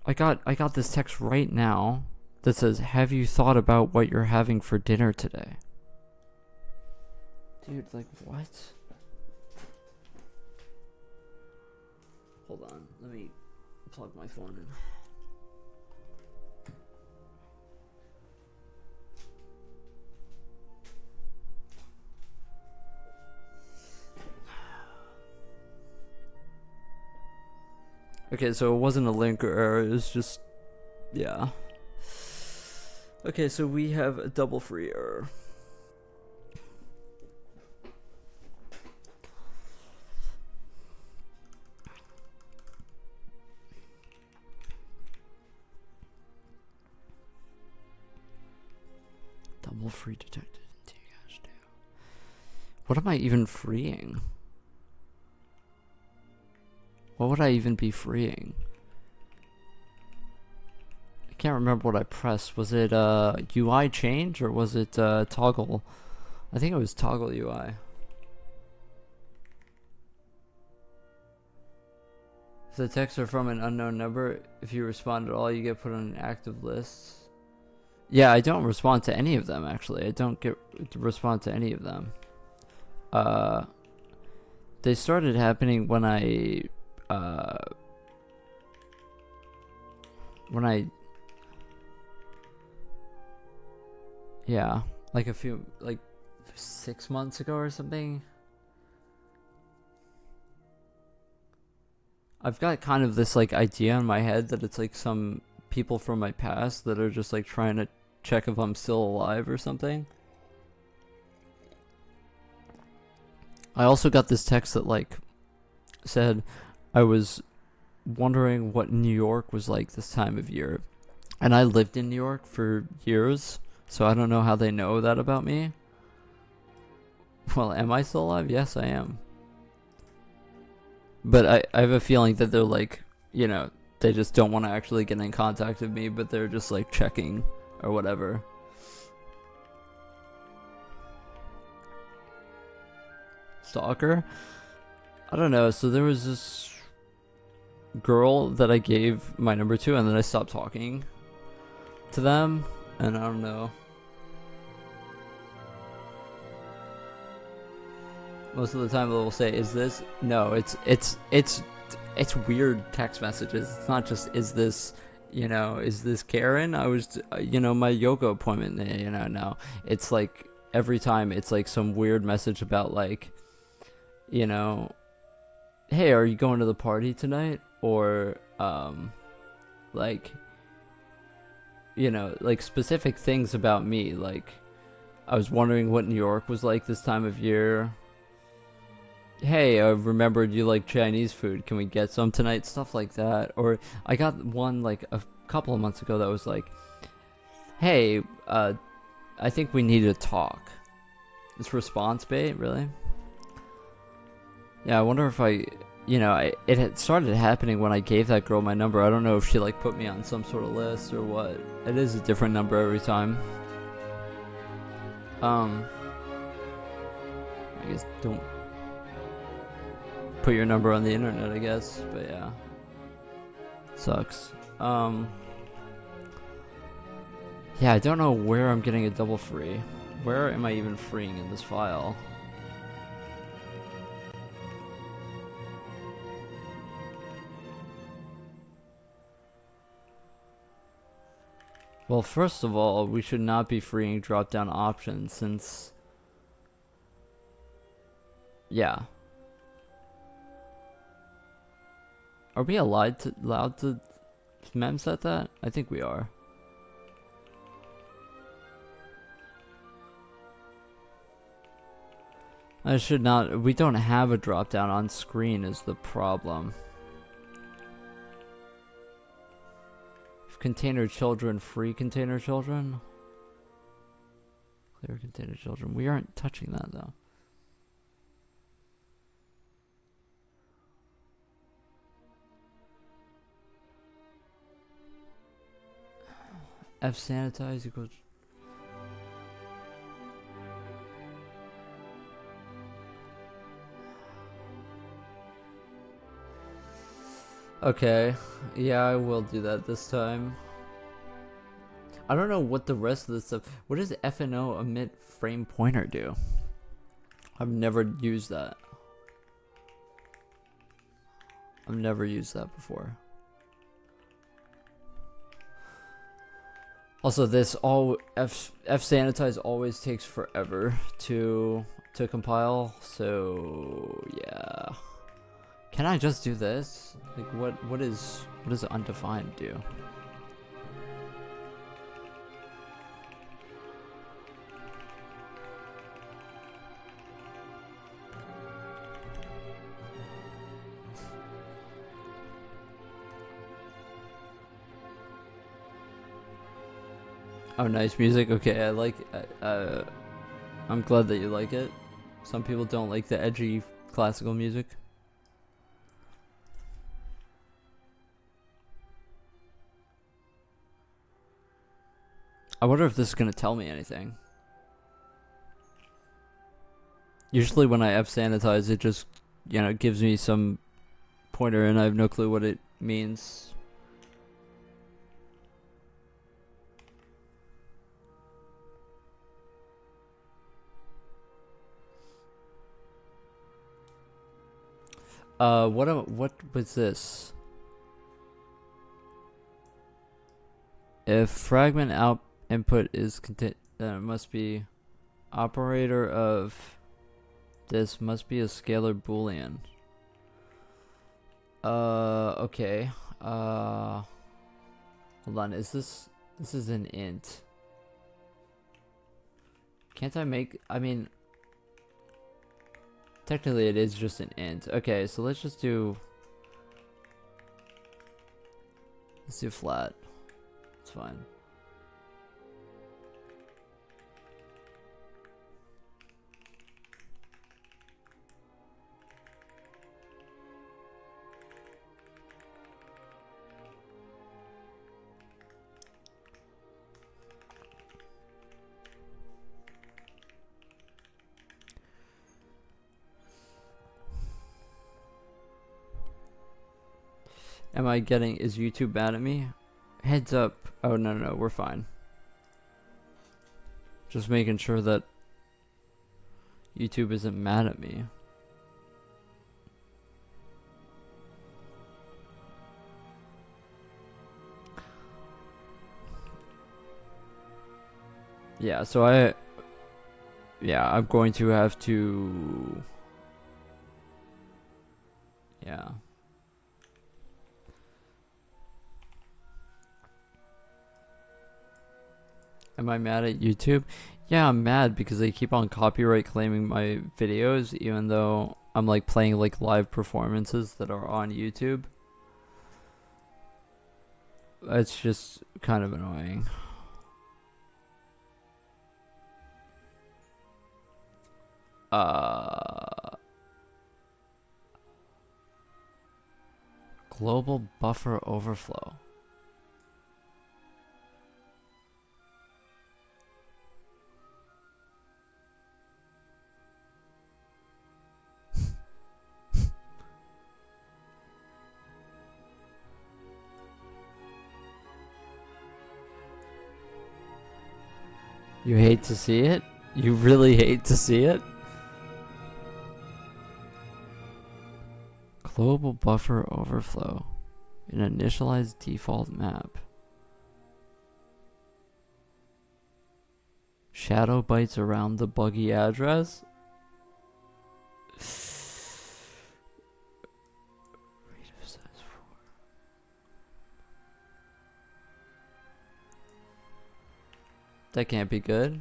I got this text right now that says, "Have you thought about what you're having for dinner today?" Dude, like, what? Hold on, let me plug my phone in. Okay, so it wasn't a linker error, it was just, yeah. Okay, so we have a double free error. Double free detected in T-cache 2. What am I even freeing? What would I even be freeing? I can't remember what I pressed. Was it UI change or was it toggle? I think it was toggle UI. If the texts are from an unknown number, if you respond at all, you get put on an active list. Yeah, I don't respond to any of them, actually. I don't get to respond to any of them. They started happening when I yeah, like 6 months ago or something. I've got kind of this like idea in my head that it's like some people from my past that are just like trying to check if I'm still alive or something. I also got this text that like said I was wondering what New York was like this time of year. And I lived in New York for years, so I don't know how they know that about me. Well, am I still alive? Yes, I am. But I have a feeling that they're like, you know, they just don't want to actually get in contact with me, but they're just like checking or whatever. Stalker? I don't know, so there was this girl that I gave my number to, and then I stopped talking to them, and I don't know. Most of the time they'll say, "Is this?" No, it's weird text messages. It's not just, "Is this?" Is this Karen? I was, my yoga appointment. No. It's like every time it's like some weird message about like, hey, are you going to the party tonight? Or like, like specific things about me. Like, I was wondering what New York was like this time of year. Hey, I remembered you like Chinese food. Can we get some tonight? Stuff like that. Or I got one like a couple of months ago that was like, hey, I think we need to talk. It's response bait, really? Yeah, I wonder if it had started happening when I gave that girl my number. I don't know if she like put me on some sort of list or what. It is a different number every time. I guess don't put your number on the internet, I guess, but yeah. Sucks. Yeah, I don't know where I'm getting a double free. Where am I even freeing in this file? Well, first of all, we should not be freeing drop-down options since... Yeah. Are we allowed to mem set that? I think we are. I should not. We don't have a drop down on screen is the problem. Container children, free container children. Clear container children. We aren't touching that though. fsanitize equals... Okay, yeah, I will do that this time. I don't know what the rest of this stuff... What does FNO emit frame pointer do? I've never used that. I've never used that before. Also, this fsanitize always takes forever to compile, so yeah. Can I just do this? Like, what does undefined do? Oh, nice music. Okay, I like. I'm glad that you like it. Some people don't like the edgy classical music. I wonder if this is gonna tell me anything. Usually when I fsanitize, it just, gives me some pointer and I have no clue what it means. What was this? If fragment input is content, then it must be operator of this must be a scalar boolean. Okay. Hold on, is this is an int. Can't I make, technically it is just an int. Okay, so let's do flat. It's fine. Am I getting... Is YouTube mad at me? Heads up. Oh, no, we're fine. Just making sure that YouTube isn't mad at me. Yeah, so I'm going to have to... Yeah. Am I mad at YouTube? Yeah, I'm mad because they keep on copyright claiming my videos even though I'm like playing like live performances that are on YouTube. It's just kind of annoying. Global buffer overflow. You hate to see it? You really hate to see it? Global buffer overflow. An initialized default map. Shadow bites around the buggy address? That can't be good.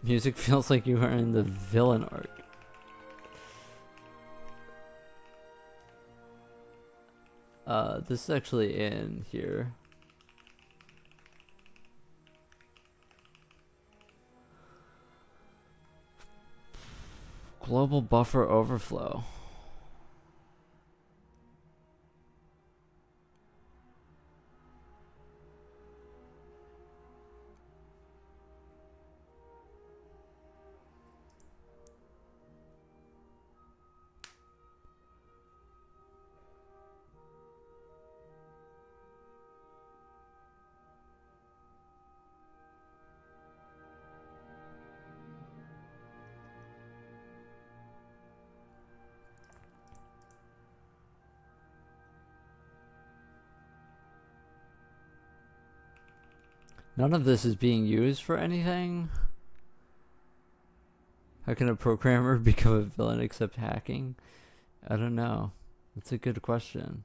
Music feels like you are in the villain arc. This is actually in here. Global buffer overflow. None of this is being used for anything. How can a programmer become a villain except hacking? I don't know. That's a good question.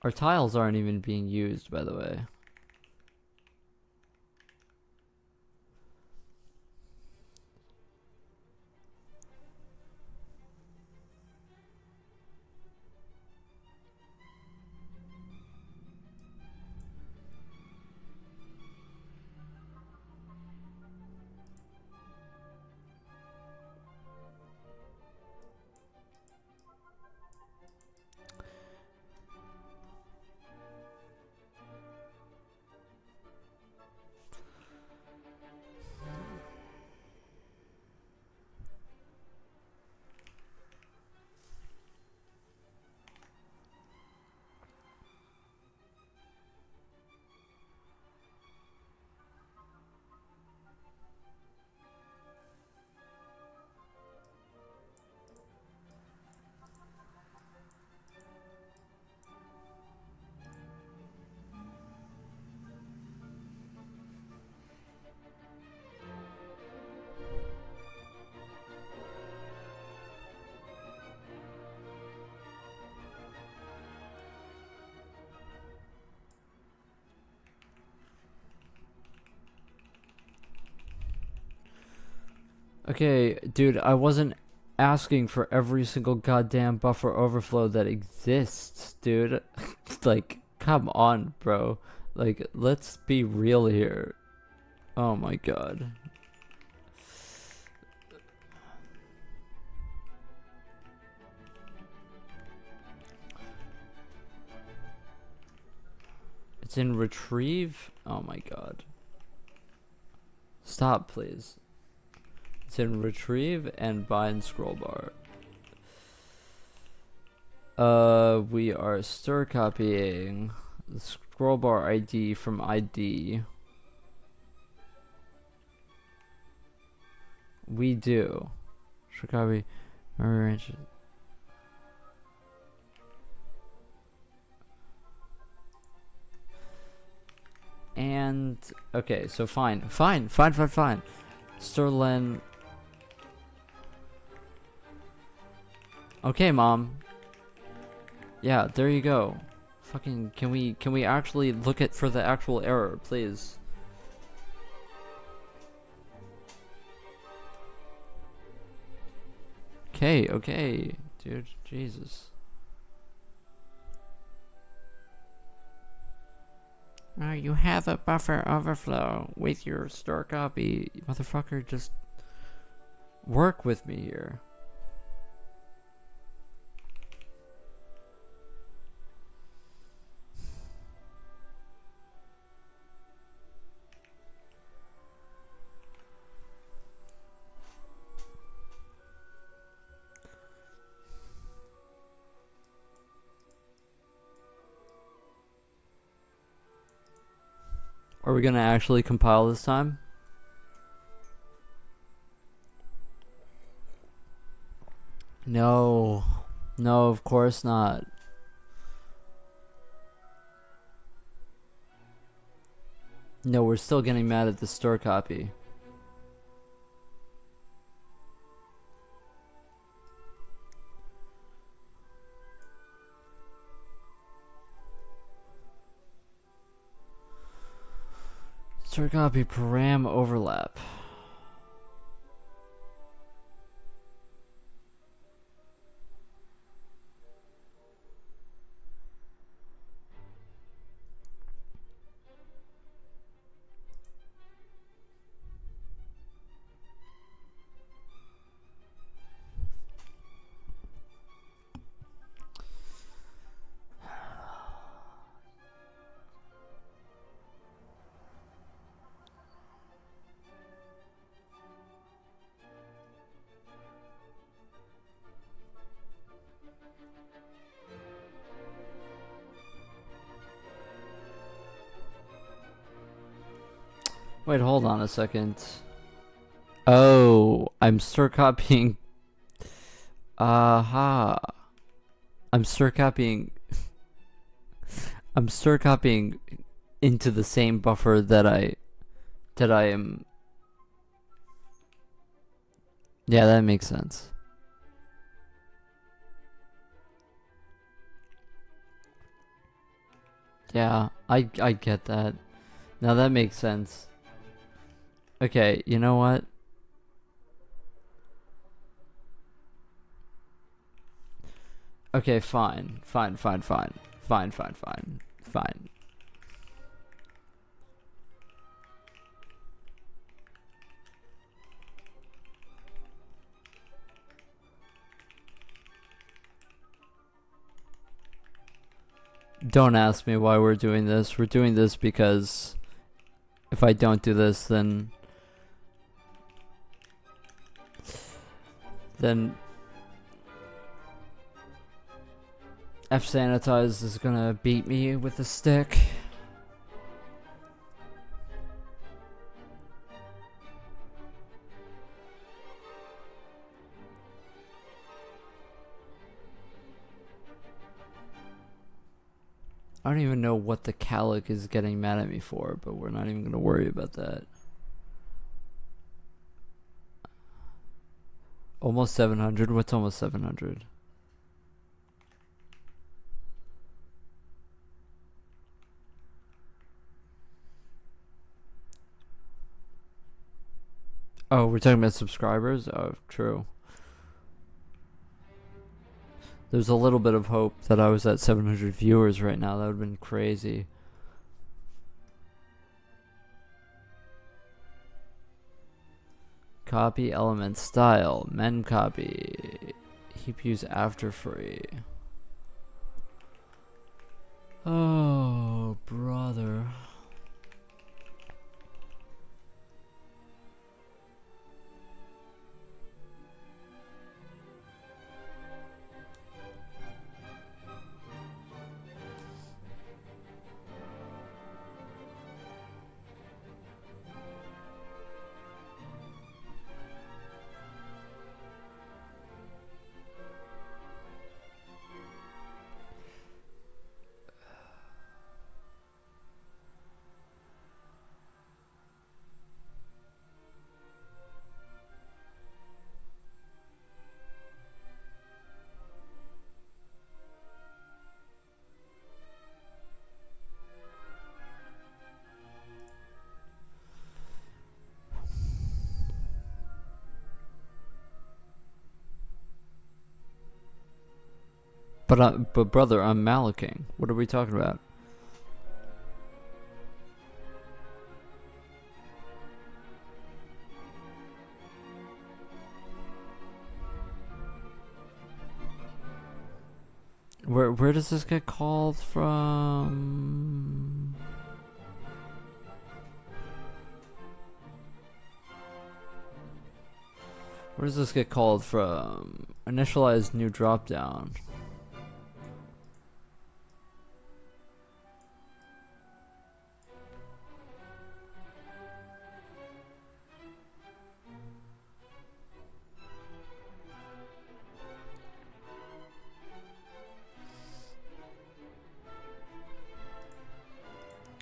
Our tiles aren't even being used, by the way. Okay, dude, I wasn't asking for every single goddamn buffer overflow that exists, dude. Like, come on, bro. Like, let's be real here. Oh my god. It's in retrieve? Oh my god. Stop, please. It's in retrieve and bind scroll bar. We are stir copying the scroll bar ID from ID. We do. Stir copy. Arrange it. And okay, so fine. Sterling. Okay, mom. Yeah, there you go. Fucking, can we actually look at for the actual error, please? Okay, dude, Jesus. You have a buffer overflow with your store copy. Motherfucker, just work with me here. Are we gonna actually compile this time? No, of course not. No, we're still getting mad at the store copy. Store copy param overlap. Wait, hold on a second. Oh, I'm stir copying. Aha. I'm stir copying. I'm stir copying into the same buffer that I am. Yeah, that makes sense. Yeah, I get that. Now that makes sense. Okay, you know what? Okay, fine. Don't ask me why we're doing this. We're doing this because if I don't do this, then fsanitize is gonna beat me with a stick. I don't even know what the calic is getting mad at me for, but we're not even gonna worry about that. Almost 700? What's almost 700? Oh, we're talking about subscribers? Oh, true. There's a little bit of hope that I was at 700 viewers right now. That would have been crazy. Copy element style. Men copy. Heap use after free. Oh, brother. But brother, I'm mallocing. What are we talking about? Where does this get called from? Where does this get called from? Initialize new dropdown.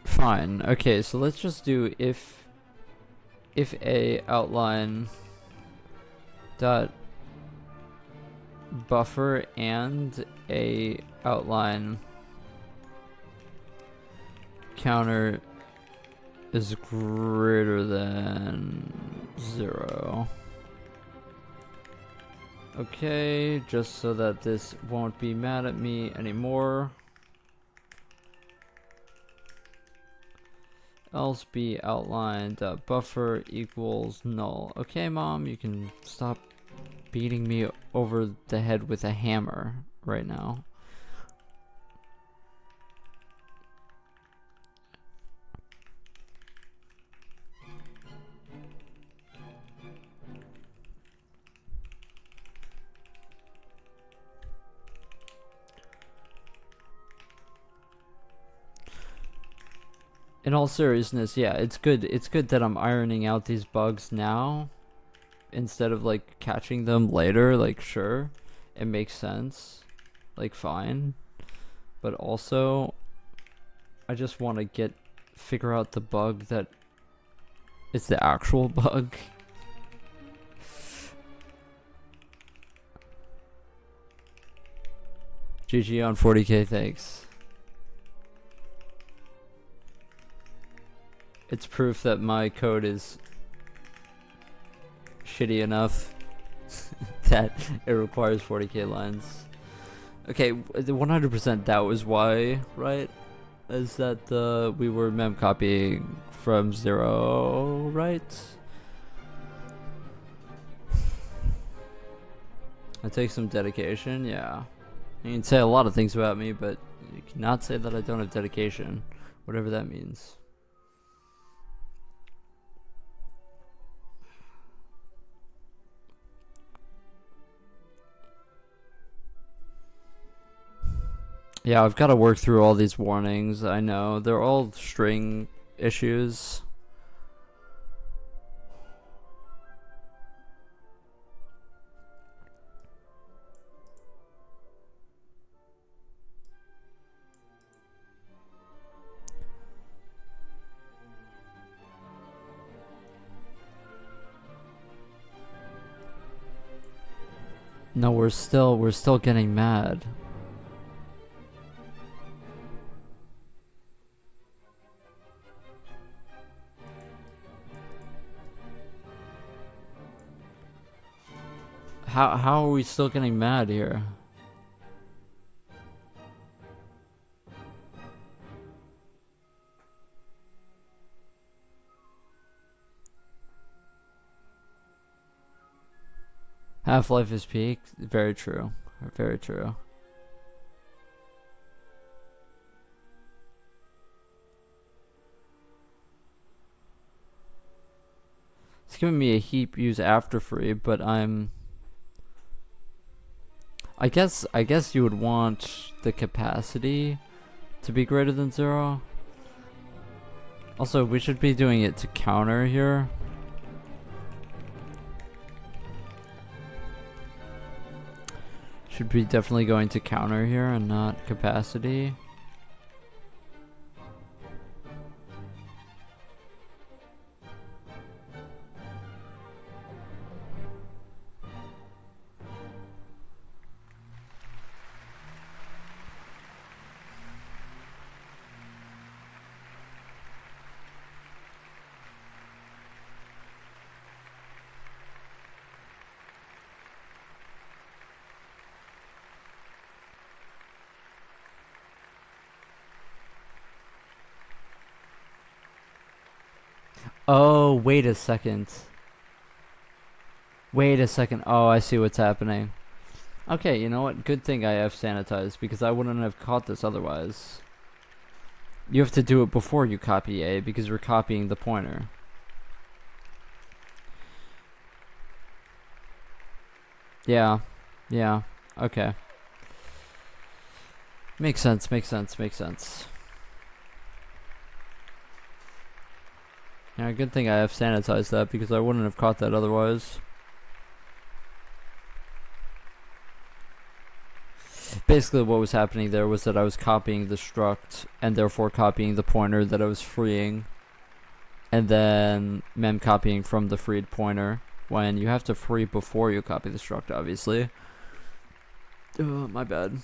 Fine. Okay, so let's just do if a outline dot buffer and a outline counter is greater than 0. Okay, just so that this won't be mad at me anymore. Else b outline dot buffer equals null. Okay, mom, you can stop beating me over the head with a hammer right now. In all seriousness, yeah, it's good that I'm ironing out these bugs now instead of like catching them later. Like, sure, it makes sense, like, fine, but also I just want to figure out the bug that it's the actual bug. GG on 40k, thanks. It's proof that my code is shitty enough that it requires 40k lines. Okay, 100% that was why, right? Is that we were mem copying from 0, right? It takes some dedication, yeah. You can say a lot of things about me, but you cannot say that I don't have dedication, whatever that means. Yeah, I've got to work through all these warnings. I know they're all string issues. No, we're still getting mad. How are we still getting mad here? Half-life is peak. Very true. Very true. It's giving me a heap use after free, but I guess you would want the capacity to be greater than 0. Also, we should be doing it to counter here. Should be definitely going to counter here and not capacity. Oh, wait a second. Wait a second. Oh, I see what's happening. Okay, you know what? Good thing I have sanitized because I wouldn't have caught this otherwise. You have to do it before you copy A because you're copying the pointer. Yeah. Yeah. Okay. Makes sense, makes sense, makes sense. Yeah, good thing I have sanitized that because I wouldn't have caught that otherwise. Basically what was happening there was that I was copying the struct and therefore copying the pointer that I was freeing, and then mem copying from the freed pointer when you have to free before you copy the struct, obviously. My bad.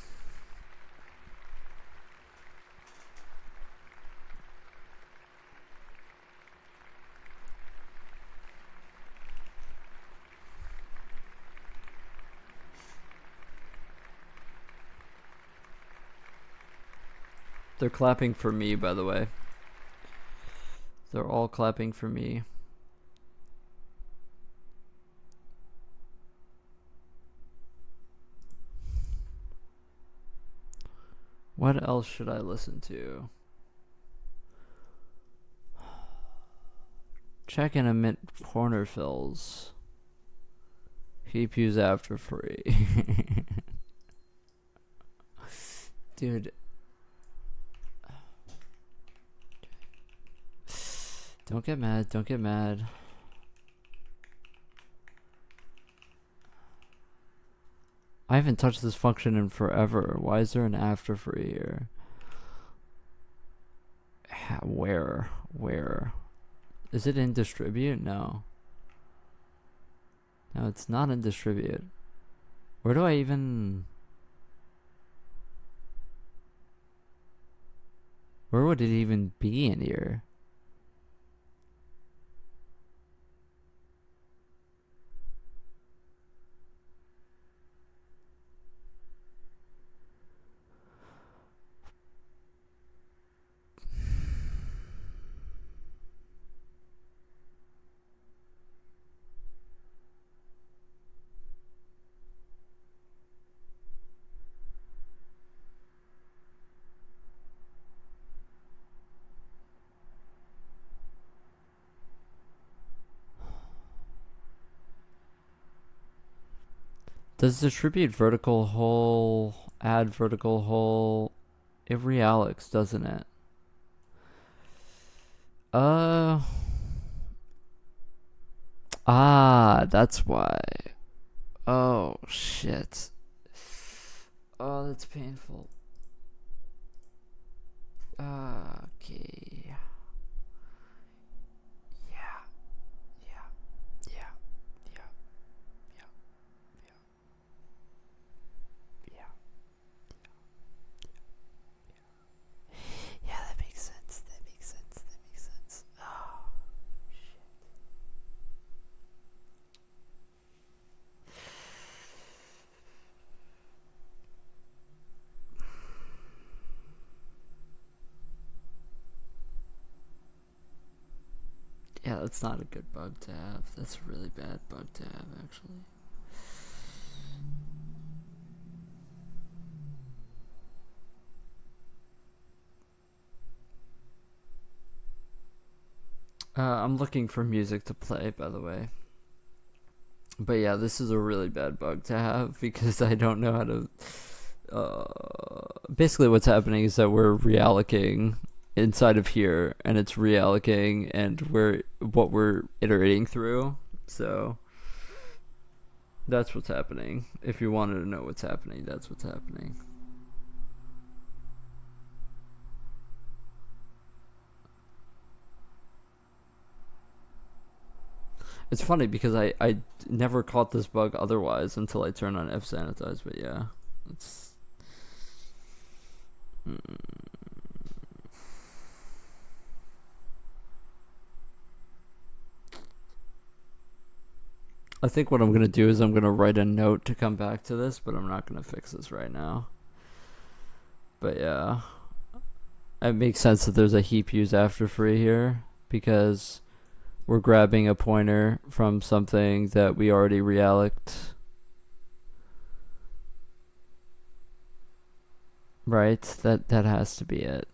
They're clapping for me, by the way. They're all clapping for me. What else should I listen to? Check and emit corner fills. GPUs after free. Dude. Don't get mad, don't get mad. I haven't touched this function in forever. Why is there an after free here? Where? Where? Is it in distribute? No. No, it's not in distribute. Where do I even... Where would it even be in here? Does distribute vertical hole, add vertical hole? It realix, doesn't it? That's why. Oh, shit. Oh, that's painful. Okay. Yeah. Yeah. Yeah. Yeah. Yeah. Yeah. Yeah. Yeah, that makes sense. That makes sense. That makes sense. Oh, shit. Yeah, that's not a good bug to have. That's a really bad bug to have, actually. I'm looking for music to play, by the way. But yeah, this is a really bad bug to have because I don't know how to... basically what's happening is that we're reallocating inside of here, and it's reallocating, and what we're iterating through. So that's what's happening. If you wanted to know what's happening, that's what's happening. It's funny because I never caught this bug otherwise until I turned on fsanitize, but yeah, it's... I think what I'm going to do is I'm going to write a note to come back to this, but I'm not going to fix this right now. But yeah, it makes sense that there's a heap use after free here because we're grabbing a pointer from something that we already reallocated. Right? That has to be it.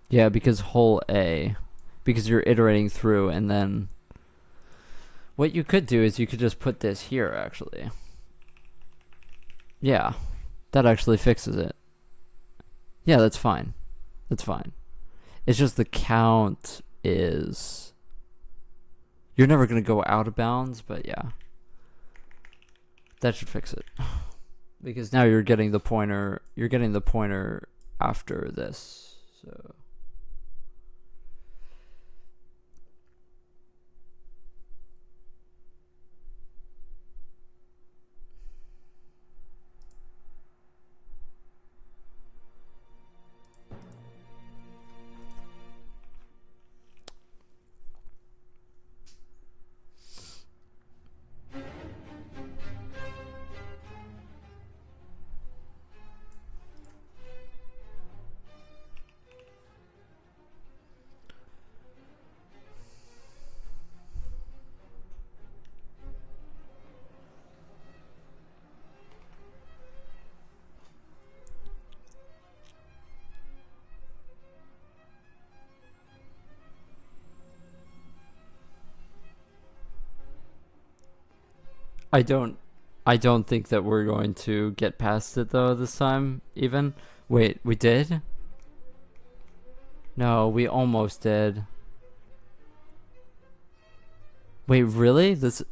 Yeah, because whole A. Because you're iterating through, and then what you could do is you could just put this here, actually. Yeah, that actually fixes it. Yeah, that's fine. That's fine. It's just the count is... You're never going to go out of bounds, but yeah. That should fix it. Because now you're getting the pointer after this. So I don't think that we're going to get past it though this time even. Wait, we did? No, we almost did. Wait, really? This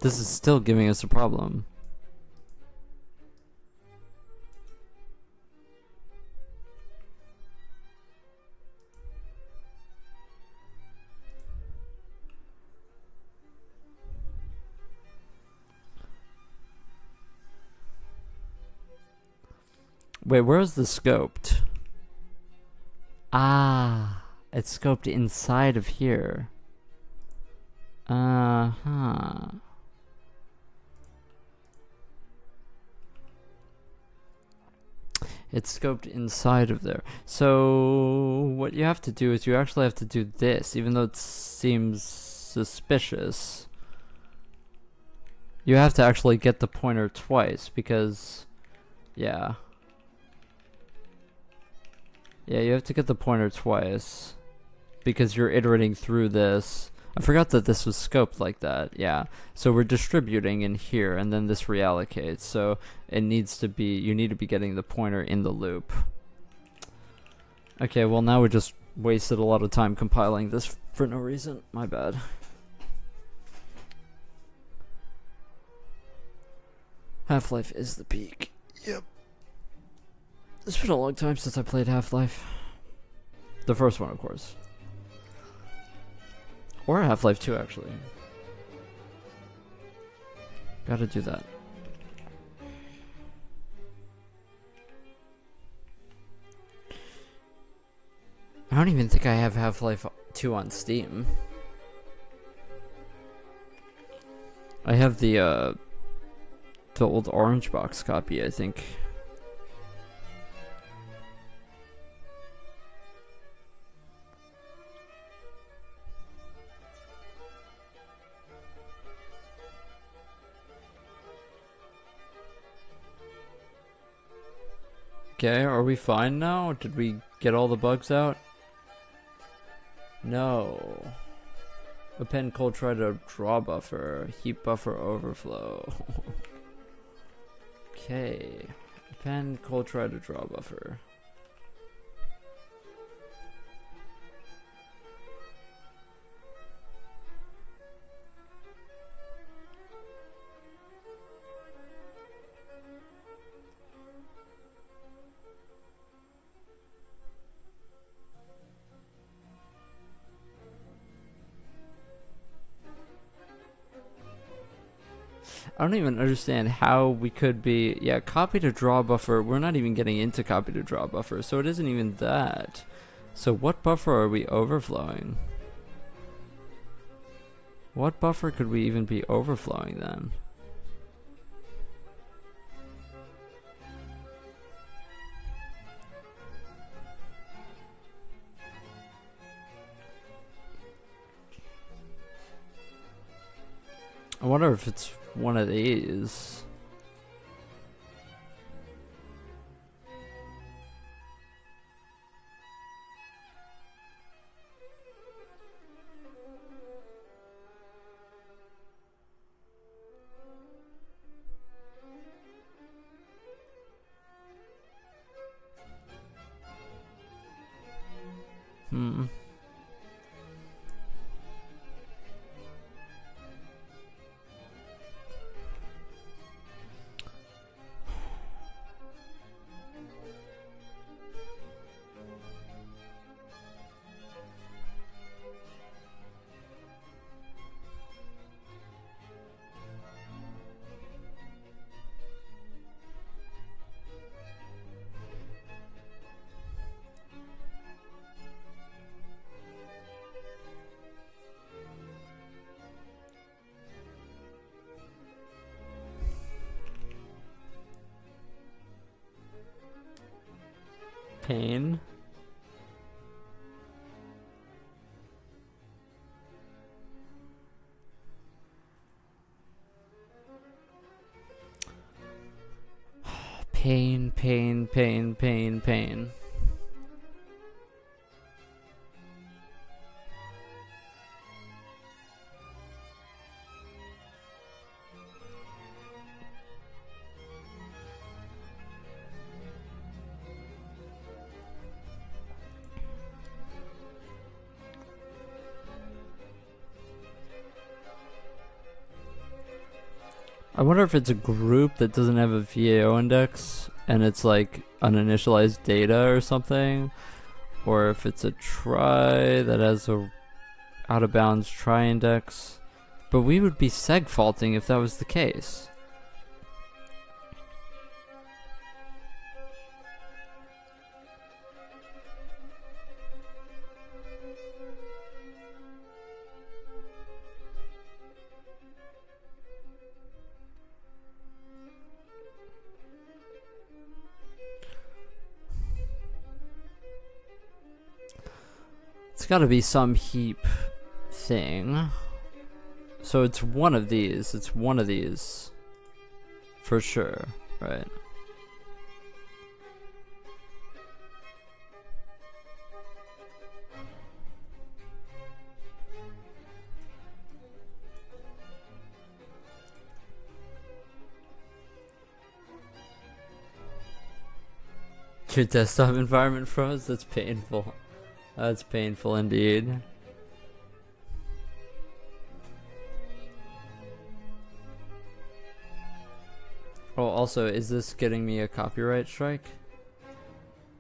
is still giving us a problem. Wait, where's the scoped? Ah, it's scoped inside of here. Uh-huh. It's scoped inside of there. So what you have to do is you actually have to do this, even though it seems suspicious. You have to actually get the pointer twice because, yeah. Yeah, you have to get the pointer twice because you're iterating through this. I forgot that this was scoped like that. Yeah. So we're distributing in here and then this reallocates. So it needs to be, you need to be getting the pointer in the loop. Okay, well now we just wasted a lot of time compiling this for no reason. My bad. Half-Life is the peak. Yep. It's been a long time since I played Half-Life. The first one, of course. Or Half-Life 2, actually. Gotta do that. I don't even think I have Half-Life 2 on Steam. I have the old orange box copy, I think. Okay, are we fine now? Did we get all the bugs out? No. Append cold try to draw buffer. Heap buffer overflow. Okay. Append cold try to draw buffer. I don't even understand how we could be... Yeah, copy to draw buffer. We're not even getting into copy to draw buffer, so it isn't even that. So what buffer are we overflowing? What buffer could we even be overflowing then? I wonder if it's one of these. Hmm. Pain. Pain, pain, pain, pain, pain. I wonder if it's a group that doesn't have a VAO index and it's like uninitialized data or something, or if it's a try that has a out of bounds try index. But we would be seg faulting if that was the case. It's got to be some heap thing. So it's one of these. It's one of these. For sure, right? Your desktop environment froze? That's painful. That's painful indeed. Oh, also, is this getting me a copyright strike?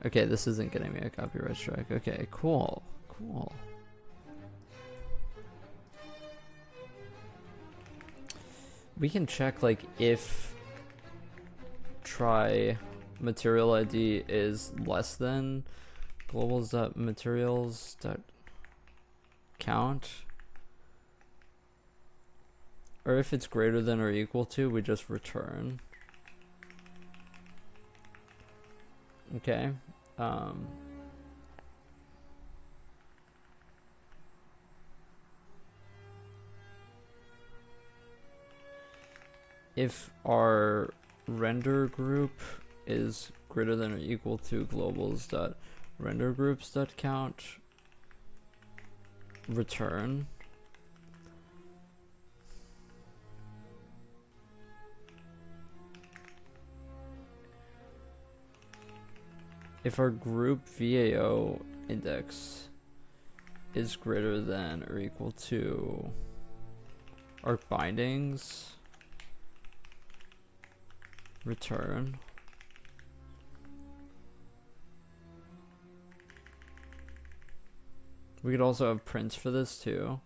Okay, this isn't getting me a copyright strike. Okay, cool. Cool. We can check, like, if try material ID is less than globals.materials.count, or if it's greater than or equal to, we just return. Okay. If our render group is greater than or equal to globals.rendergroups.count, return. If our group VAO index is greater than or equal to our bindings, return. We could also have prints for this too.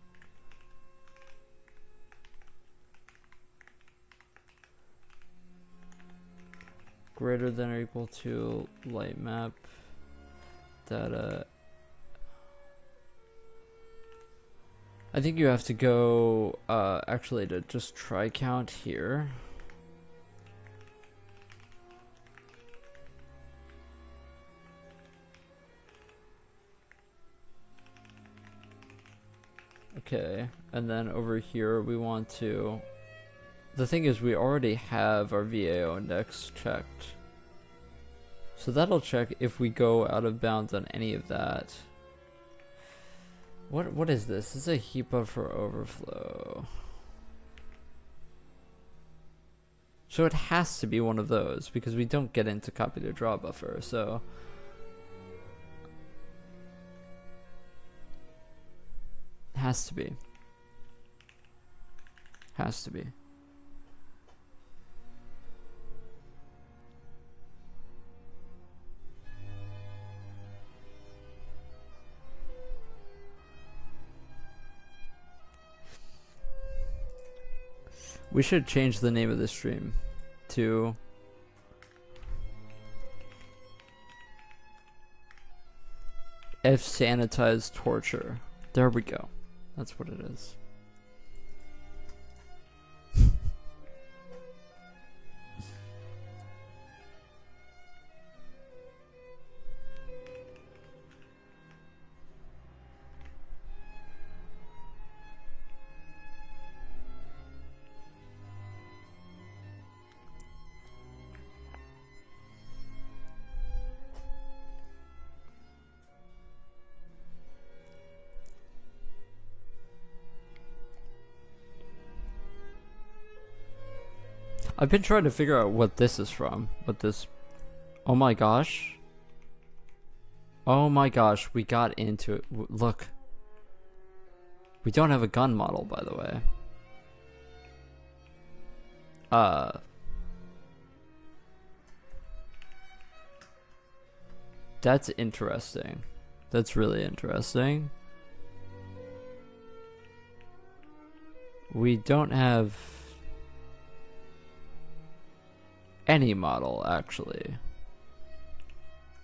Greater than or equal to light map data. I think you have to go actually to just try count here. Okay, and then over here we want to the thing is we already have our VAO index checked. So that'll check if we go out of bounds on any of that. What is this? This is a heap buffer overflow. So it has to be one of those because we don't get into copy to draw buffer, so has to be. Has to be. We should change the name of this stream to fsanitize torture. There we go. That's what it is. I've been trying to figure out what this is from. What this... Oh my gosh. Oh my gosh, we got into it. Look. We don't have a gun model, by the way. That's interesting. That's really interesting. We don't have any model, actually.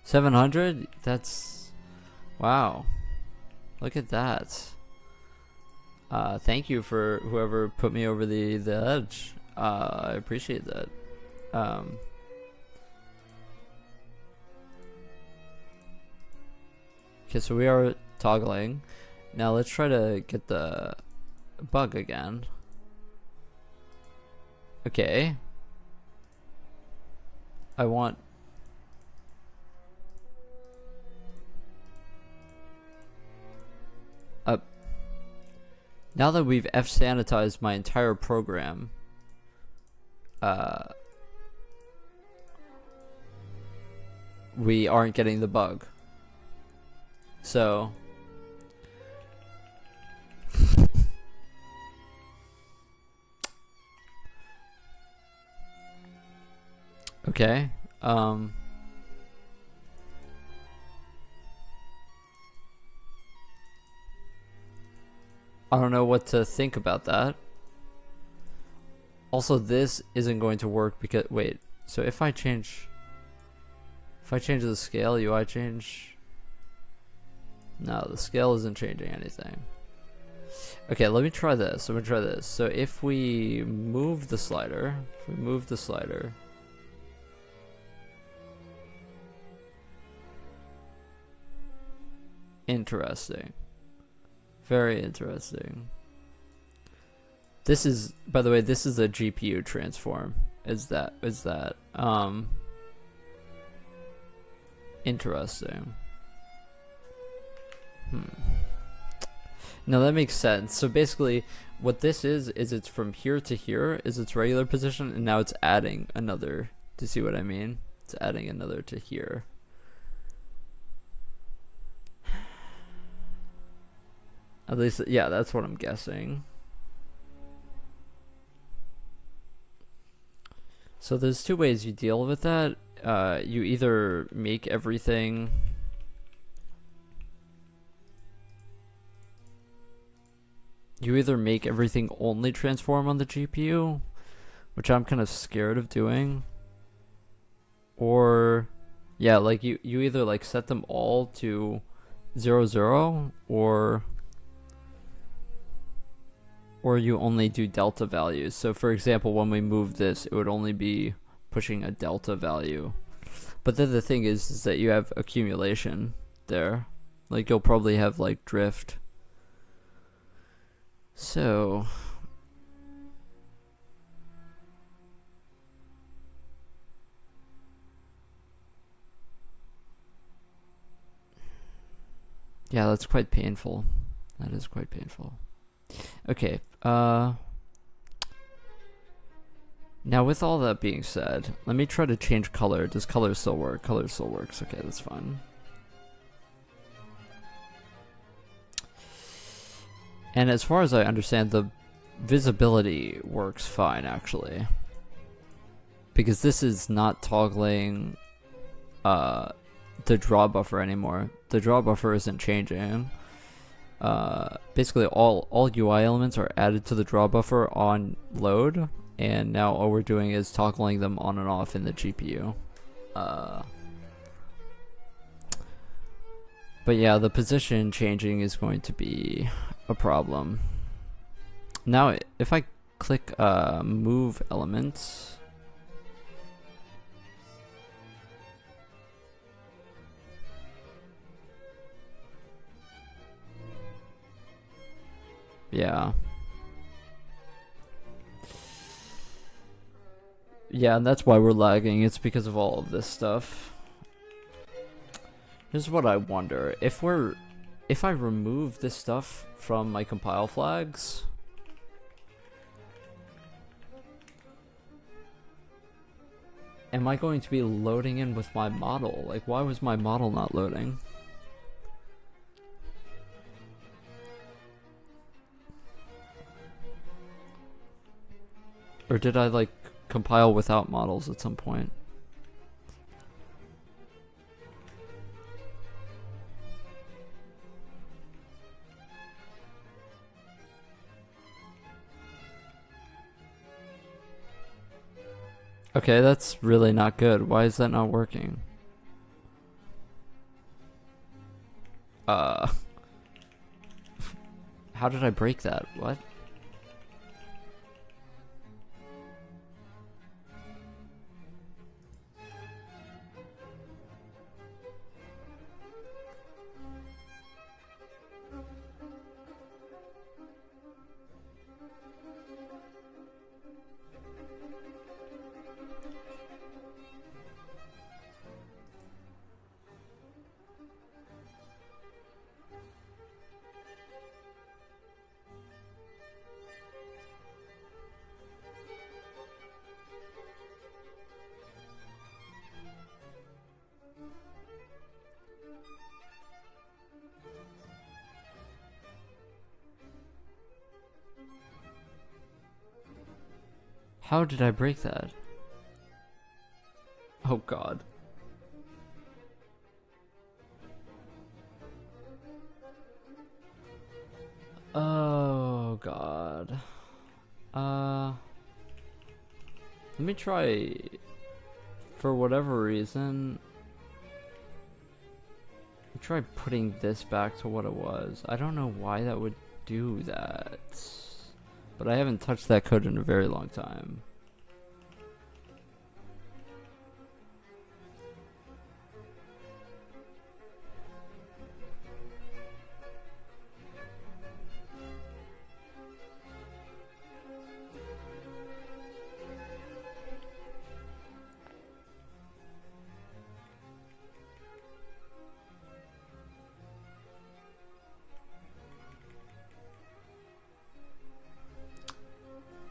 700? That's... Wow. Look at that. Thank you for whoever put me over the edge. I appreciate that. Okay, so we are toggling. Now let's try to get the bug again. Okay. I want... Now that we've fsanitized my entire program, we aren't getting the bug. So... Okay, I don't know what to think about that. Also, this isn't going to work because, wait, so if I change the scale, UI change? No, the scale isn't changing anything. Okay, let me try this. So if we move the slider, interesting. Very interesting. This is, by the way, this is a GPU transform. Is that interesting. No, that makes sense. So basically what this is it's from here to here is its regular position, and now it's adding another. Do you see what I mean? It's adding another to here. At least, yeah, that's what I'm guessing. So there's two ways you deal with that. You either make everything... only transform on the GPU, which I'm kind of scared of doing. Or, yeah, like you either like set them all to 0, 0, or you only do delta values. So for example, when we move this, it would only be pushing a delta value. But then the thing is that you have accumulation there. Like you'll probably have like drift. So Yeah, that's quite painful. That is quite painful. Okay, now with all that being said, let me try to change color. Does color still work? Color still works. Okay, that's fine. And as far as I understand, the visibility works fine, actually. Because this is not toggling the draw buffer anymore. The draw buffer isn't changing. Basically all UI elements are added to the draw buffer on load, and now all we're doing is toggling them on and off in the GPU. But yeah, the position changing is going to be a problem. Now, if I click move elements, yeah. Yeah, and that's why we're lagging. It's because of all of this stuff. Here's what I wonder. If I remove this stuff from my compile flags, am I going to be loading in with my model? Like, why was my model not loading? Or did I, like, compile without models at some point? Okay, that's really not good. Why is that not working? How did I break that? What? How did I break that? Oh god. Oh god. Let me try, for whatever reason, try putting this back to what it was. I don't know why that would do that, but I haven't touched that code in a very long time.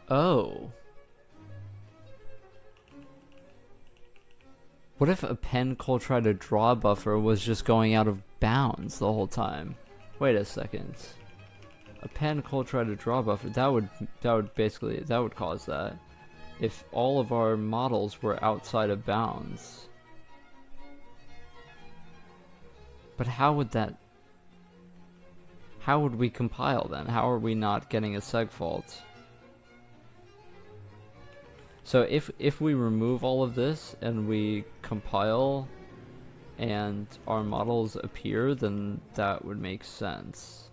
Oh. What if opengl try to draw buffer was just going out of bounds the whole time? Wait a second. Opengl try to draw buffer, that would cause that. If all of our models were outside of bounds. But how would we compile then? How are we not getting a seg fault? So if we remove all of this and we compile and our models appear, then that would make sense.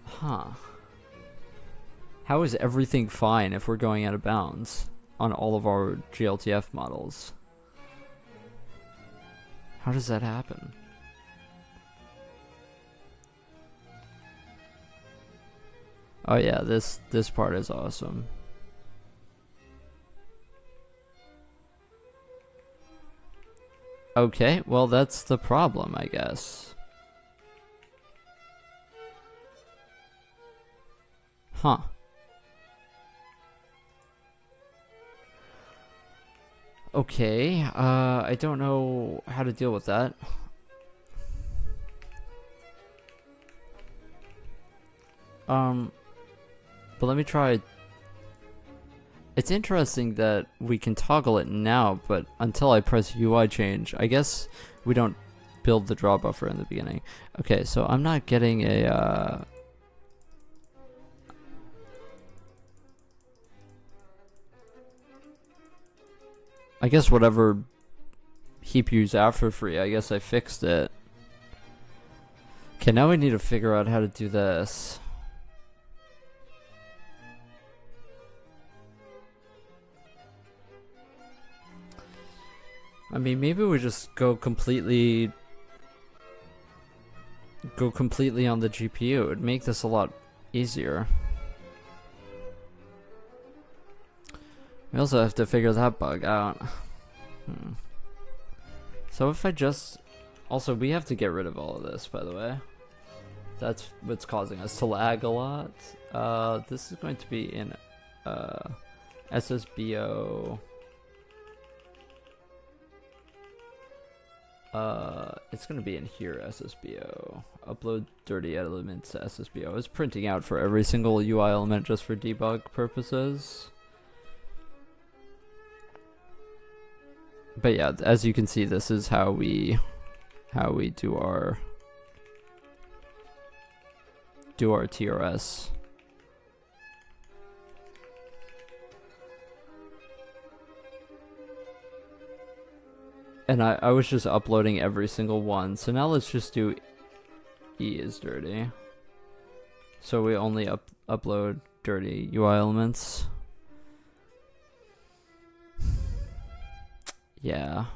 Huh. How is everything fine if we're going out of bounds on all of our GLTF models? How does that happen? Oh yeah, this part is awesome. Okay, well that's the problem, I guess. Huh. Okay, I don't know how to deal with that. But let me try. It's interesting that we can toggle it now, but until I press UI change, I guess we don't build the draw buffer in the beginning. Okay, so I'm not getting a, I guess whatever heap use after free, I guess I fixed it. Okay, now we need to figure out how to do this. I mean, maybe we just go completely on the GPU. It'd make this a lot easier. We also have to figure that bug out. So if I just... Also, we have to get rid of all of this, by the way. That's what's causing us to lag a lot. This is going to be in SSBO. It's going to be in here, SSBO. Upload dirty elements to SSBO. It's printing out for every single UI element just for debug purposes. But yeah, as you can see, this is how we do our TRS. And I was just uploading every single one. So now let's just do E is dirty. So we only upload dirty UI elements. Yeah.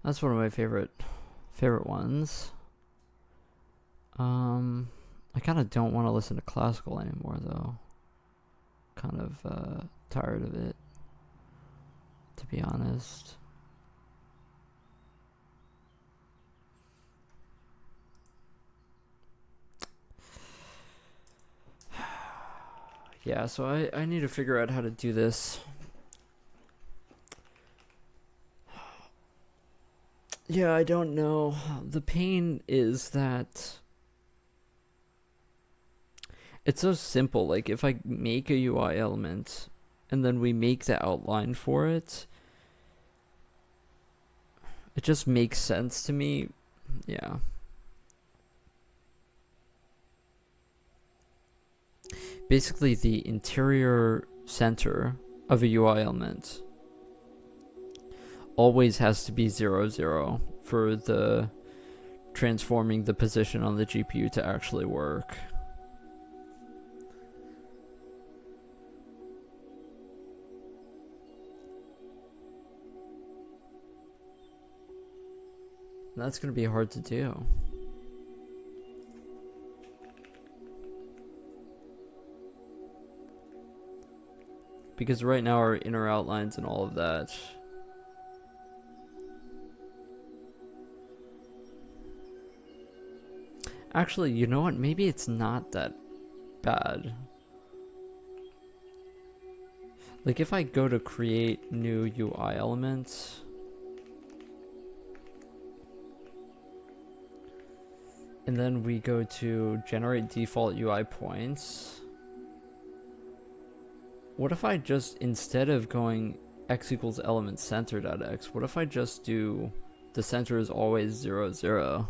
That's one of my favorite ones. I kind of don't want to listen to classical anymore, though. Kind of tired of it, to be honest. Yeah, so I need to figure out how to do this. Yeah, I don't know. The pain is that it's so simple. Like, if I make a UI element and then we make the outline for it, it just makes sense to me. Yeah. Basically, the interior center of a UI element always has to be 0, 0 for the transforming the position on the GPU to actually work. And that's going to be hard to do. Because right now our inner outlines and all of that actually, you know what? Maybe it's not that bad. Like, if I go to create new UI elements, and then we go to generate default UI points, what if I just, instead of going x equals element center.x, what if I just do the center is always 0, 0?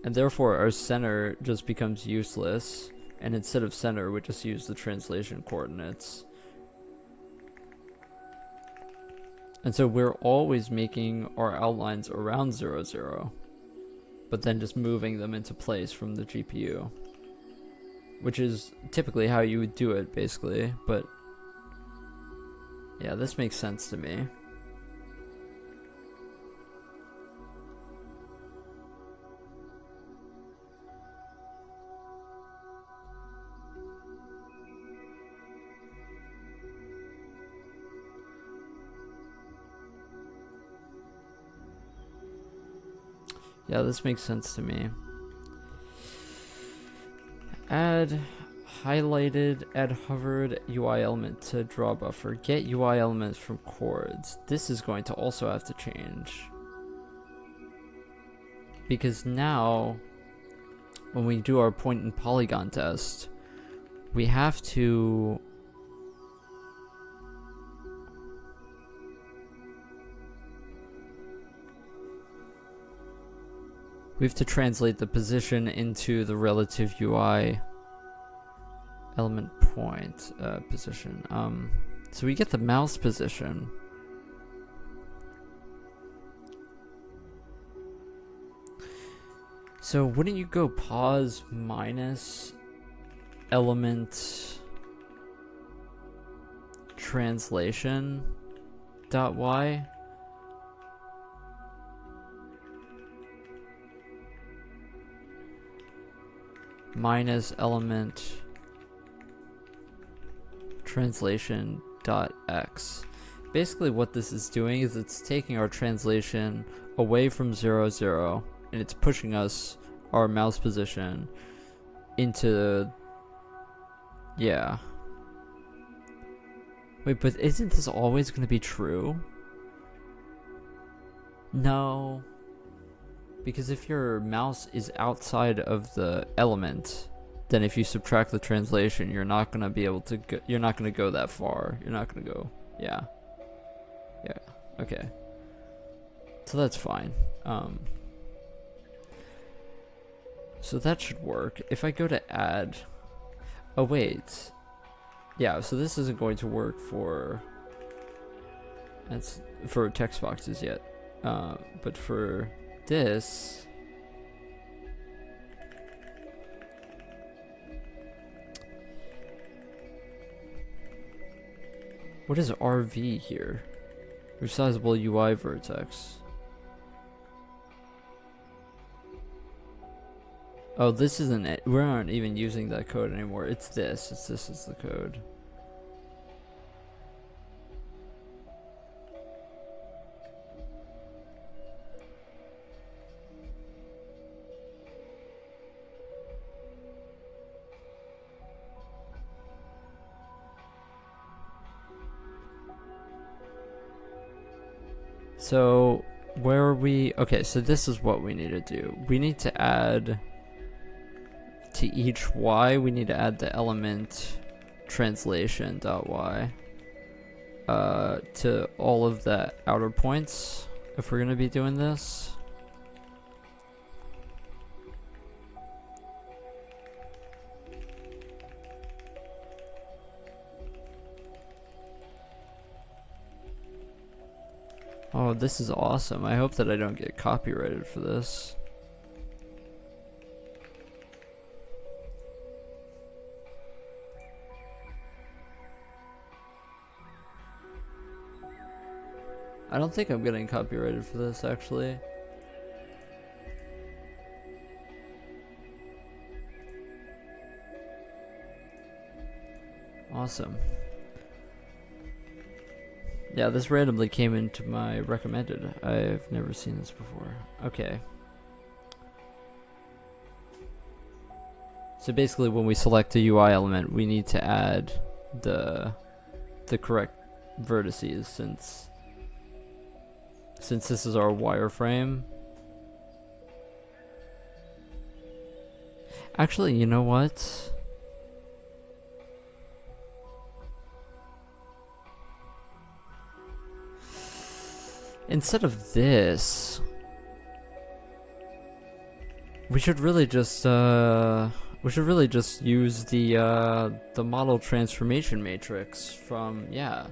And therefore our center just becomes useless, and instead of center we just use the translation coordinates. And so we're always making our outlines around 0, 0, but then just moving them into place from the GPU, which is typically how you would do it basically, but yeah, this makes sense to me. Yeah, this makes sense to me. Add highlighted, add hovered UI element to draw buffer. Get UI elements from chords. This is going to also have to change. Because now, when we do our point and polygon test, we have to translate the position into the relative UI element point position. So we get the mouse position. So wouldn't you go pause minus element translation dot y? Minus element translation dot x. Basically what this is doing is it's taking our translation away from 0, 0, and it's pushing us our mouse position into, yeah. Wait, but isn't this always going to be true? No. Because if your mouse is outside of the element, then if you subtract the translation, you're not going to be able to go, you're not going to go that far. You're not going to go, yeah. Yeah, okay. So that's fine. So that should work. If I go to add, oh wait. Yeah, so this isn't going to work for, that's for text boxes yet. But for this, what is RV here? Resizable UI vertex. Oh, this isn't it. We aren't even using that code anymore. It's this. This is the code. So where are we? Okay, so this is what we need to do. We need to add to each y, we need to add the element translation.y to all of the outer points if we're going to be doing this. Oh, this is awesome. I hope that I don't get copyrighted for this. I don't think I'm getting copyrighted for this, actually. Awesome. Yeah, this randomly came into my recommended. I've never seen this before. Okay. So basically when we select a UI element, we need to add the correct vertices since this is our wireframe. Actually, you know what? Instead of this, We should really just use the model transformation matrix from, yeah,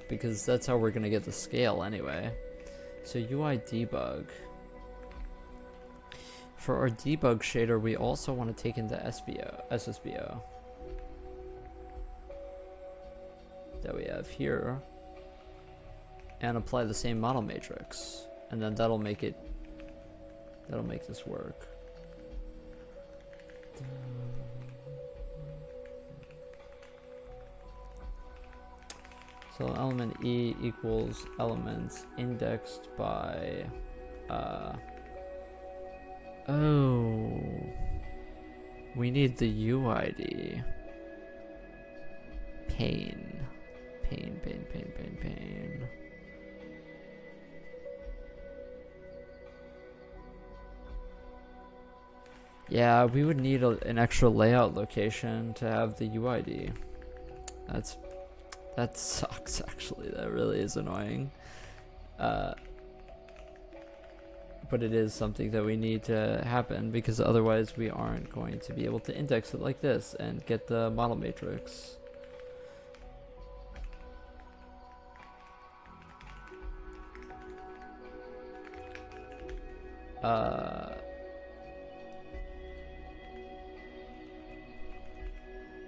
because that's how we're gonna get the scale anyway. So UI debug. For our debug shader, we also want to take into SSBO that we have here and apply the same model matrix, and then that'll make this work. So element E equals elements indexed by oh, we need the UID. Pain. Yeah, we would need an extra layout location to have the UID. That sucks, actually. That really is annoying. But it is something that we need to happen, because otherwise we aren't going to be able to index it like this and get the model matrix.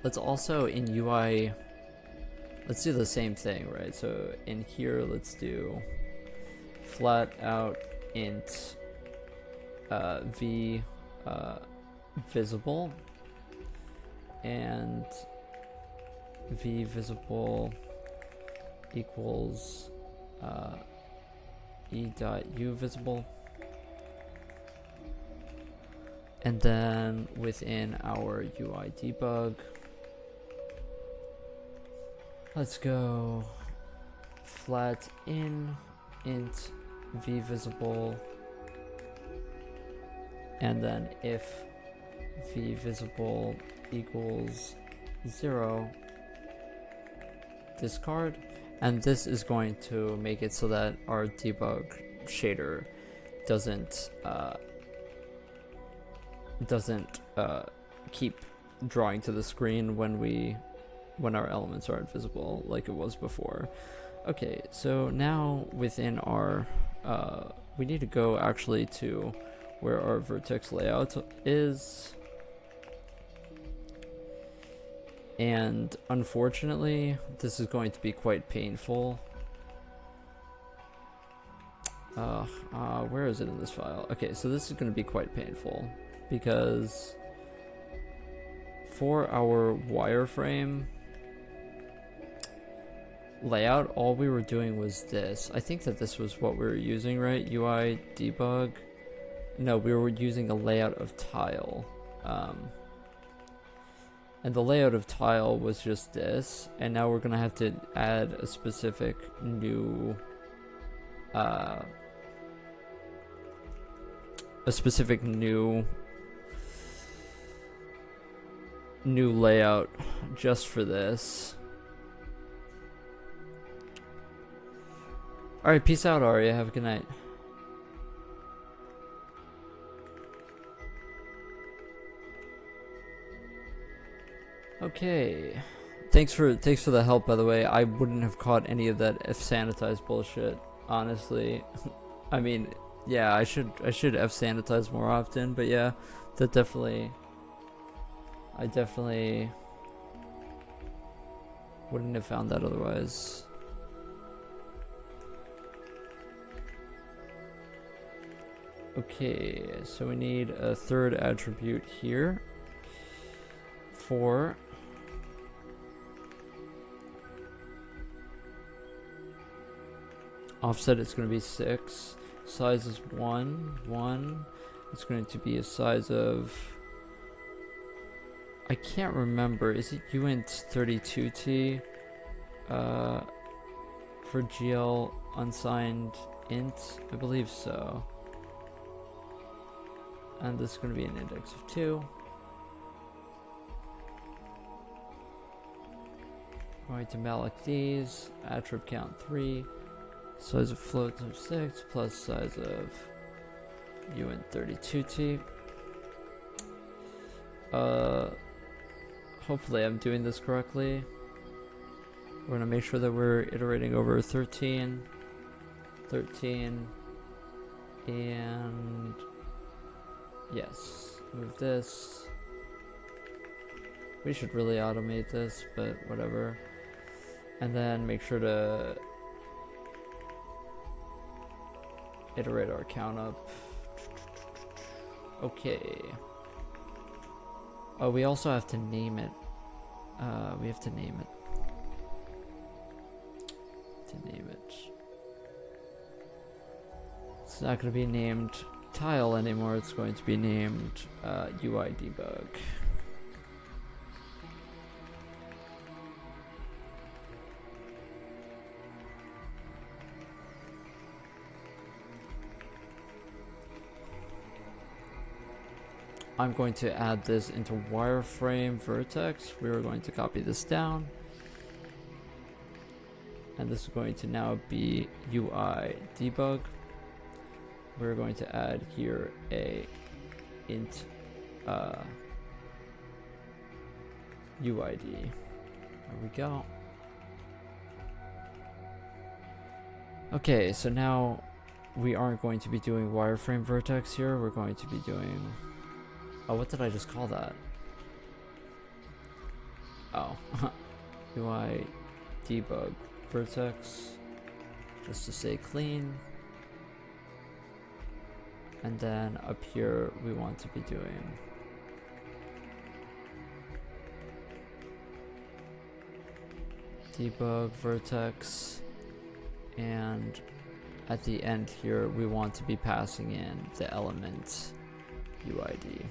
Let's also in UI, let's do the same thing, right? So in here, let's do flat out int v visible, and v visible equals e dot u visible, and then within our UI debug, let's go flat in int v visible, and then if v visible equals 0, discard, and this is going to make it so that our debug shader doesn't keep drawing to the screen when our elements aren't visible like it was before. Okay, so now within our we need to go actually to where our vertex layout is, and unfortunately this is going to be quite painful. Where is it in this file? Okay, so this is going to be quite painful, because for our wireframe layout, all we were doing was this. I think that this was what we were using, right? UI debug. No, we were using a layout of tile. And the layout of tile was just this, and now we're gonna have to add a specific new new layout just for this. Alright, peace out, Arya. Have a good night. Okay. Thanks for the help, by the way. I wouldn't have caught any of that fsanitize bullshit, honestly. I mean, yeah, I should fsanitize more often, but yeah, that definitely, I definitely wouldn't have found that otherwise. Okay, so we need a third attribute here for offset. It's going to be 6. Size is 1. It's going to be a size of, I can't remember, is it uint 32t for GL unsigned int? I believe so. And this is going to be an index of 2. Going to malloc these, attrib count 3, size of float of 6 plus size of UN32T. Hopefully I'm doing this correctly. We're gonna make sure that we're iterating over 13, and yes, move this. We should really automate this, but whatever. And then make sure to iterate our count up. Okay. Oh, we also have to name it. We have to name it. It's not going to be named tile anymore. It's going to be named UI debug. I'm going to add this into wireframe vertex. We are going to copy this down. And this is going to now be UI debug. We're going to add here a int UID. There we go. Okay, so now we aren't going to be doing wireframe vertex here. We're going to be doing... Oh, what did I just call that? Oh, UI debug vertex, just to say clean. And then up here we want to be doing debug vertex, and at the end here we want to be passing in the element UID.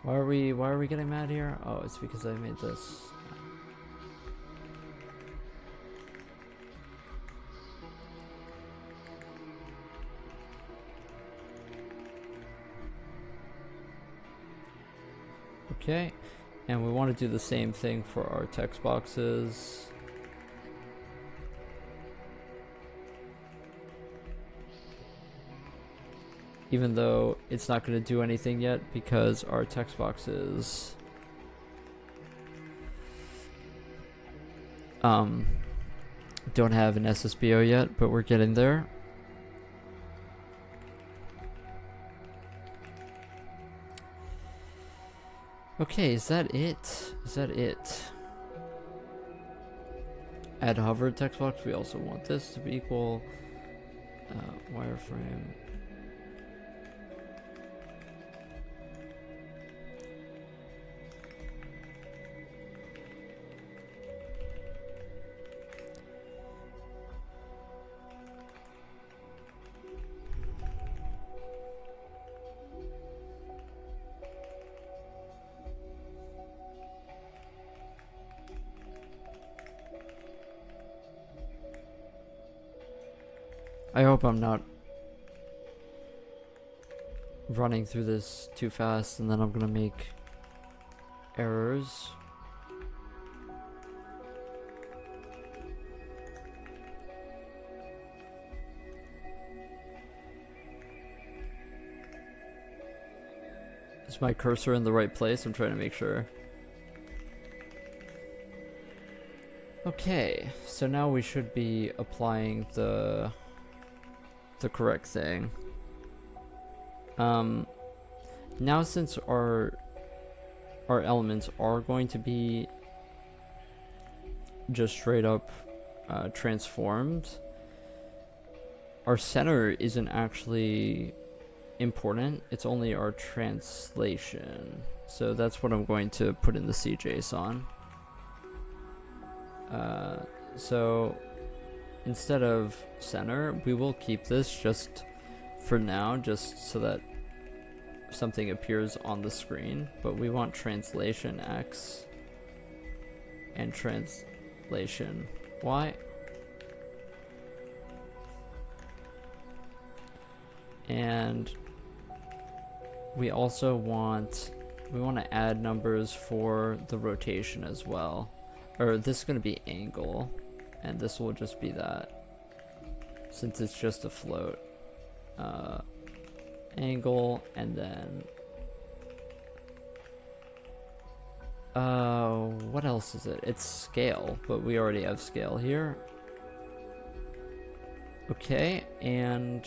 Why are we getting mad here? Oh, it's because I made this. Okay, and we want to do the same thing for our text boxes. Even though it's not going to do anything yet because our text boxes don't have an SSBO yet, but we're getting there. Okay, is that it? Is that it? Add hover text box. We also want this to be equal wireframe. I hope I'm not running through this too fast and then I'm gonna make errors. Is my cursor in the right place? I'm trying to make sure. Okay, so now we should be applying the correct thing. Now since our elements are going to be just straight up transformed, our center isn't actually important, it's only our translation. So that's what I'm going to put in the CJSON. So instead of center, we will keep this just for now, just so that something appears on the screen, but we want translation X and translation Y. And we also want we want to add numbers for the rotation as well. Or this is going to be angle, and this will just be that, since it's just a float. Angle, and then what else is it? It's scale, but we already have scale here. Okay, and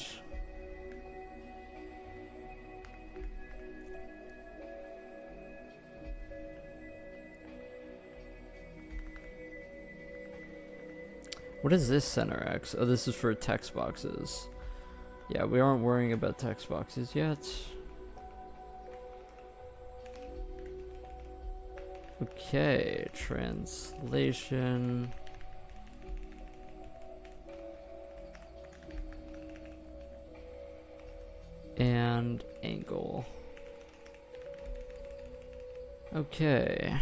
what is this center X? Oh, this is for text boxes. Yeah, we aren't worrying about text boxes yet. Okay, translation. And angle. Okay.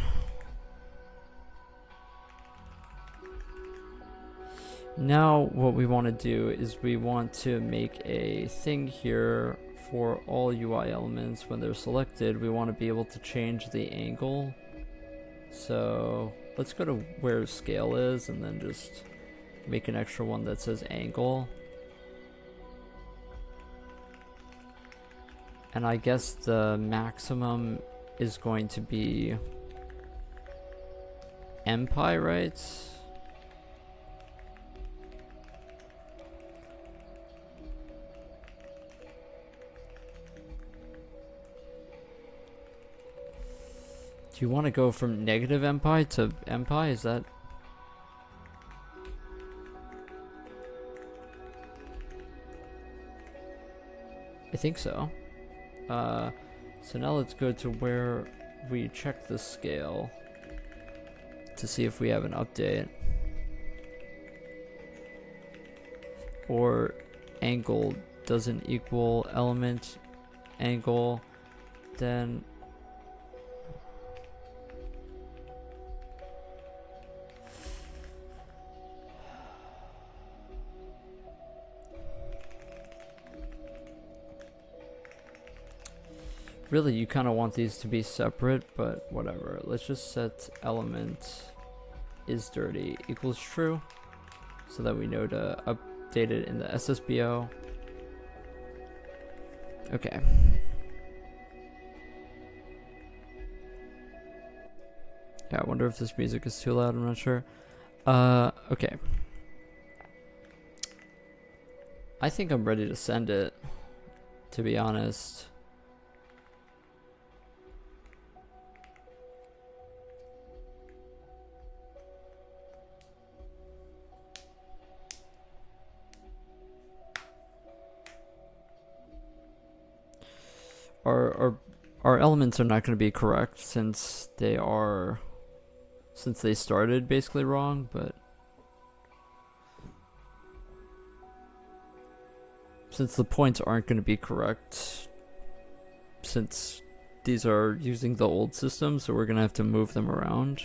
Now what we want to do is we want to make a thing here for all UI elements. When they're selected, we want to be able to change the angle. So let's go to where scale is and then just make an extra one that says angle. And I guess the maximum is going to be MPi, right? Do you want to go from negative MPi to MPi? Is that... I think so. So now let's go to where we check the scale to see if we have an update. Or angle doesn't equal element angle, then really, you kind of want these to be separate, but whatever. Let's just set element is dirty equals true, so that we know to update it in the SSBO. Okay. Yeah, I wonder if this music is too loud, I'm not sure. Okay. I think I'm ready to send it, to be honest. Our elements are not going to be correct since they started basically wrong, but since the points aren't going to be correct, since these are using the old system, so we're going to have to move them around.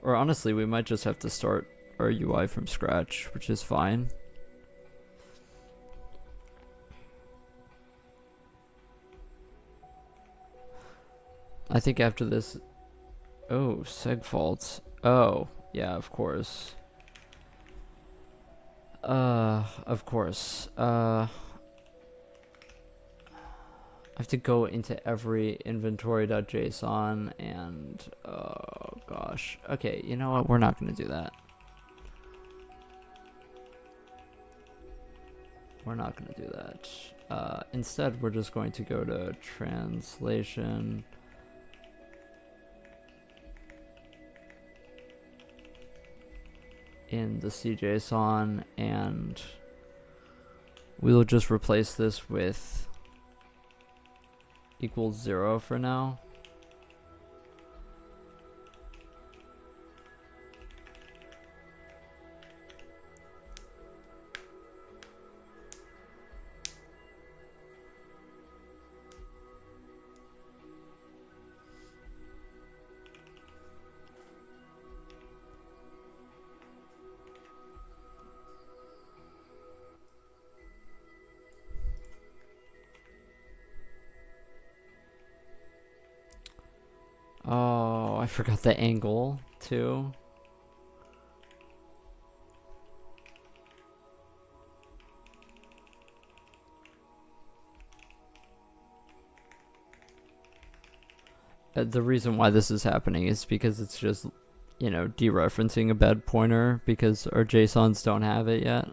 Or honestly, we might just have to start our UI from scratch, which is fine. I think after this... Oh, seg faults. Oh, yeah, of course. Of course. I have to go into every inventory.json and... Oh, gosh. Okay, you know what? We're not going to do that. We're not going to do that. Instead, we're just going to go to translation... in the CJSON, and we will just replace this with equals 0 for now. I forgot the angle too. The reason why this is happening is because it's just, you know, dereferencing a bed pointer because our JSONs don't have it yet.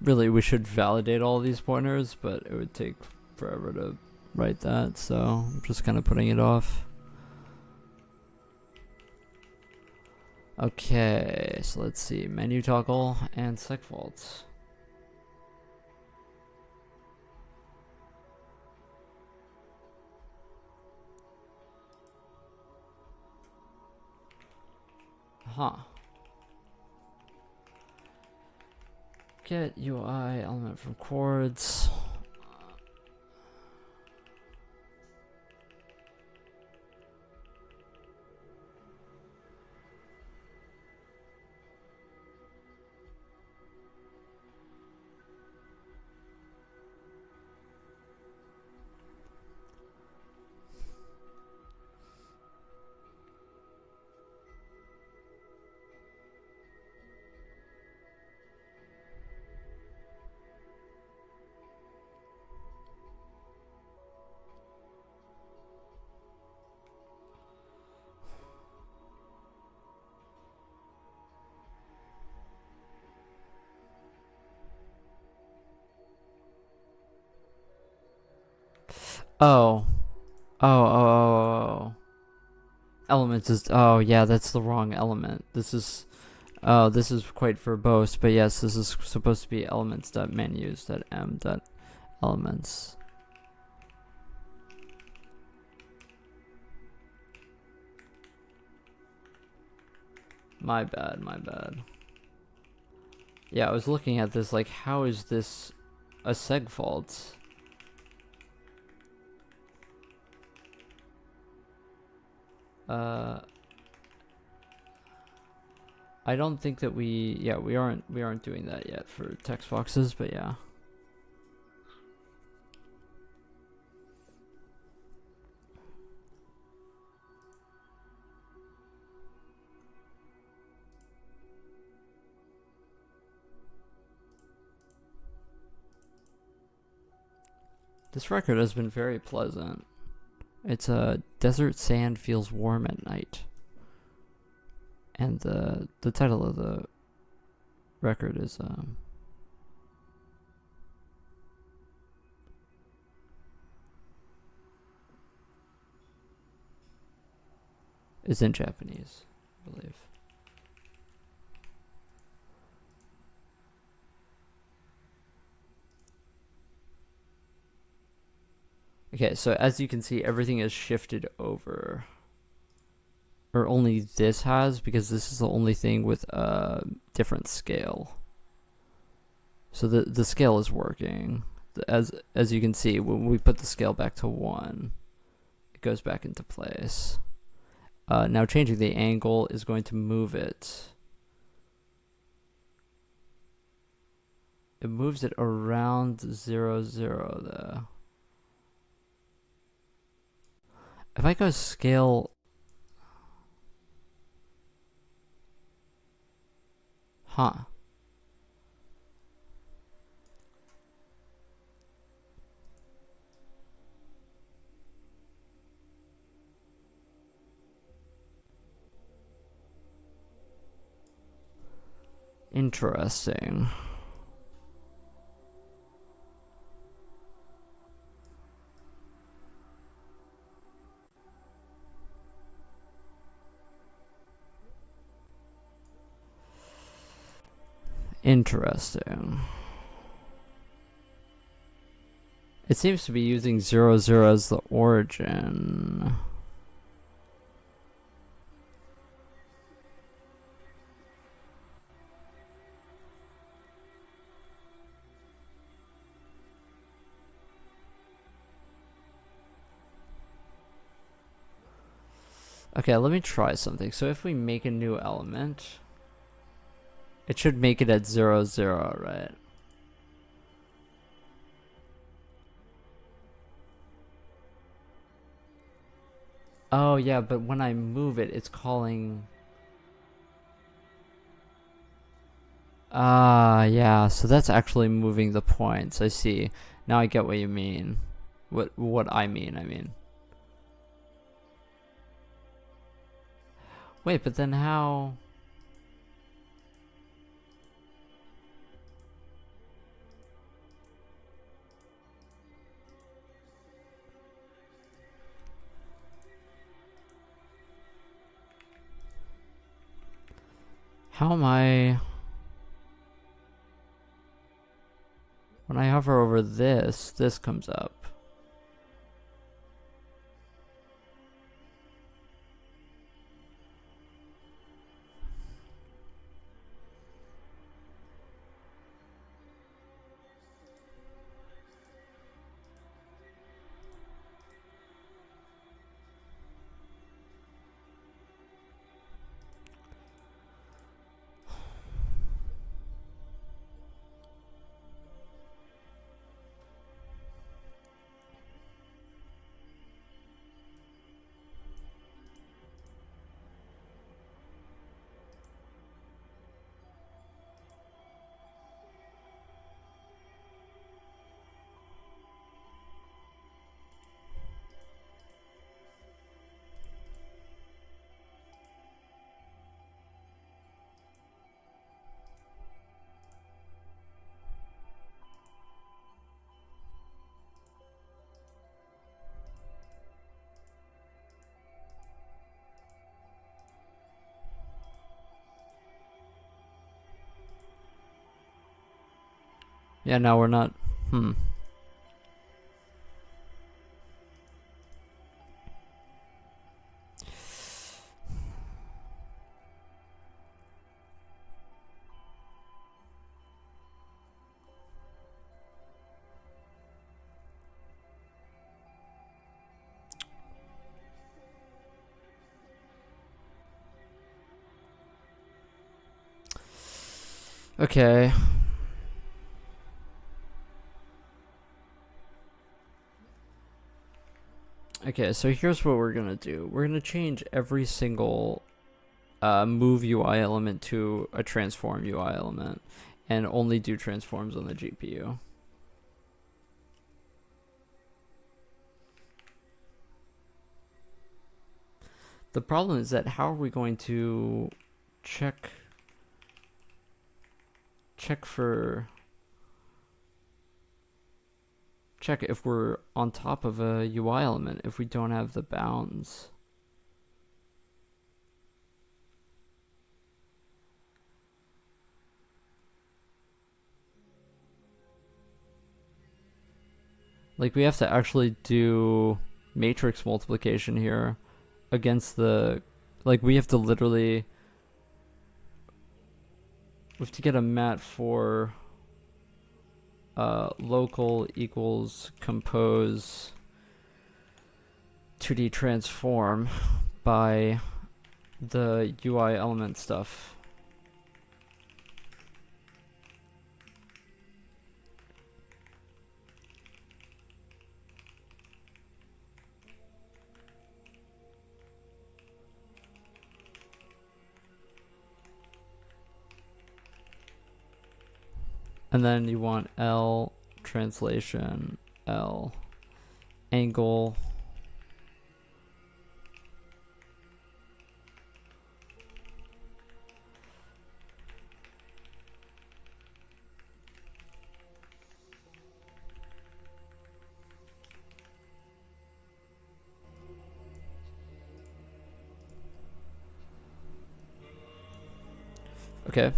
Really, we should validate all these pointers, but it would take forever to write that, so I'm just kind of putting it off. Okay, so let's see, menu toggle and segfaults. Huh. Get UI element from chords. Oh. Oh. Elements is, oh yeah, that's the wrong element. This is, oh, this is quite verbose, but yes, this is supposed to be elements.menus.m.elements. My bad. Yeah, I was looking at this like, how is this a segfault? I don't think that we aren't doing that yet for text boxes, but yeah. This record has been very pleasant. It's a desert sand feels warm at night. And the title of the record is in Japanese, I believe. Okay, so as you can see, everything is shifted over. Or only this has, because this is the only thing with a different scale. So the scale is working. As you can see, when we put the scale back to 1, it goes back into place. Now changing the angle is going to move it. It moves it around 0, 0 though. If I go scale... Huh. Interesting. Interesting. It seems to be using 0, 0 as the origin. Okay, let me try something. So if we make a new element, it should make it at 0, 0, right? Oh yeah, but when I move it, it's calling. Ah, yeah. So that's actually moving the points. I see. Now I get what you mean. What I mean, I mean. Wait, but then how? How am I? When I hover over this, this comes up. Yeah, now we're not. Hmm. Okay. Okay, so here's what we're gonna do. We're gonna change every single move UI element to a transform UI element, and only do transforms on the GPU. The problem is that how are we going to check for check if we're on top of a UI element if we don't have the bounds? Like we have to actually do matrix multiplication here against the, like we have to literally, we have to get a mat for local equals compose 2D transform by the UI element stuff. And then you want L translation, L angle. Okay.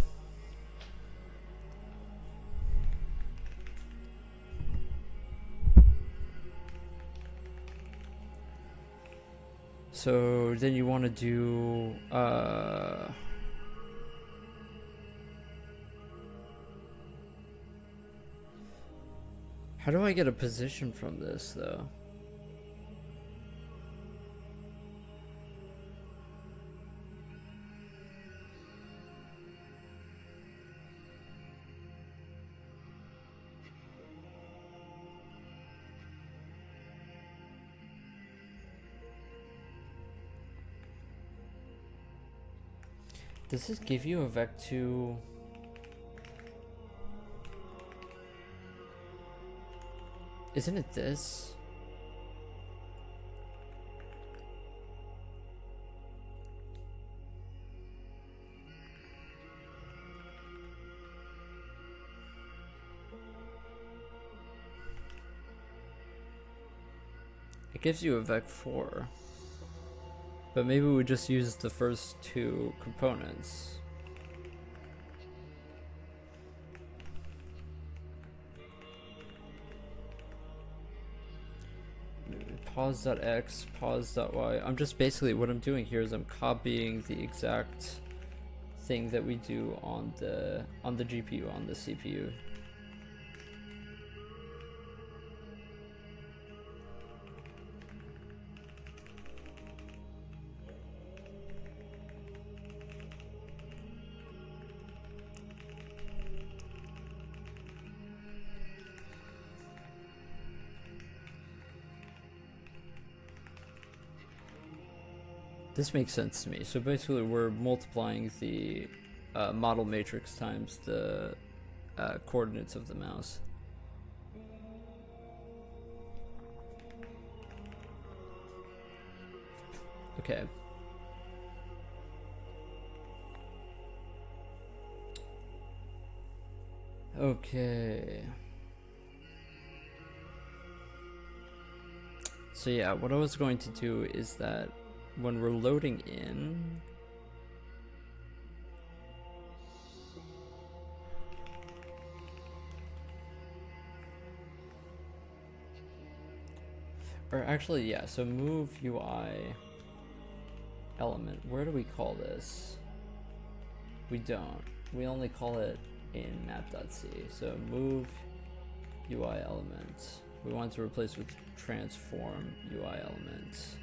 So then you want to do how do I get a position from this though? Does this give you a vec2? Isn't it this? It gives you a vec4. But maybe we just use the first two components. Pause.x, pause.y. I'm just basically, what I'm doing here is I'm copying the exact thing that we do on the GPU, on the CPU. This makes sense to me. So basically we're multiplying the model matrix times the coordinates of the mouse. Okay. Okay. So yeah, what I was going to do is that when we're loading in, or actually, yeah, so move UI element. Where do we call this? We don't. We only call it in map.c. So move UI element. We want to replace with transform UI element.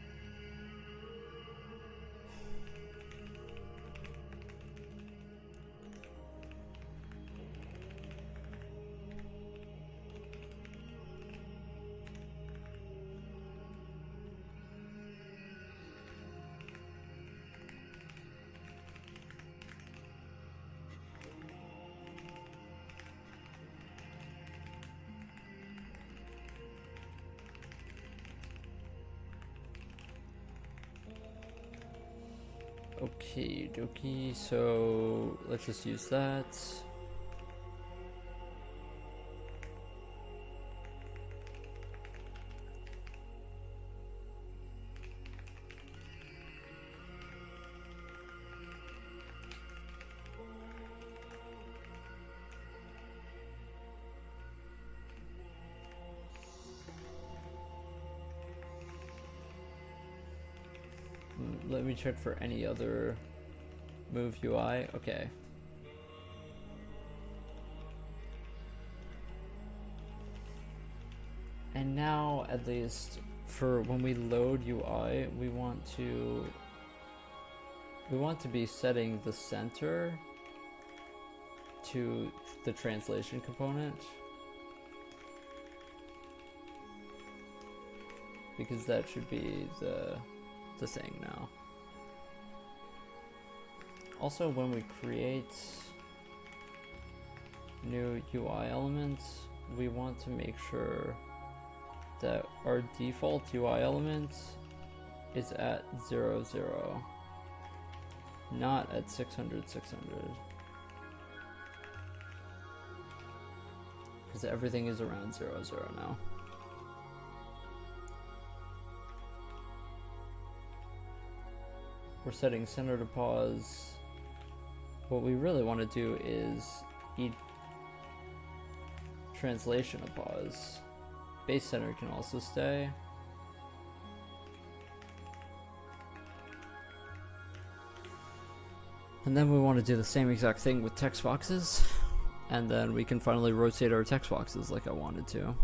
Okay, dokie, so let's just use that. Let me check for any other move UI. Okay. And now, at least for when we load UI, we want to be setting the center to the translation component, because that should be the thing now. Also, when we create new UI elements, we want to make sure that our default UI element is at 0, 0, not at 600, 600. Because everything is around 0, 0 now. We're setting center to pause. What we really want to do is translation to pause. Base center can also stay. And then we want to do the same exact thing with text boxes. And then we can finally rotate our text boxes like I wanted to.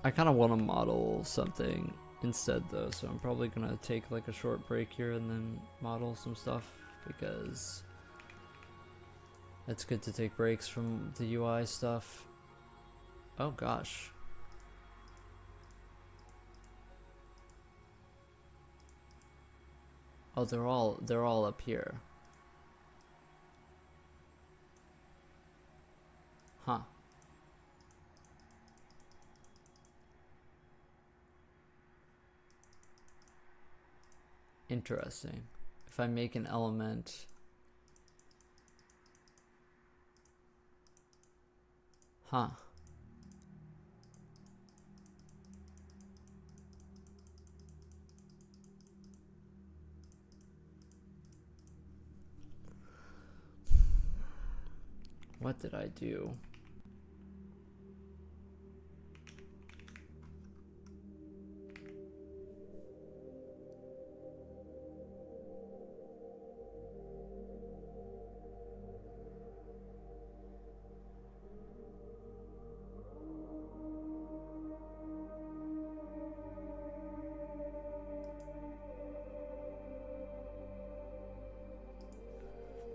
I kind of want to model something instead though, so I'm probably gonna take like a short break here and then model some stuff, because it's good to take breaks from the UI stuff. Oh gosh. Oh, they're all up here. Huh. Interesting. If I make an element, huh. What did I do?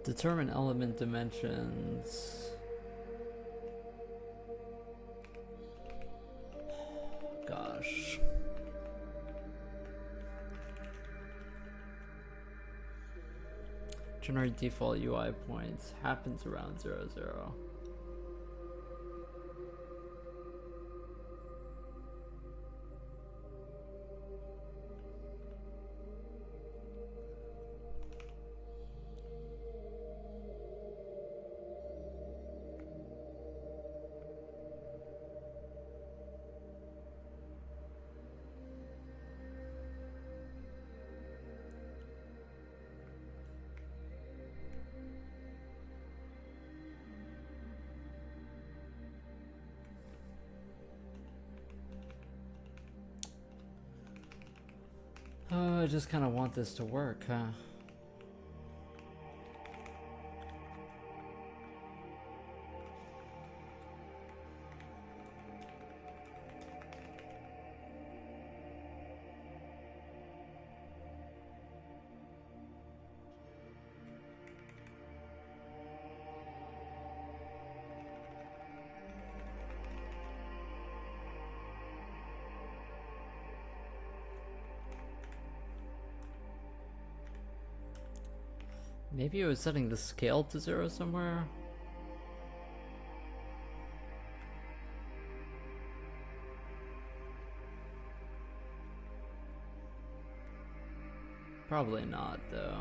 Determine element dimensions. Gosh. Generate default UI points. Happens around 0, 0. Oh, I just kind of want this to work, huh? Maybe it was setting the scale to 0 somewhere? Probably not, though.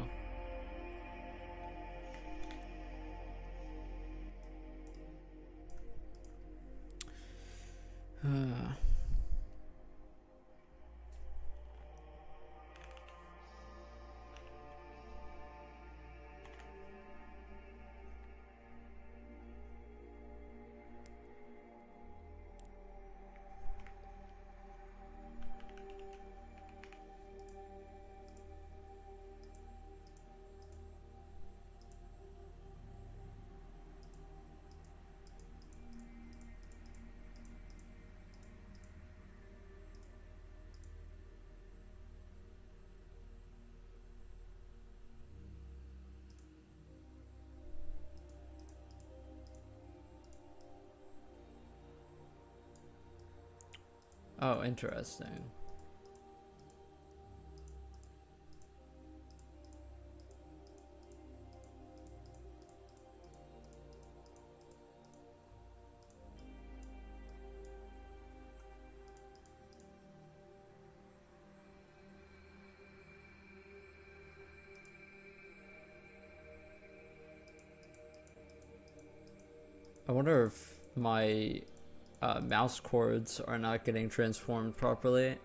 Oh, interesting. I wonder if my mouse cords are not getting transformed properly.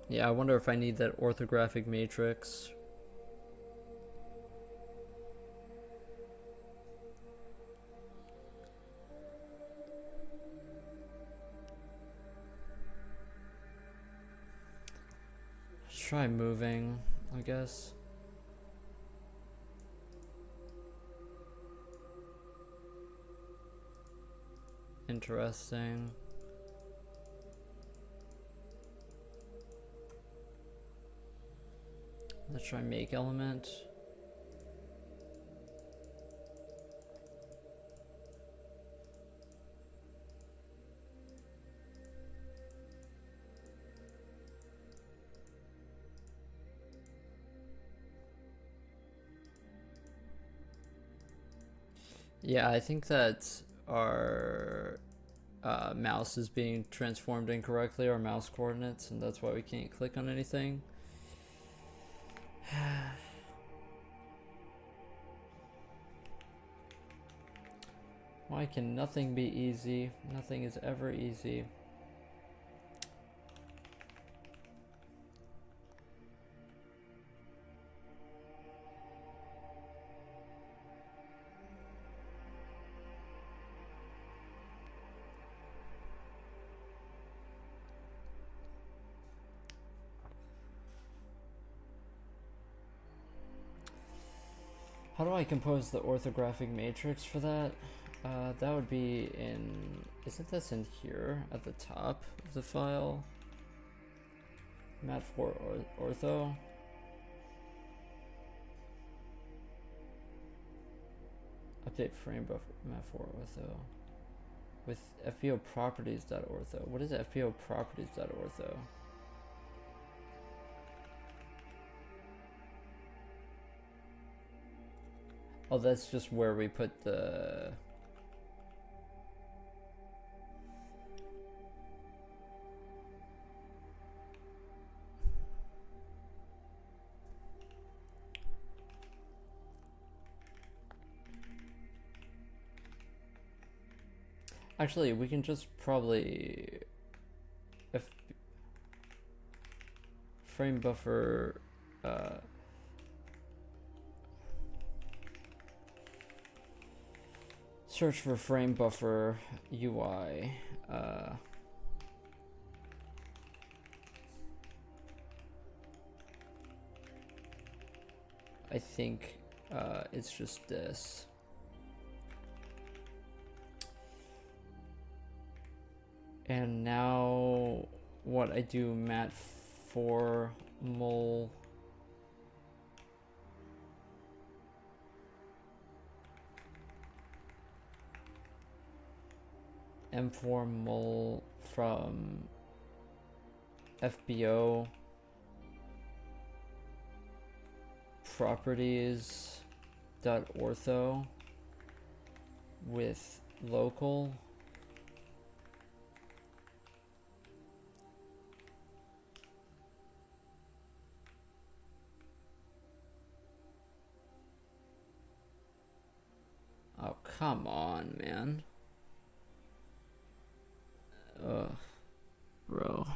Yeah, I wonder if I need that orthographic matrix. Let's try moving, I guess. Interesting. Let's try make element. Yeah, I think that our mouse is being transformed incorrectly, our mouse coordinates, and that's why we can't click on anything. Why can nothing be easy? Nothing is ever easy. How do I compose the orthographic matrix for that? That would be in, isn't this in here at the top of the file? Mat for ortho. Update frame buffer mat for ortho. With FBO properties.ortho. What is FBO properties.ortho? Oh, that's just where we put the... Actually, we can just probably... frame buffer... search for frame buffer UI. I think it's just this. And now what I do mat for mul M4 mul from FBO properties.ortho with local. Oh, come on, man. Ugh, bro.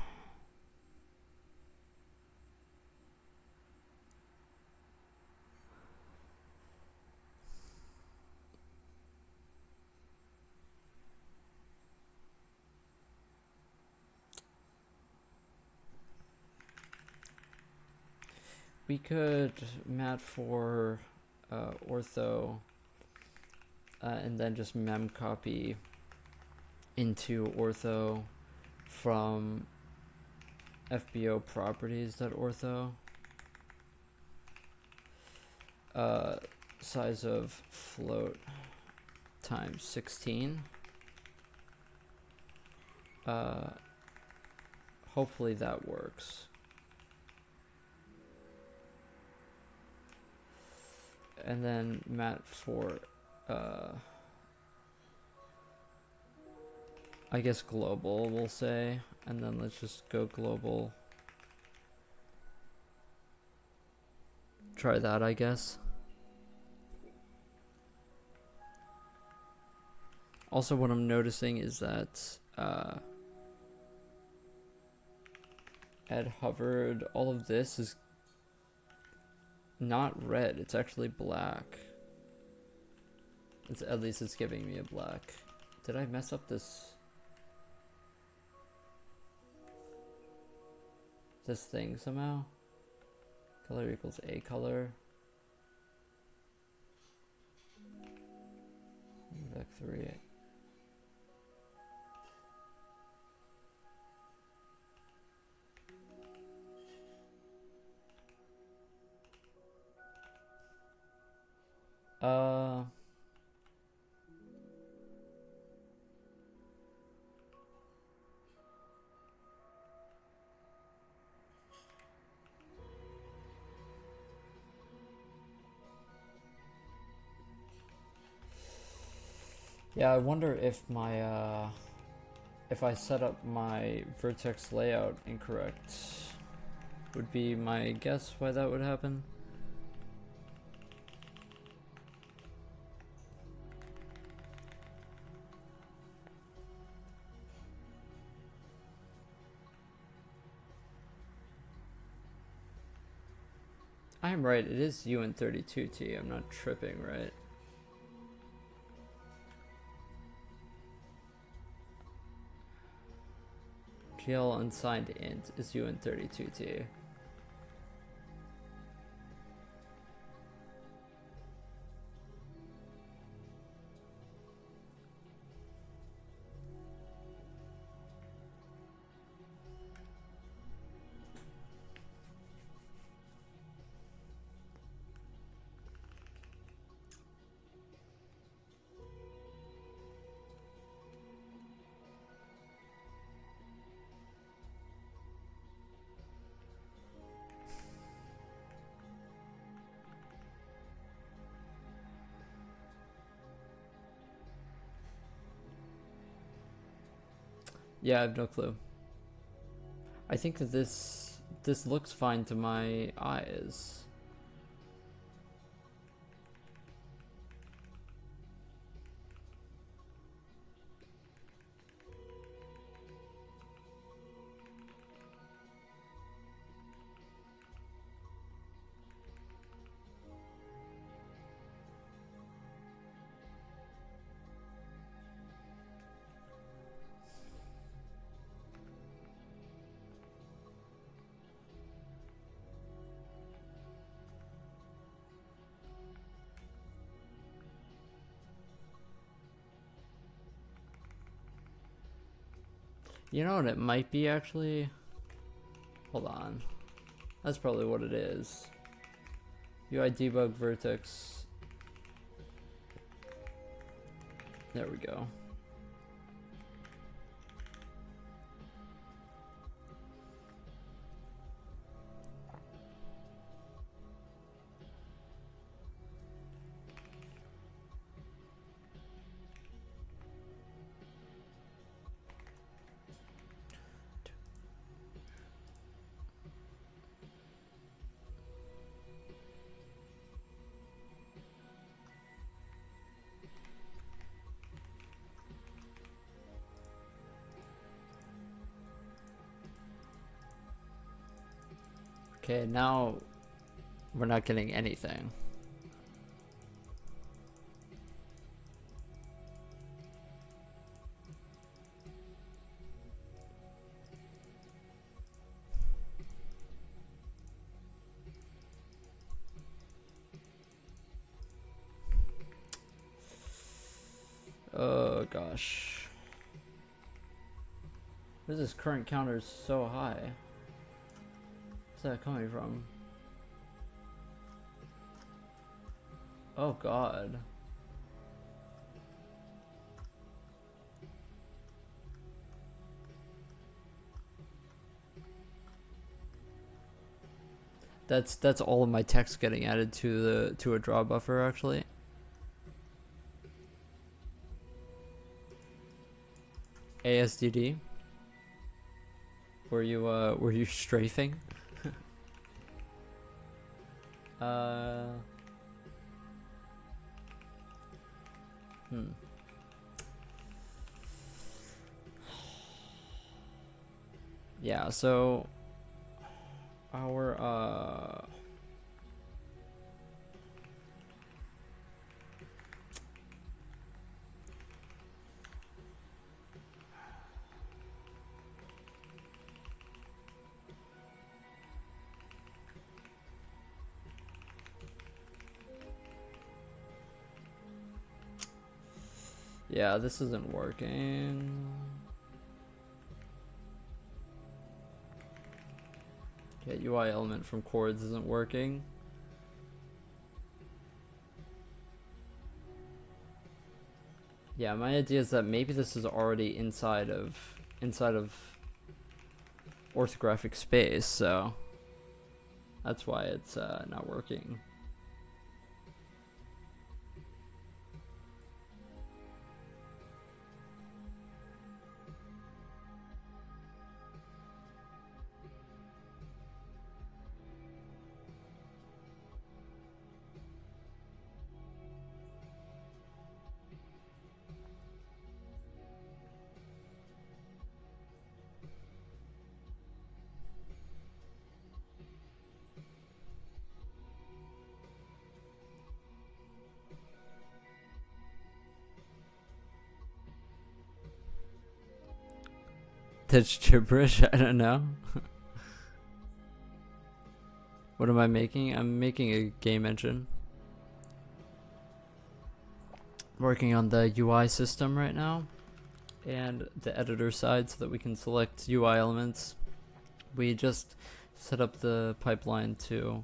We could mat for ortho and then just mem copy into ortho from FBO properties.ortho. Size of float times 16. Hopefully that works. And then mat for I guess global, we'll say, and then let's just go global. Try that, I guess. Also, what I'm noticing is that at hovered, all of this is not red, it's actually black. It's, at least it's giving me a black. Did I mess up this thing somehow? Color equals a color. Vec3. Uh, yeah, I wonder if my if I set up my vertex layout incorrect, would be my guess why that would happen. I'm right, it is UN32T, I'm not tripping, right? GL unsigned int is UN32T. Yeah, I have no clue. I think that this looks fine to my eyes. You know what it might be actually? Hold on. That's probably what it is. UI debug vertex. There we go. Okay, now we're not getting anything. Oh gosh. Where's this current counter so high? Where's that coming from? Oh god. That's all of my text getting added to a draw buffer actually. ASDD. Were you strafing? uh hmm. Yeah, so our yeah, this isn't working. Yeah, UI element from chords isn't working. Yeah, my idea is that maybe this is already inside of orthographic space, so that's why it's not working. That's gibberish. I don't know. What am I making? I'm making a game engine. Working on the UI system right now and the editor side so that we can select UI elements. We just set up the pipeline to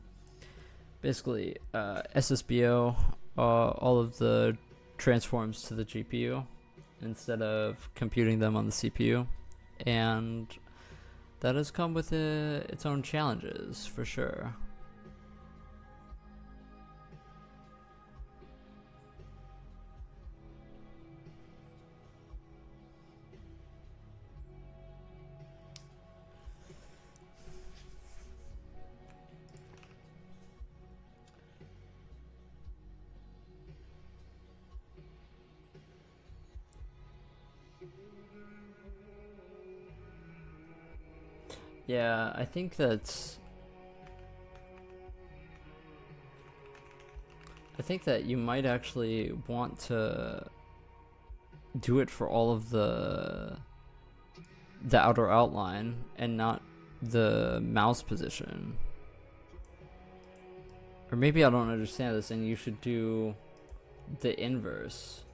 basically SSBO all of the transforms to the GPU instead of computing them on the CPU, and that has come with its own challenges for sure. Yeah, I think that you might actually want to do it for all of the outer outline and not the mouse position. Or maybe I don't understand this and you should do the inverse.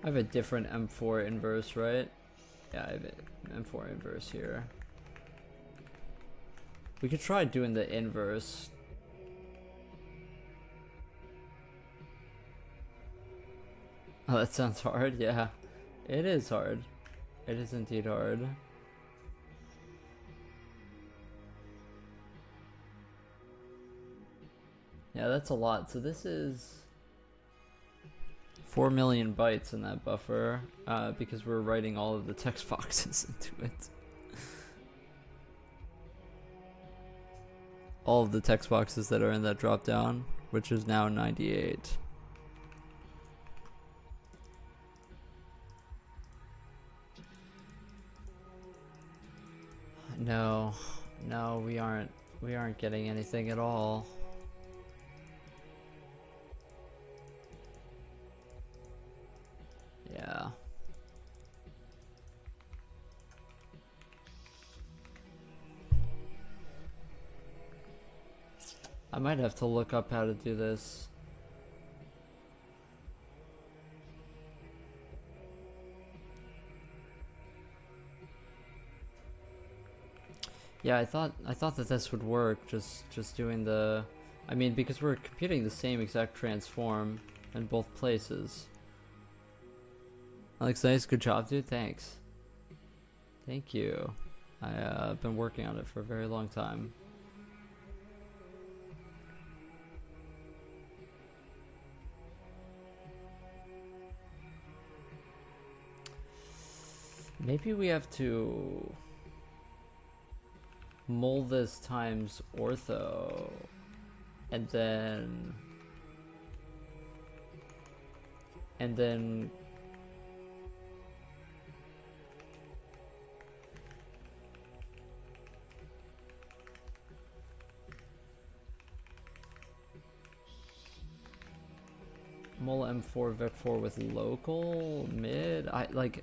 I have a different M4 inverse, right? Yeah, I have an M4 inverse here. We could try doing the inverse. Oh, that sounds hard. Yeah, it is hard. It is indeed hard. Yeah, that's a lot. So this is 4 million bytes in that buffer because we're writing all of the text boxes into it. All of the text boxes that are in that drop down, which is now 98. No, we aren't getting anything at all. Yeah. I might have to look up how to do this. Yeah, I thought that this would work, just doing the, I mean, because we're computing the same exact transform in both places. Alex, nice, good job, dude. Thanks. Thank you. I've been working on it for a very long time. Maybe we have to mul this times ortho, and then mul M4 Vec4 with local mid. I like.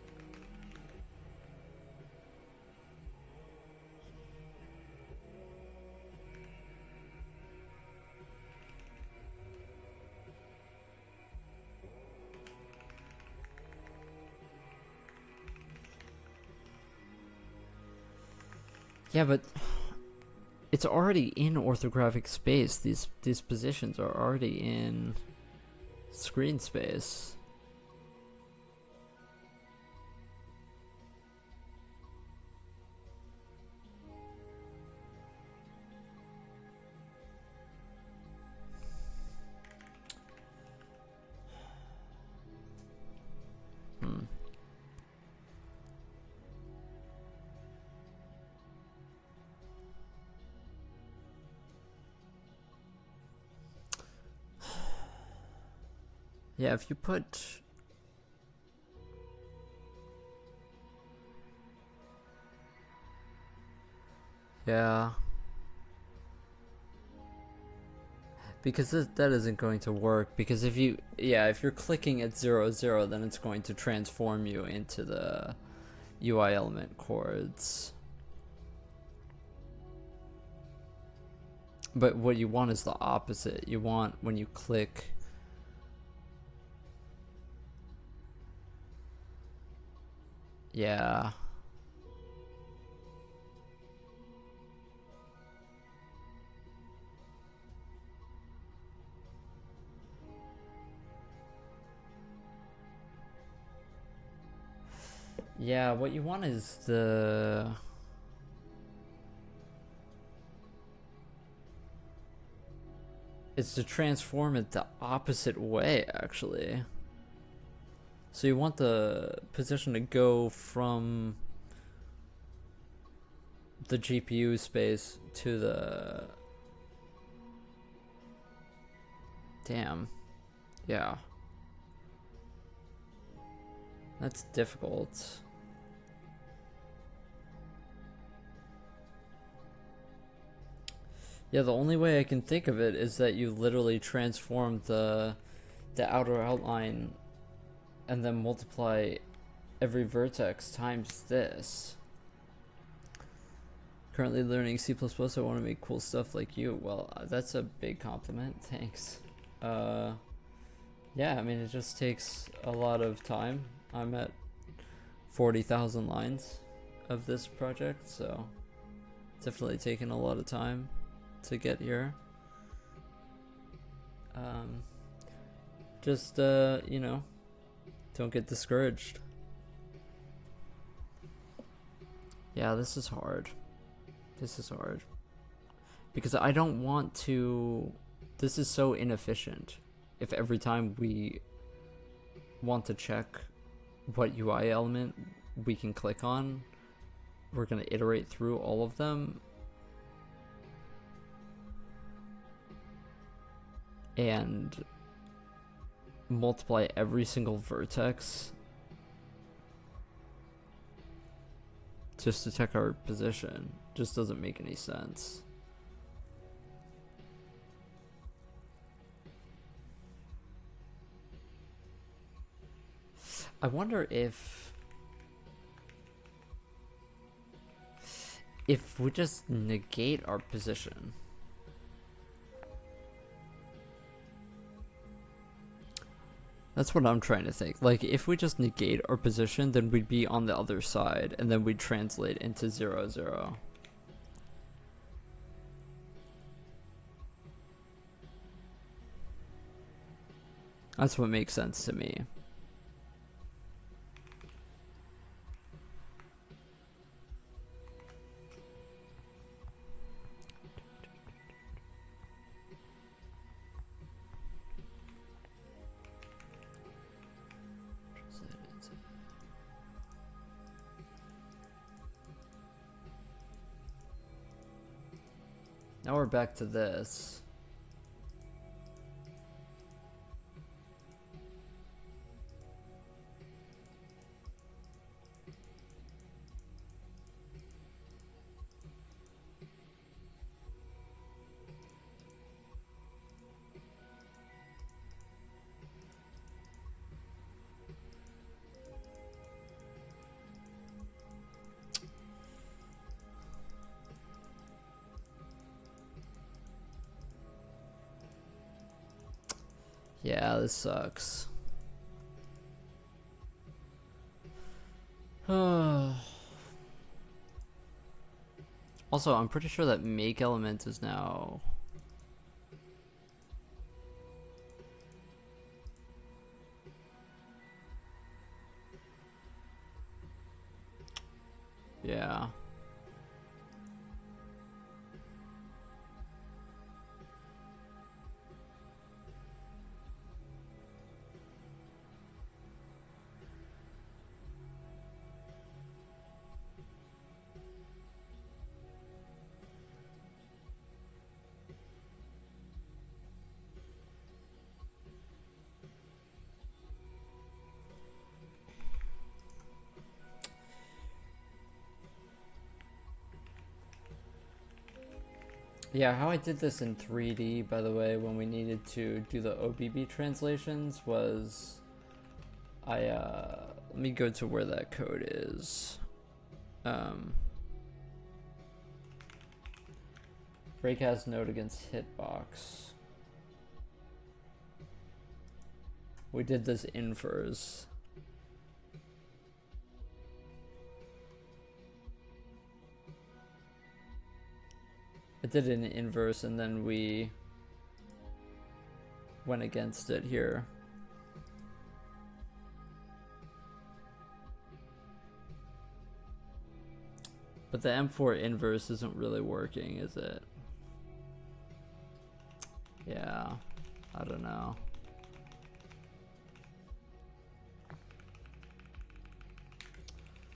Yeah, but It's already in orthographic space. These positions are already in screen space. Yeah, if you put... Yeah. Because that isn't going to work, because if you... Yeah, if you're clicking at 0, 0, then it's going to transform you into the UI element chords. But what you want is the opposite. You want, when you click... Yeah. Yeah, what you want is the... It's to transform it the opposite way, actually. So you want the position to go from the GPU space to the... Damn. Yeah. That's difficult. Yeah, the only way I can think of it is that you literally transform the outer outline and then multiply every vertex times this. Currently learning C++, I want to make cool stuff like you. Well, that's a big compliment, thanks. Yeah, I mean, it just takes a lot of time. I'm at 40,000 lines of this project, so it's definitely taken a lot of time to get here. Just, you know, don't get discouraged. Yeah, this is hard. This is hard. Because I don't want to... This is so inefficient. If every time we want to check what UI element we can click on, we're going to iterate through all of them. And multiply every single vertex just to check our position. Just doesn't make any sense. I wonder if we just negate our position. That's what I'm trying to think. Like, if we just negate our position, then we'd be on the other side, and then we'd translate into 0, 0. That's what makes sense to me. Now we're back to this. Yeah, this sucks. Also, I'm pretty sure that make element is now. Yeah. Yeah, how I did this in 3D, by the way, when we needed to do the OBB translations was let me go to where that code is. Breakcast node against hitbox. We did this infers. I did an inverse and then we went against it here. But the M4 inverse isn't really working, is it? Yeah, I don't know.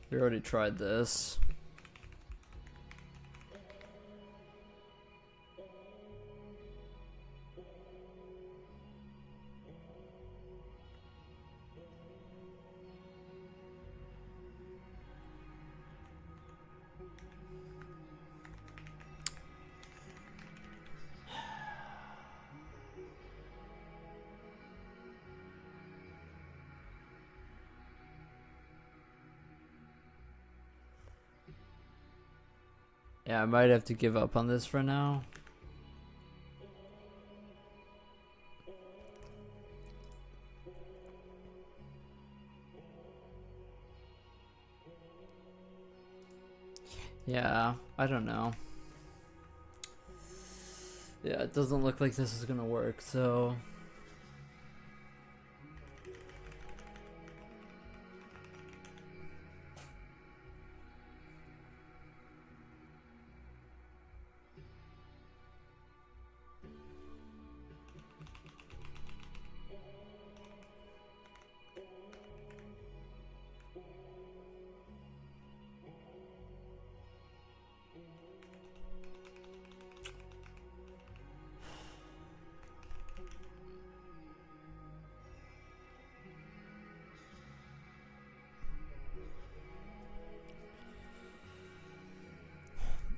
We already tried this. Yeah, I might have to give up on this for now. Yeah, I don't know. Yeah, it doesn't look like this is gonna work, so...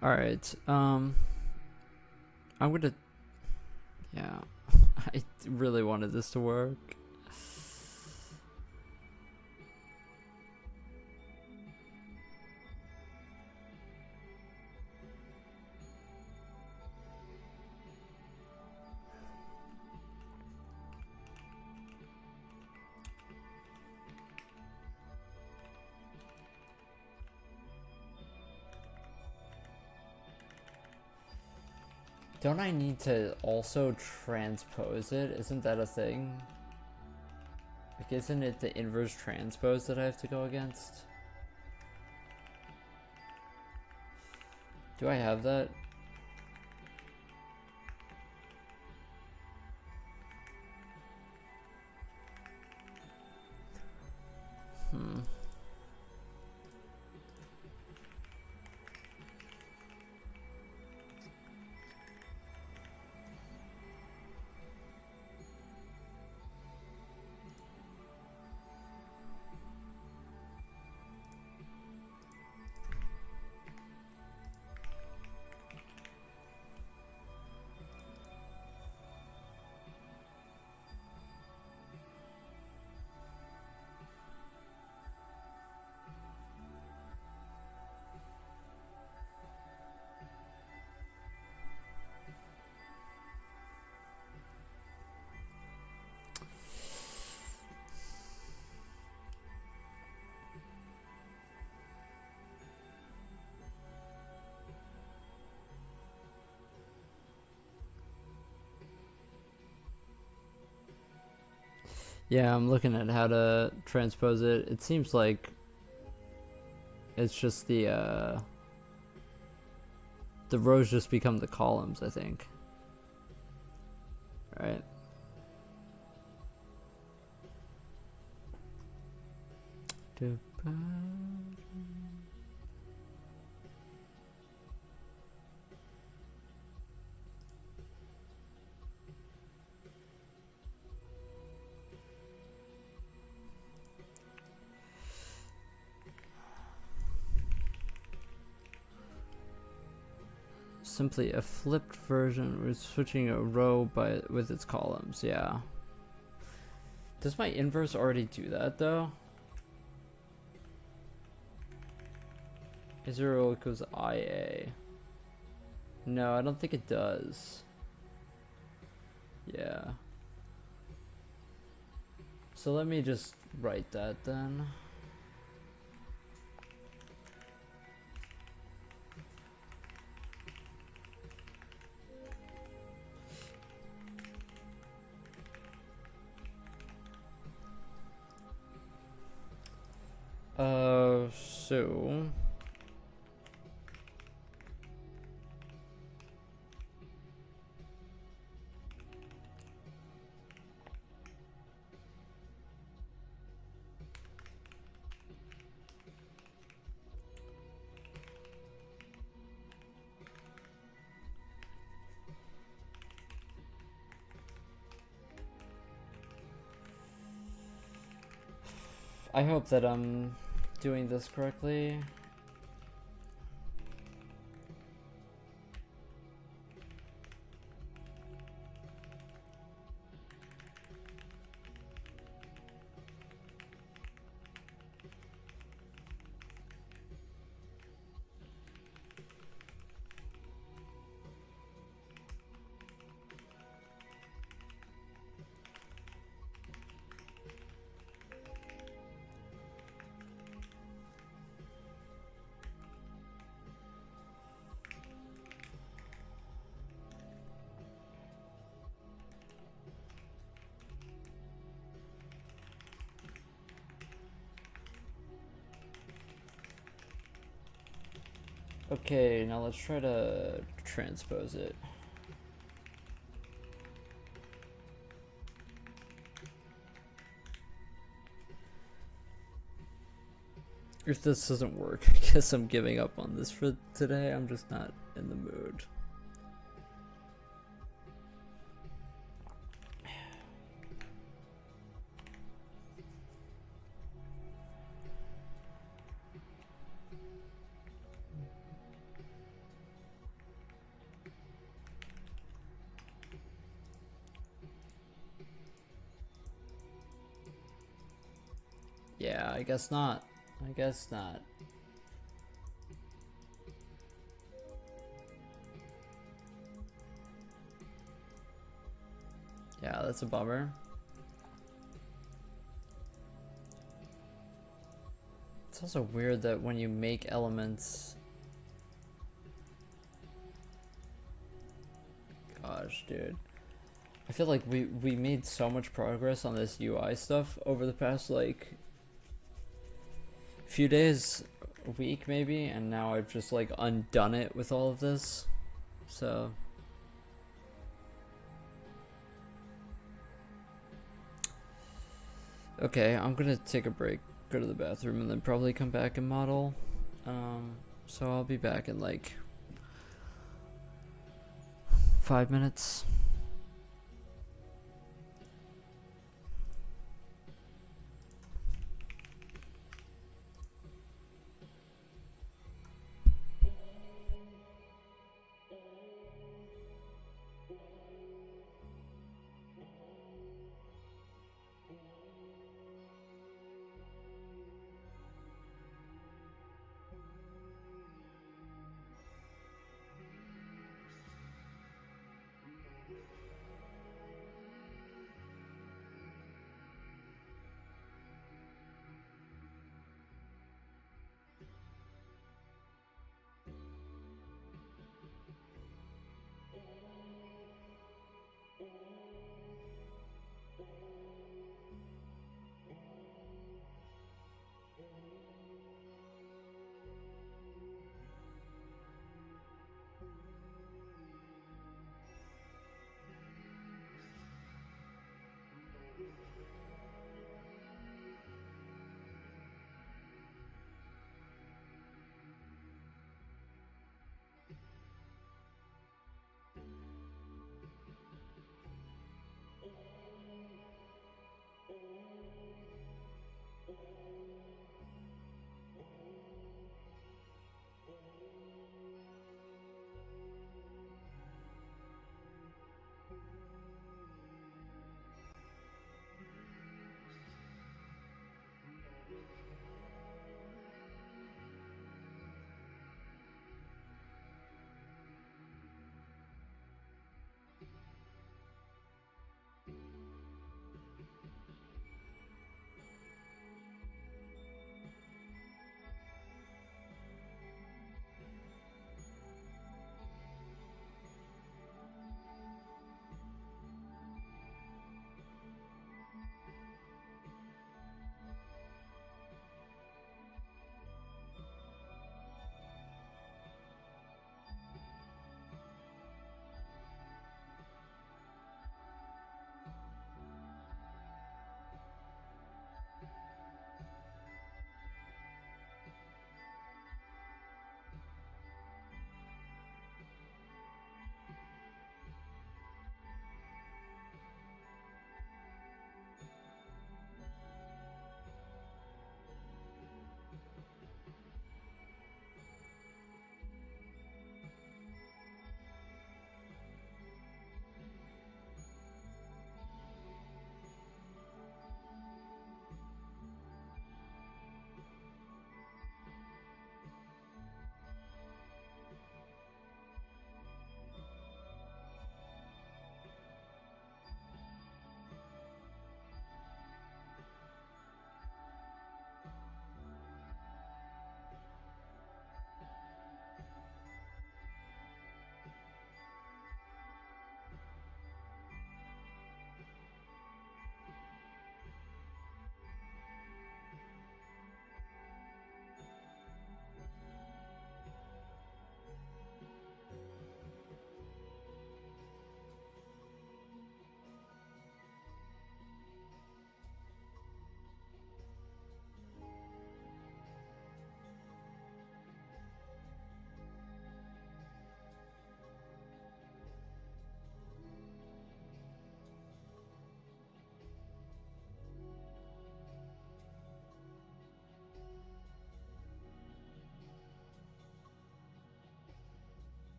Alright, I'm gonna... Yeah, I really wanted this to work. Don't I need to also transpose it? Isn't that a thing? Like, isn't it the inverse transpose that I have to go against? Do I have that? Hmm. Yeah, I'm looking at how to transpose it. It seems like it's just the rows just become the columns, I think. Right? Simply a flipped version. We're switching a row with its columns. Yeah. Does my inverse already do that though? A0 equals IA. No, I don't think it does. Yeah. So let me just write that then. So I hope that I'm doing this correctly. Okay, now let's try to transpose it. If this doesn't work, I guess I'm giving up on this for today. I'm just not in the mood. Yeah, I guess not. I guess not. Yeah, that's a bummer. It's also weird that when you make elements... Gosh, dude. I feel like we made so much progress on this UI stuff over the past, like, few days, a week maybe, and now I've just, like, undone it with all of this. So... Okay, I'm gonna take a break, go to the bathroom, and then probably come back and model. So I'll be back in like 5 minutes.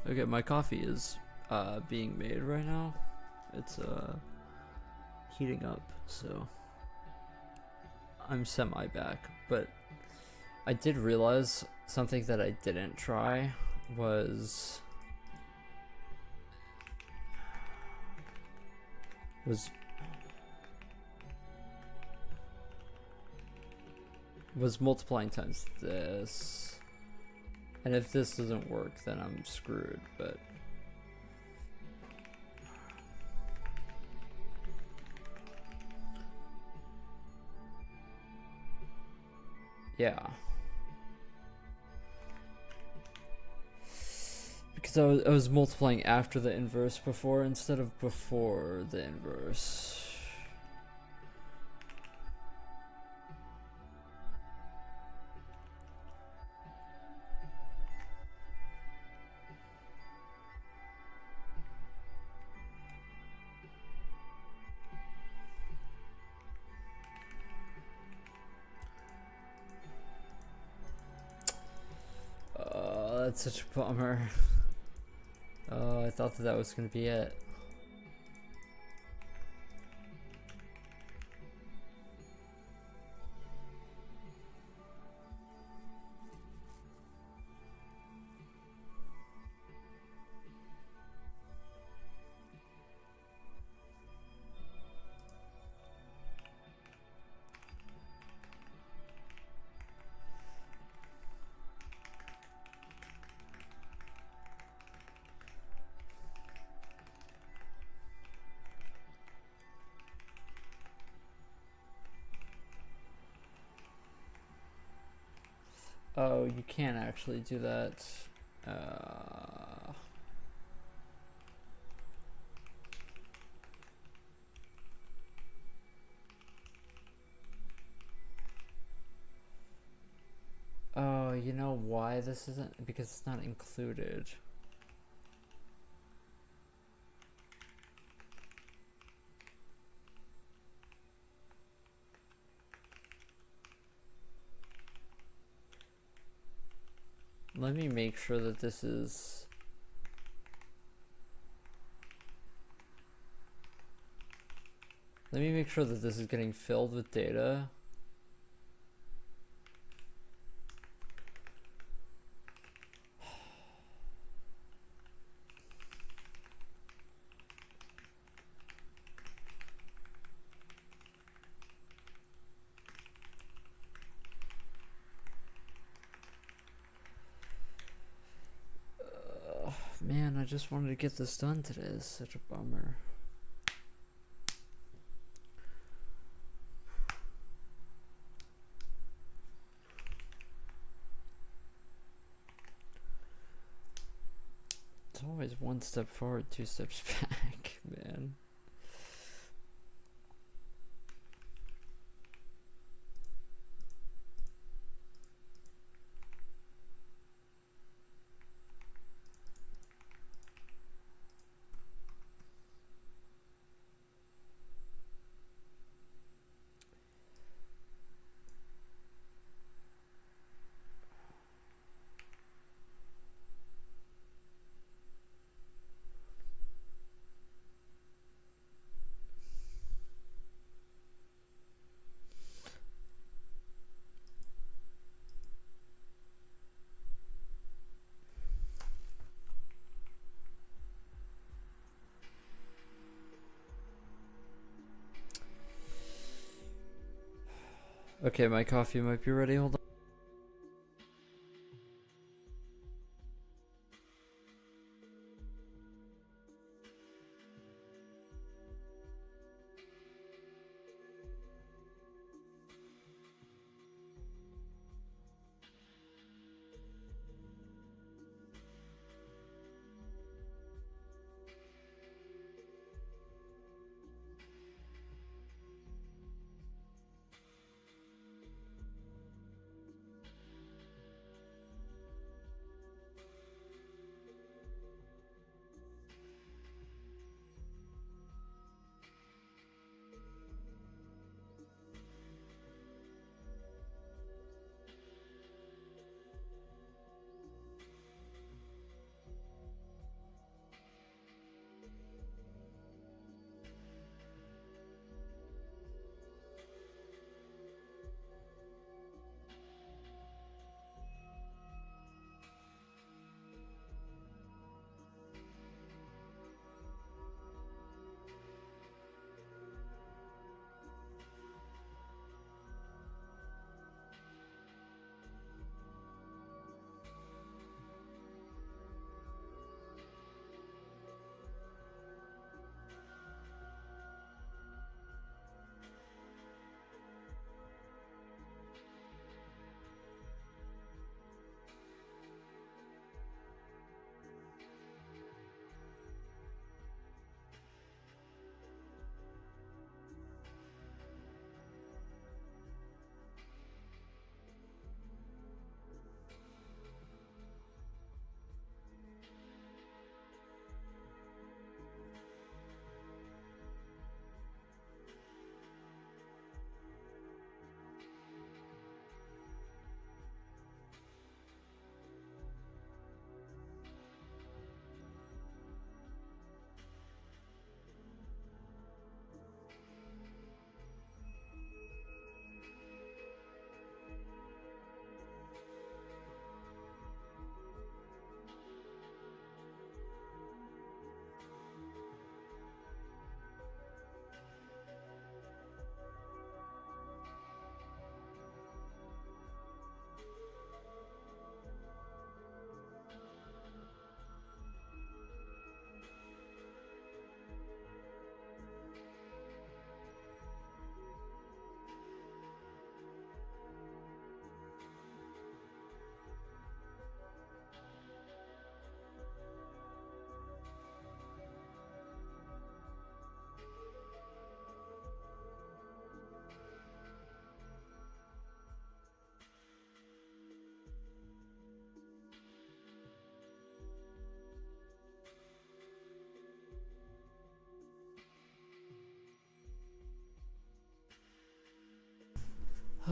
Okay, my coffee is being made right now. It's heating up, so I'm semi back. But I did realize something that I didn't try was multiplying times this. And if this doesn't work, then I'm screwed, but yeah. Because I was multiplying after the inverse before instead of before the inverse. That's such a bummer. Oh, I thought that was gonna be it. Oh, you can't actually do that. Oh, you know why this isn't? Because it's not included. Let me make sure that this is... Let me make sure that this is getting filled with data. Man, I just wanted to get this done today. It's such a bummer. It's always one step forward, two steps back, man. Okay, my coffee might be ready. Hold on.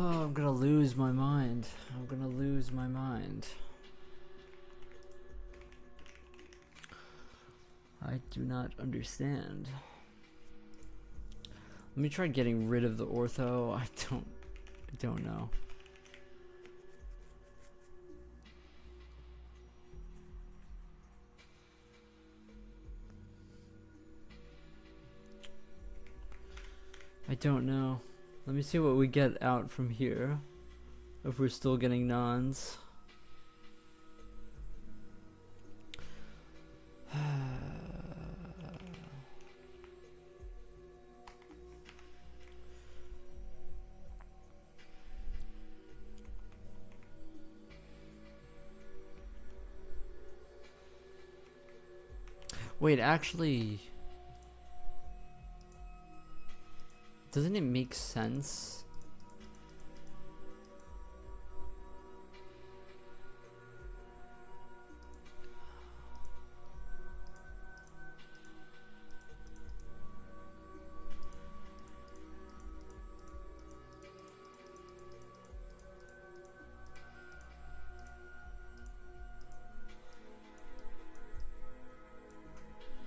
Oh, I'm gonna lose my mind. I'm gonna lose my mind. I do not understand. Let me try getting rid of the ortho. I don't know. I don't know. Let me see what we get out from here. If we're still getting nons. Wait, actually, doesn't it make sense?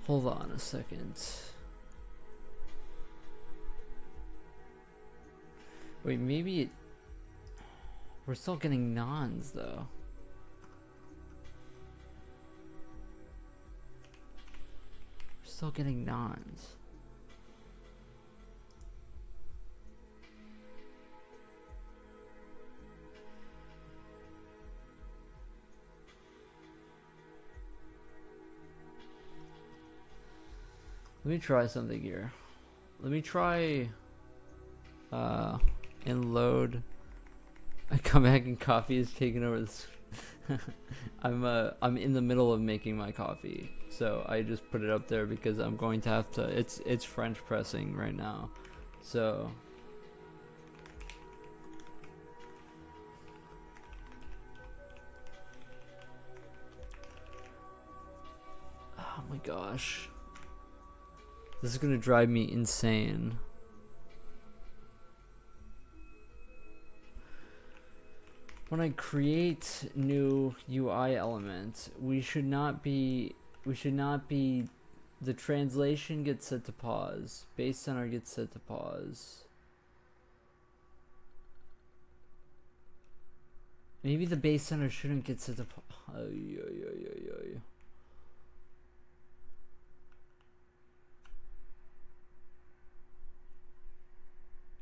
Hold on a second. Wait, maybe it... We're still getting nons, though. We're still getting nons. Let me try something here. Let me try and load. I come back and coffee is taking over this. I'm in the middle of making my coffee, so I just put it up there because I'm going to have to. It's French pressing right now, so. Oh my gosh. This is gonna drive me insane. When I create new UI element, we should not be, the translation gets set to pause. Base center gets set to pause. Maybe the base center shouldn't get set to pause.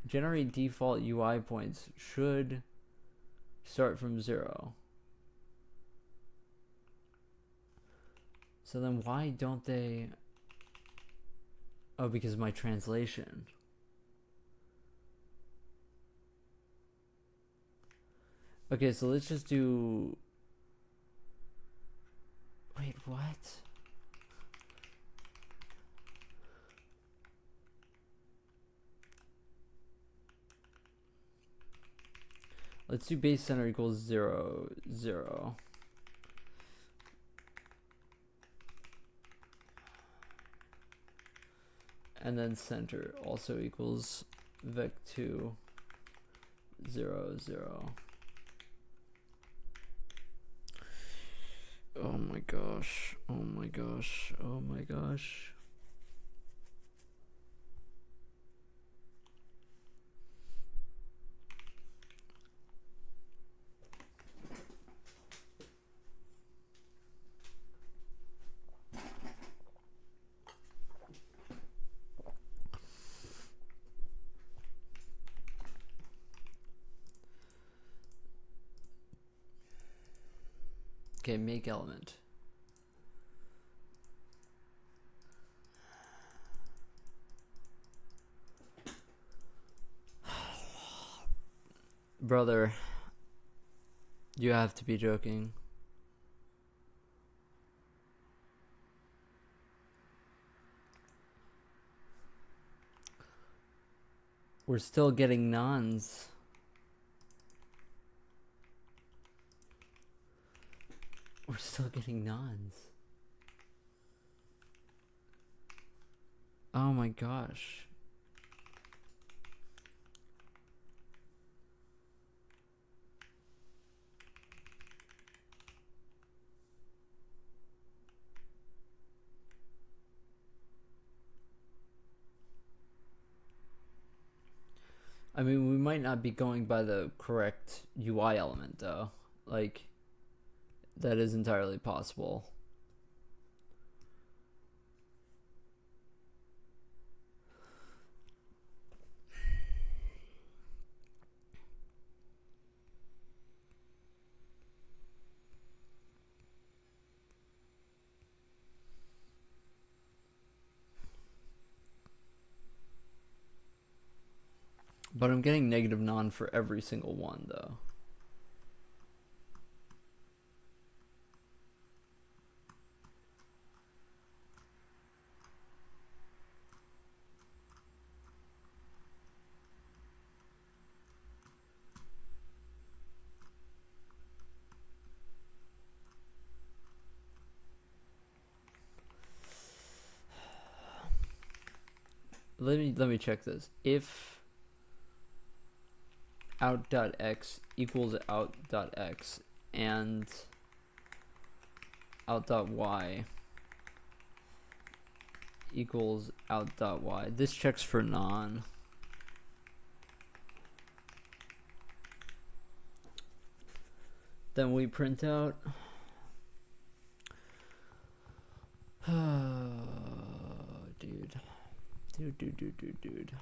Generate default UI points should start from 0. So then why don't they? Oh, because of my translation. Okay, so let's just do. Wait, what? Let's do base center equals 0, 0. And then center also equals vec2, 0, 0. Oh my gosh, oh my gosh, oh my gosh. Okay, make element. Brother, you have to be joking. We're still getting nons. We're still getting nons. Oh my gosh. I mean, we might not be going by the correct UI element though. Like, that is entirely possible. But I'm getting negative non for every single one though. Let me check this. If out.x equals out.x and out.y equals out.y, this checks for non. Then we print out dude. Dude.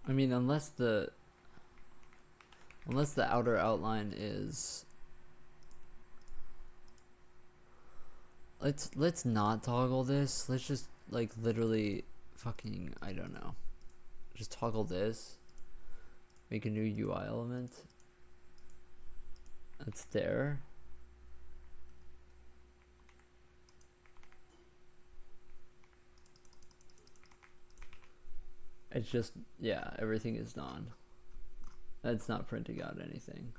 I mean, unless the outer outline is, let's not toggle this. Let's just like literally fucking, I don't know. Just toggle this. Make a new UI element. That's there. It's just, yeah, everything is non. That's not printing out anything.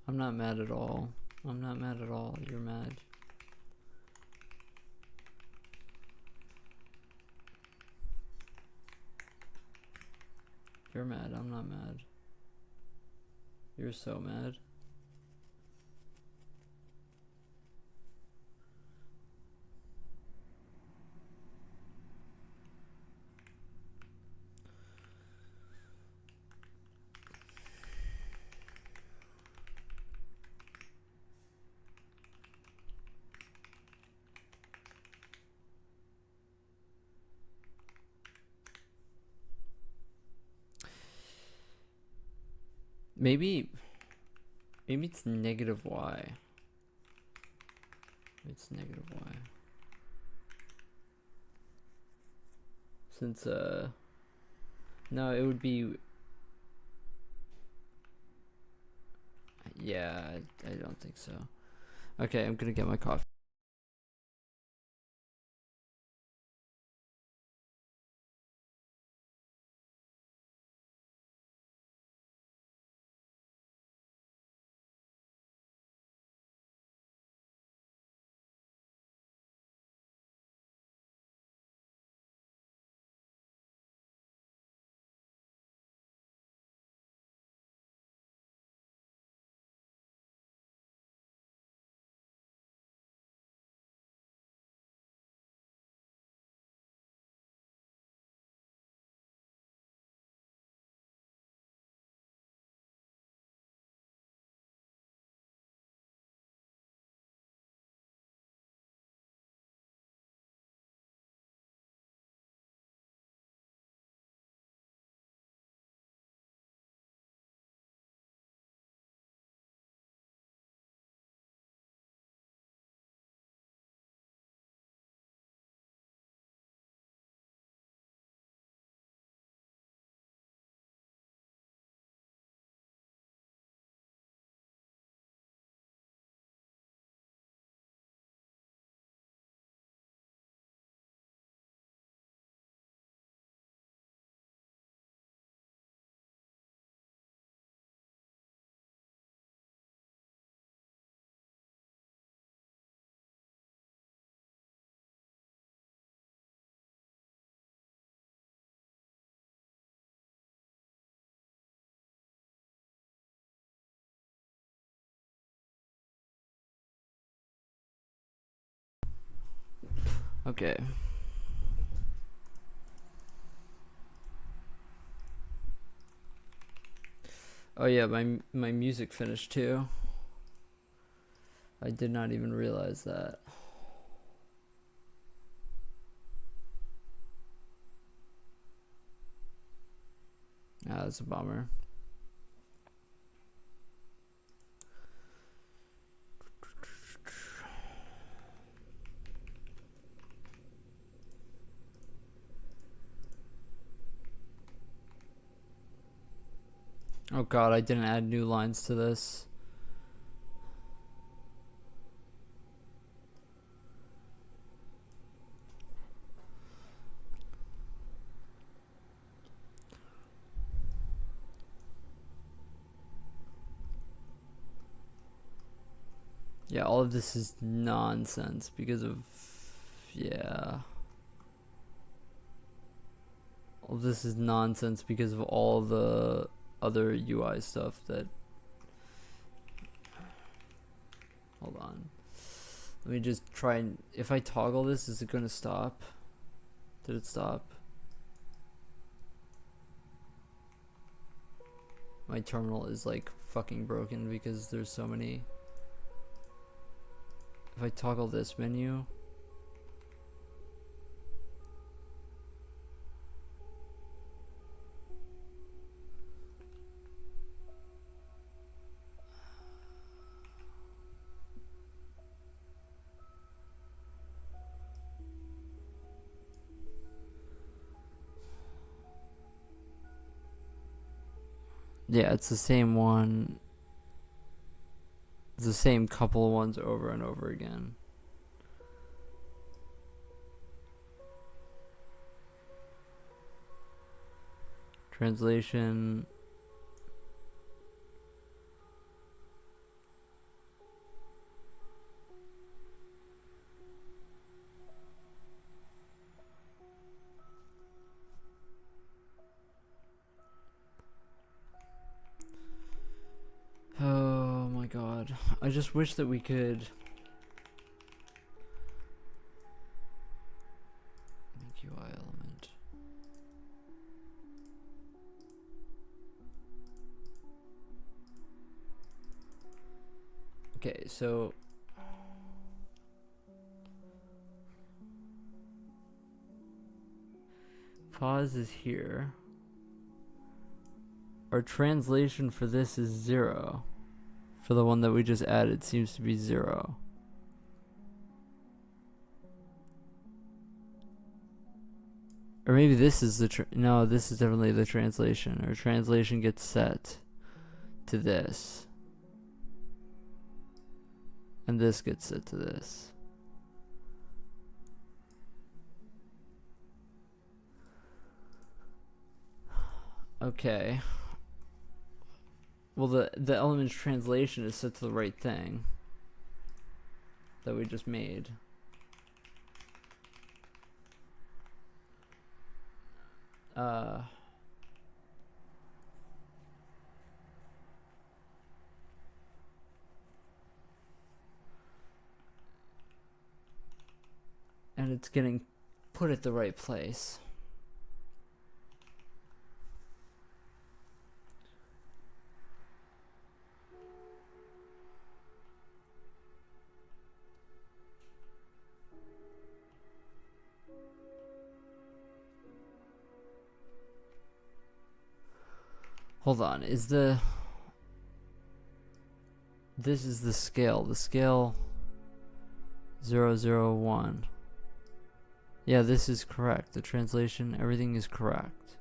I'm not mad at all. I'm not mad at all. You're mad. You're mad. I'm not mad. You're so mad. Maybe it's negative y. It's negative y. Since no, it would be, yeah, I don't think so. Okay, I'm gonna get my coffee. Okay. Oh yeah, my music finished too. I did not even realize that. Ah, that's a bummer. Oh god, I didn't add new lines to this. Yeah, all of this is nonsense because of, yeah. All of this is nonsense because of all the other UI stuff that, hold on. Let me just try and, if I toggle this, is it gonna stop? Did it stop? My terminal is like fucking broken because there's so many. If I toggle this menu, yeah, it's the same one. It's the same couple of ones over and over again. Translation. Oh my god. I just wish that we could make UI element. Okay, so pause is here. Our translation for this is 0. For the one that we just added seems to be 0. Or maybe this is the no, this is definitely the translation. Our translation gets set to this. And this gets set to this. Okay. Well, the element's translation is set to the right thing that we just made. And it's getting put at the right place. Hold on, is this is the scale 001. Yeah, this is correct. The translation, everything is correct.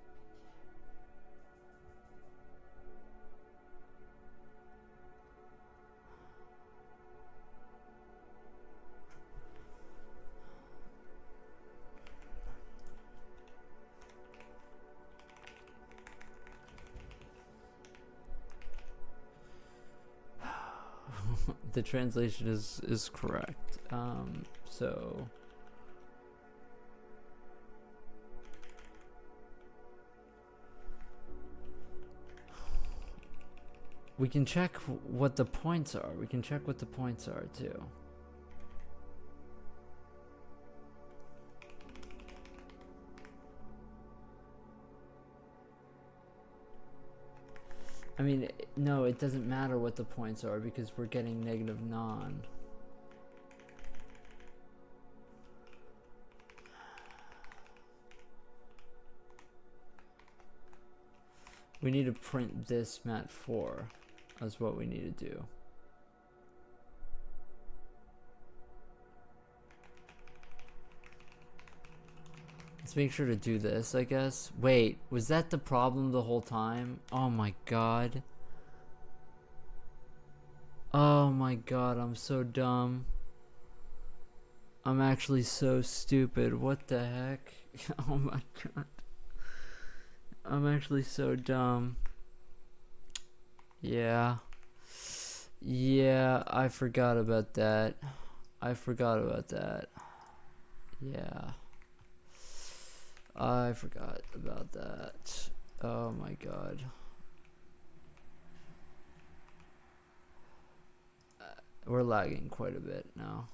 The translation is correct. So we can check what the points are. We can check what the points are too. I mean, no, it doesn't matter what the points are because we're getting negative non. We need to print this mat 4. That's what we need to do. Let's make sure to do this, I guess. Wait, was that the problem the whole time? Oh my god. Oh my god, I'm so dumb. I'm actually so stupid. What the heck? Oh my god. I'm actually so dumb. Yeah. Yeah, I forgot about that. I forgot about that. Yeah. I forgot about that. Oh my god. We're lagging quite a bit now.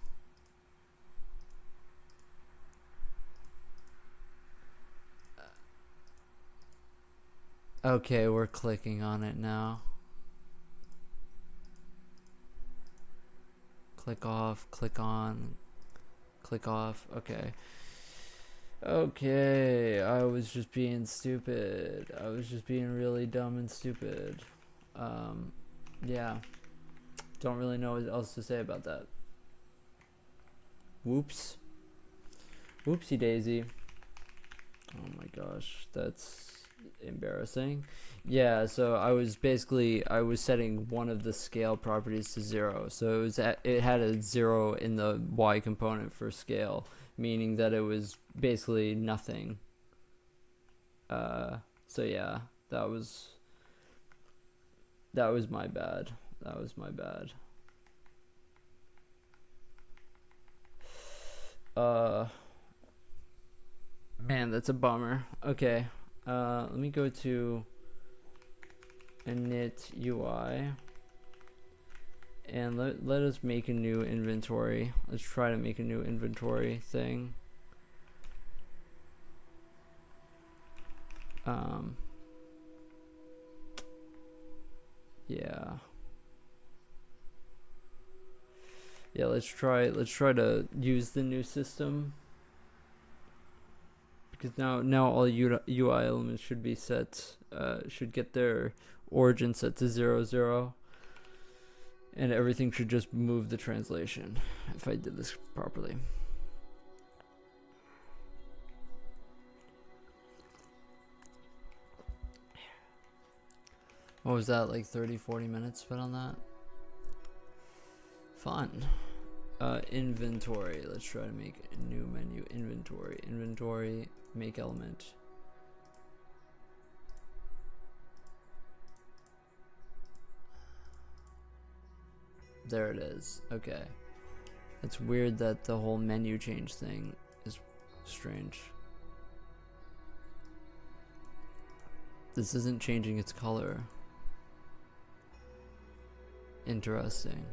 Okay, we're clicking on it now. Click off, click on, click off. Okay. Okay, I was just being stupid. I was just being really dumb and stupid. Yeah. Don't really know what else to say about that. Whoops. Whoopsie daisy. Oh my gosh, that's embarrassing. Yeah, so I was setting one of the scale properties to 0. So it had a 0 in the y component for scale, meaning that it was basically nothing. So yeah, that was my bad. That was my bad. Man, that's a bummer. Okay. Let me go to init UI and let us make a new inventory. Let's try to make a new inventory thing. Yeah. Yeah, let's try to use the new system. Because now all UI elements should be set, should get their origin set to 0, 0. And everything should just move the translation if I did this properly. What was that, like 30-40 minutes spent on that? Fun. Inventory. Let's try to make a new menu. Inventory, make element. There it is. Okay. It's weird that the whole menu change thing is strange. This isn't changing its color. Interesting.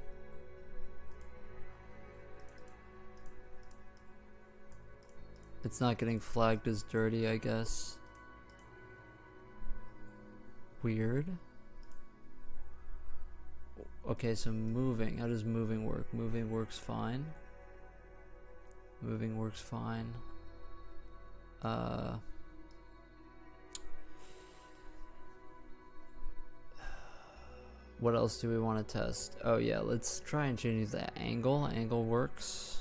It's not getting flagged as dirty, I guess. Weird. Okay, so moving. How does moving work? Moving works fine. Moving works fine. What else do we want to test? Oh yeah, let's try and change the angle. Angle works.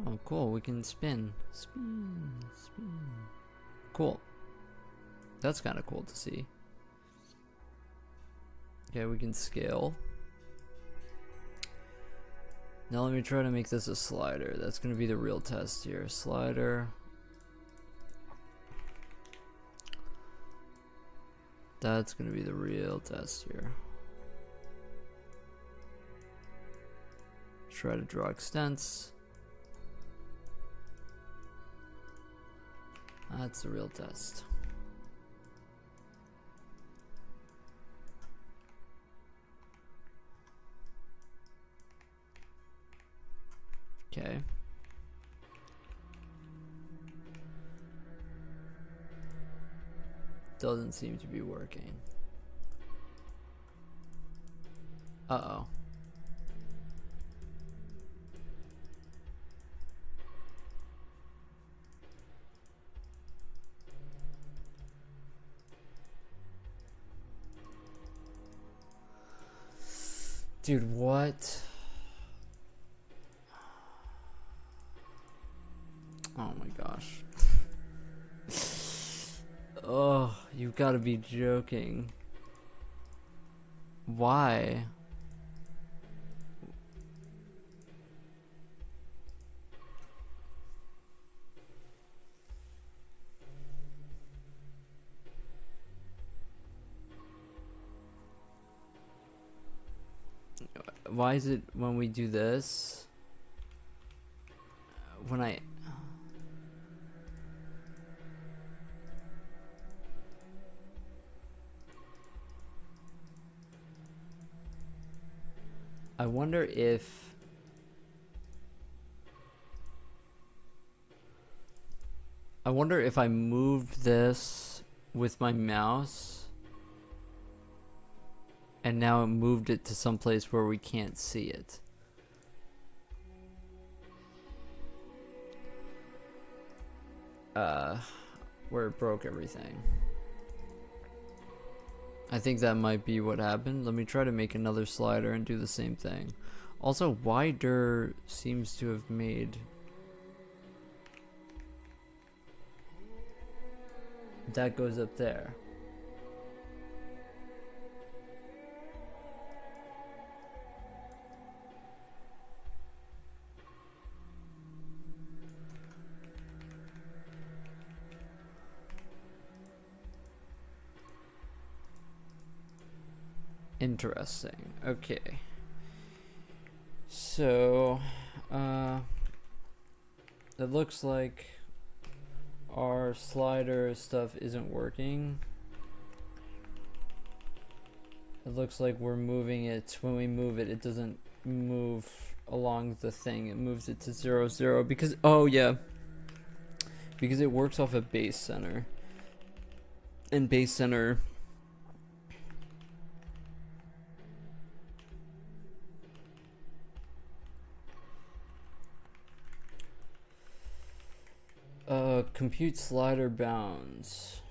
Oh, cool. We can spin. Spin. Cool. That's kind of cool to see. Okay, we can scale. Now let me try to make this a slider. That's going to be the real test here. Slider. That's going to be the real test here. Try to draw extents. That's the real test. Okay. Doesn't seem to be working. Uh-oh. Dude, what? Oh my gosh. Oh, you've got to be joking. Why? Why is it when we do this? When I wonder if I moved this with my mouse and now it moved it to some place where we can't see it. Where it broke everything. I think that might be what happened. Let me try to make another slider and do the same thing. Also, wider seems to have made that goes up there. Interesting. Okay. So, it looks like our slider stuff isn't working. It looks like we're moving it. When we move it, it doesn't move along the thing. It moves it to 0, 0 because, oh yeah, because it works off a base center. And base center compute slider bounds.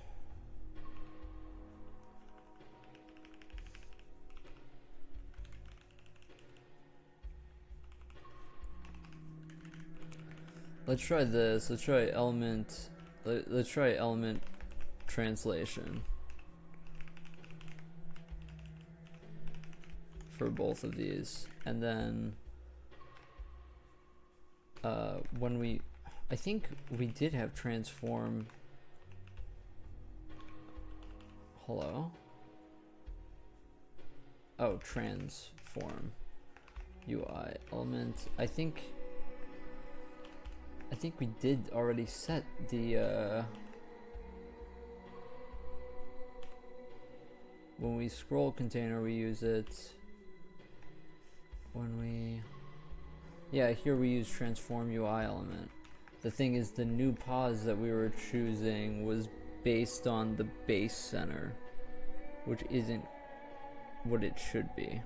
Let's try this. Let's try element. Let's try element translation for both of these, and then when we, I think we did have transform. Hello? Oh, transform UI element. I think we did already set the when we scroll container we use it. When we, yeah, here we use transform UI element. The thing is, the new pause that we were choosing was based on the base center, which isn't what it should be.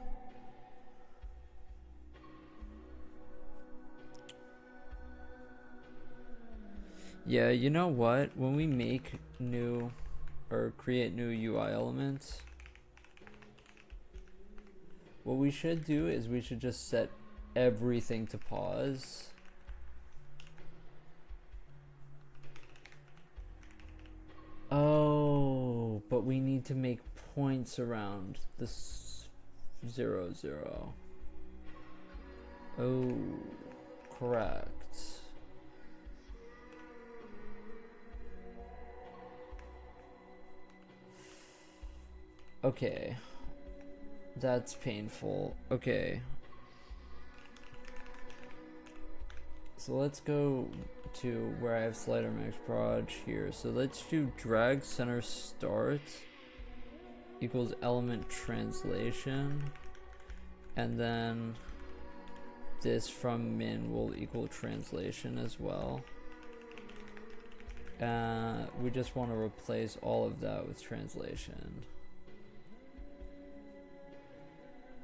Yeah, you know what? When we make new or create new UI elements, what we should do is we should just set everything to pause. Oh, but we need to make points around this 0, 0. Oh, correct. Okay. That's painful. Okay. So let's go to where I have slider max proj here. So let's do drag center start equals element translation, and then this from min will equal translation as well. We just want to replace all of that with translation.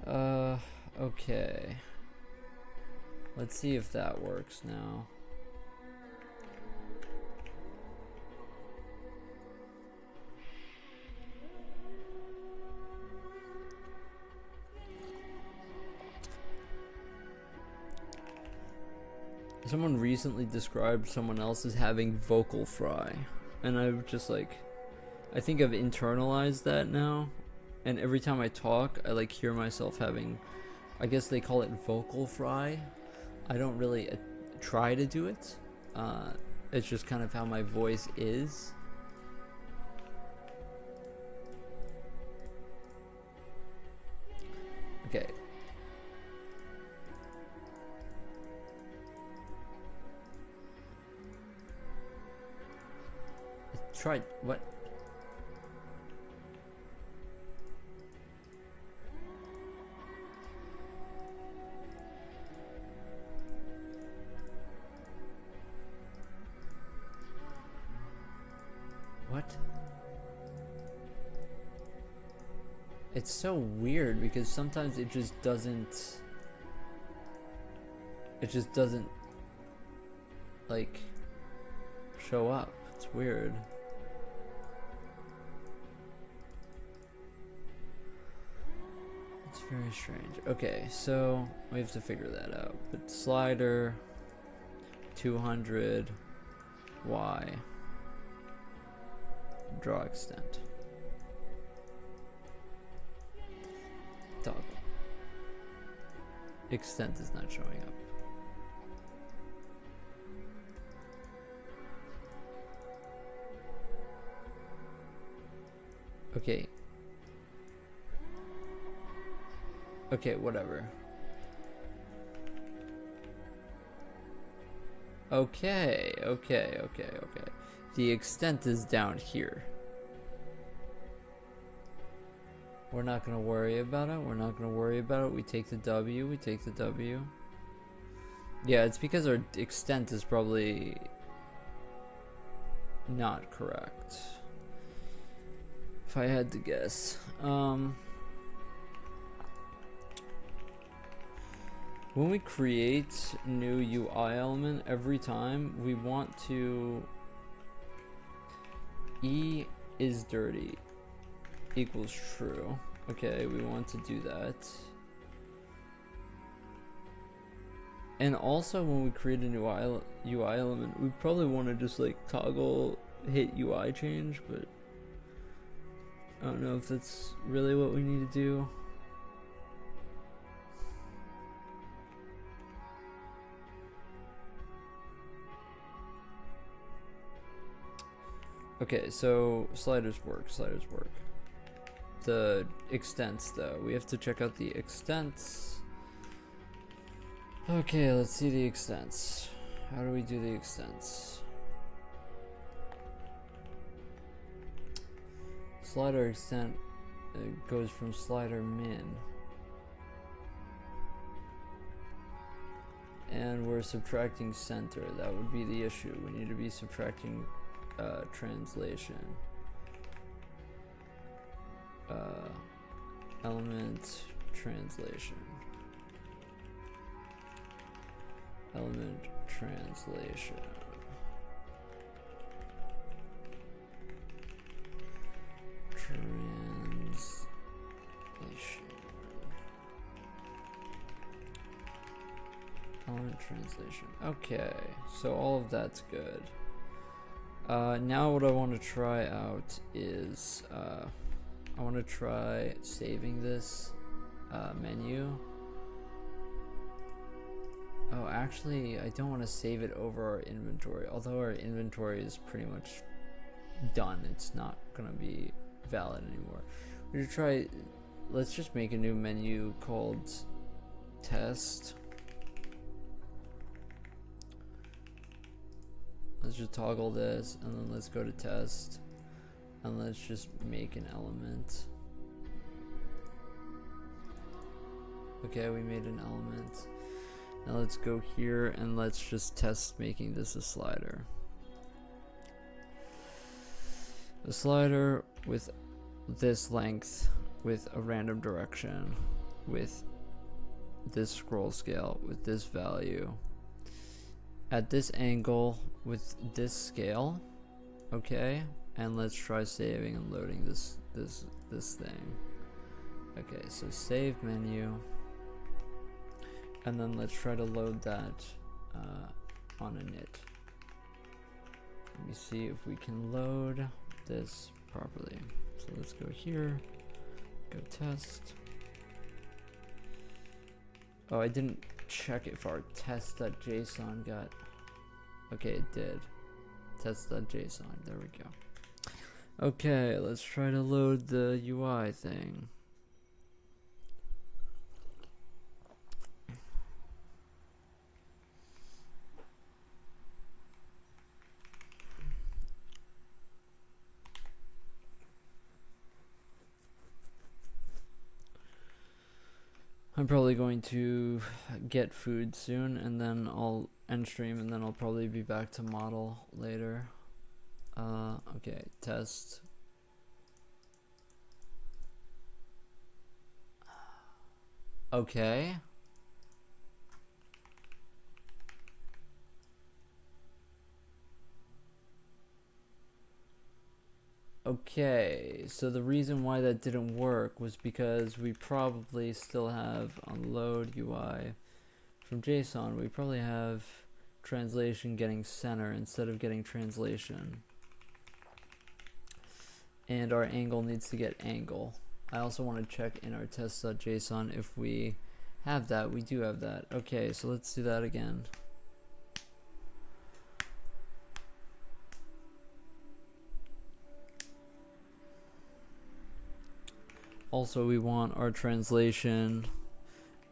Okay. Let's see if that works now. Someone recently described someone else as having vocal fry, and I've just like, I think I've internalized that now, and every time I talk, I like hear myself having, I guess they call it vocal fry. I don't really try to do it. It's just kind of how my voice is. Okay. Try what? What? It's so weird because sometimes it just doesn't like show up. It's weird. It's very strange. Okay, so we have to figure that out. But slider 200 Y draw extent. Toggle. Extent is not showing up. Okay. Okay, whatever. Okay. The extent is down here. We're not gonna worry about it. We take the W. Yeah, it's because our extent is probably not correct. If I had to guess. When we create new UI element, every time we want to E is dirty equals true. Okay, we want to do that. And also when we create a new UI element, we probably want to just like toggle hit UI change, but I don't know if that's really what we need to do. Okay, so sliders work. The extents though, we have to check out the extents. Okay, let's see the extents. How do we do the extents? Slider extent goes from slider min. And we're subtracting center. That would be the issue. We need to be subtracting translation. Element translation. Element translation. Element translation. Okay, so all of that's good. Now what I want to try out is I want to try saving this menu. Oh, actually, I don't want to save it over our inventory. Although our inventory is pretty much done, it's not gonna be valid anymore. We're gonna try. Let's just make a new menu called test. Let's just toggle this, and then let's go to test, and let's just make an element. Okay, we made an element. Now let's go here and let's just test making this a slider. A slider with this length with a random direction. with this scroll scale with this value at this angle with this scale. Okay, and let's try saving and loading this thing. Okay, so save menu, and then let's try to load that on a knit. Let me see if we can load this properly. So let's go here, go test. Oh, I didn't check if our test.json got. Okay, it did. Test.json, there we go. Okay, let's try to load the UI thing. I'm probably going to get food soon, and then I'll end stream, and then I'll probably be back to model later. Okay, test. Okay. Okay, so the reason why that didn't work was because we probably still have on load UI from JSON, we probably have translation getting center instead of getting translation. And our angle needs to get angle. I also want to check in our test.json if we have that. We do have that. Okay, so let's do that again. Also, we want our translation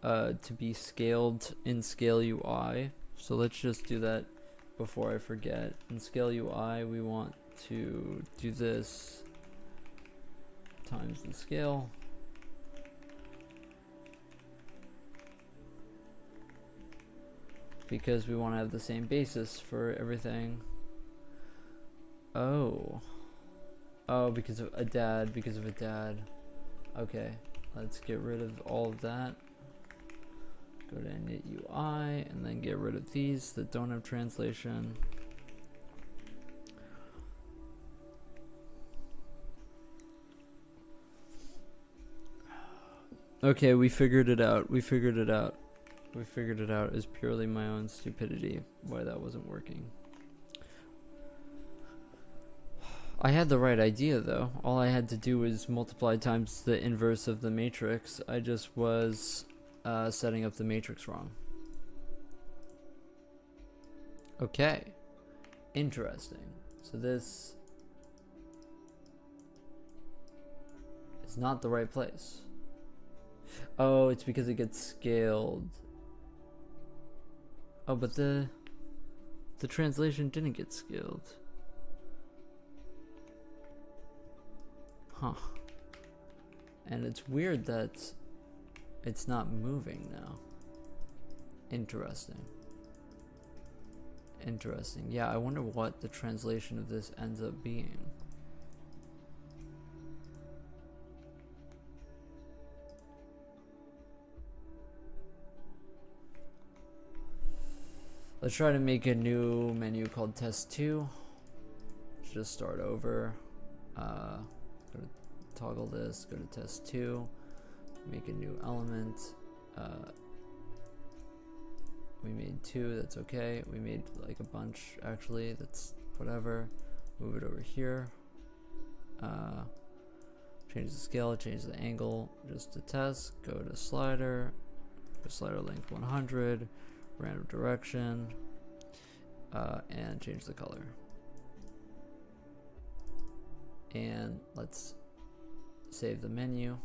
to be scaled in scale UI. So let's just do that before I forget. In scale UI, we want to do this times the scale. Because we want to have the same basis for everything. Oh. Oh, because of a dad, Okay, let's get rid of all of that. Go to init UI and then get rid of these that don't have translation. Okay, we figured it out. We figured it out. It's purely my own stupidity why that wasn't working. I had the right idea though. All I had to do was multiply times the inverse of the matrix. I just was setting up the matrix wrong. Okay. Interesting. So this is not the right place. Oh, it's because it gets scaled. Oh, but the translation didn't get scaled. Huh. And it's weird that it's not moving now. Interesting. Interesting. Yeah, I wonder what the translation of this ends up being. Let's try to make a new menu called test 2. Let's just start over. Go to toggle this, go to test 2, make a new element. We made 2, that's okay. We made like a bunch actually, that's whatever. Move it over here. Change the scale, change the angle, just to test. Go to slider, go slider length 100, random direction, and change the color. And let's save the menu.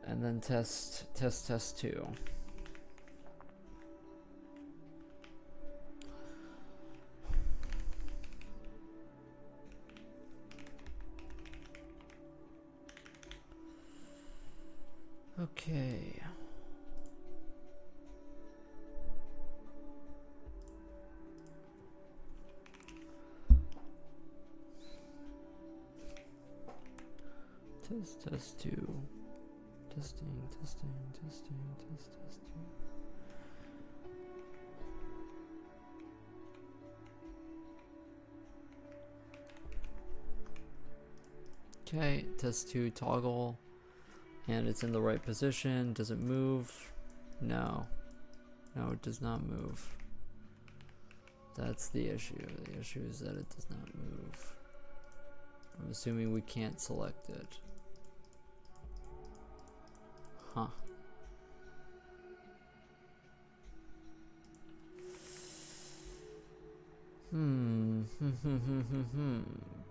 And then test 2. Okay. test 2. Testing, test, test. Okay, test 2 toggle, and it's in the right position. Does it move? No. No, it does not move. That's the issue. The issue is that it does not move. I'm assuming we can't select it. Huh.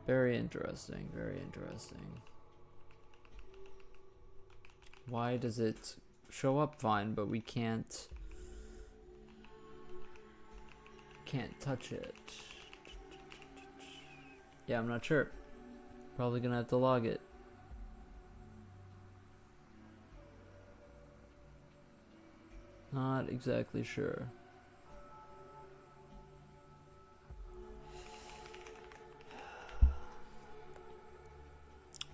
Very interesting, very interesting. Why does it show up fine, but we can't touch it? Yeah, I'm not sure. Probably gonna have to log it. Not exactly sure.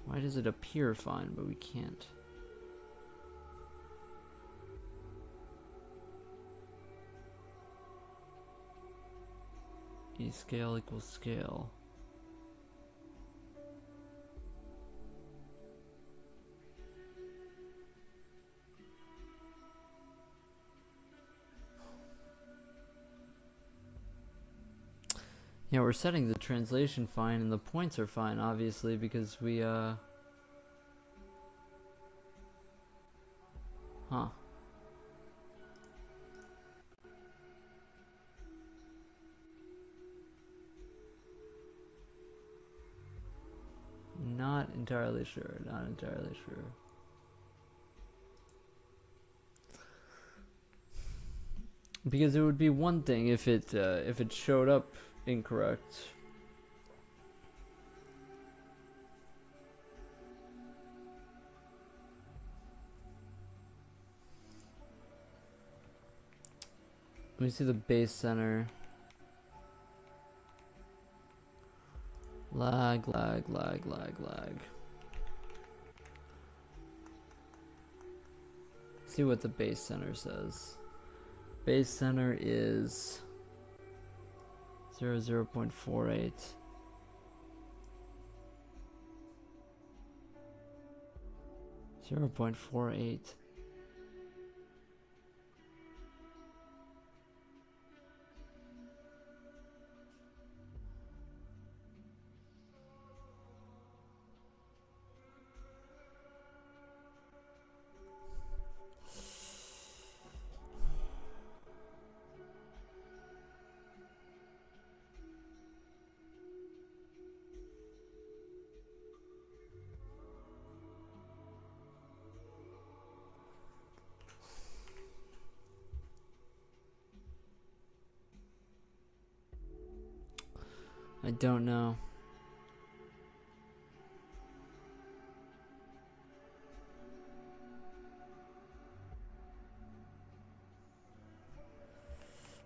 Why does it appear fine, but we can't? E scale equals scale. Yeah, we're setting the translation fine and the points are fine, obviously, because we, Huh. Not entirely sure, not entirely sure. Because it would be one thing if it showed up incorrect. Let me see the base center. Lag. See what the base center says. Base center is 0.48. 0.48. I don't know.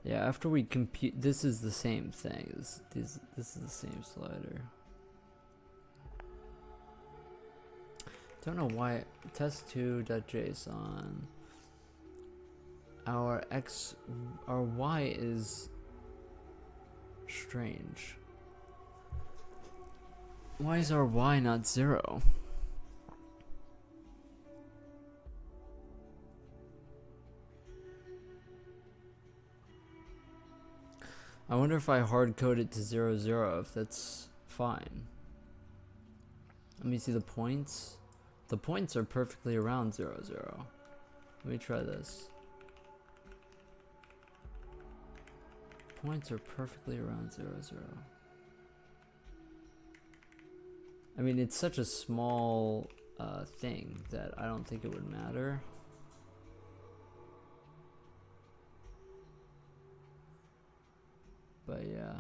Yeah, after we compute, this is the same thing. This is the same slider. Don't know why test2.json. Our y is strange. Why is our y not 0? I wonder if I hard code it to 0, 0, if that's fine. Let me see the points. The points are perfectly around 0, 0. Let me try this. Points are perfectly around 0, 0. I mean, it's such a small thing that I don't think it would matter. But yeah.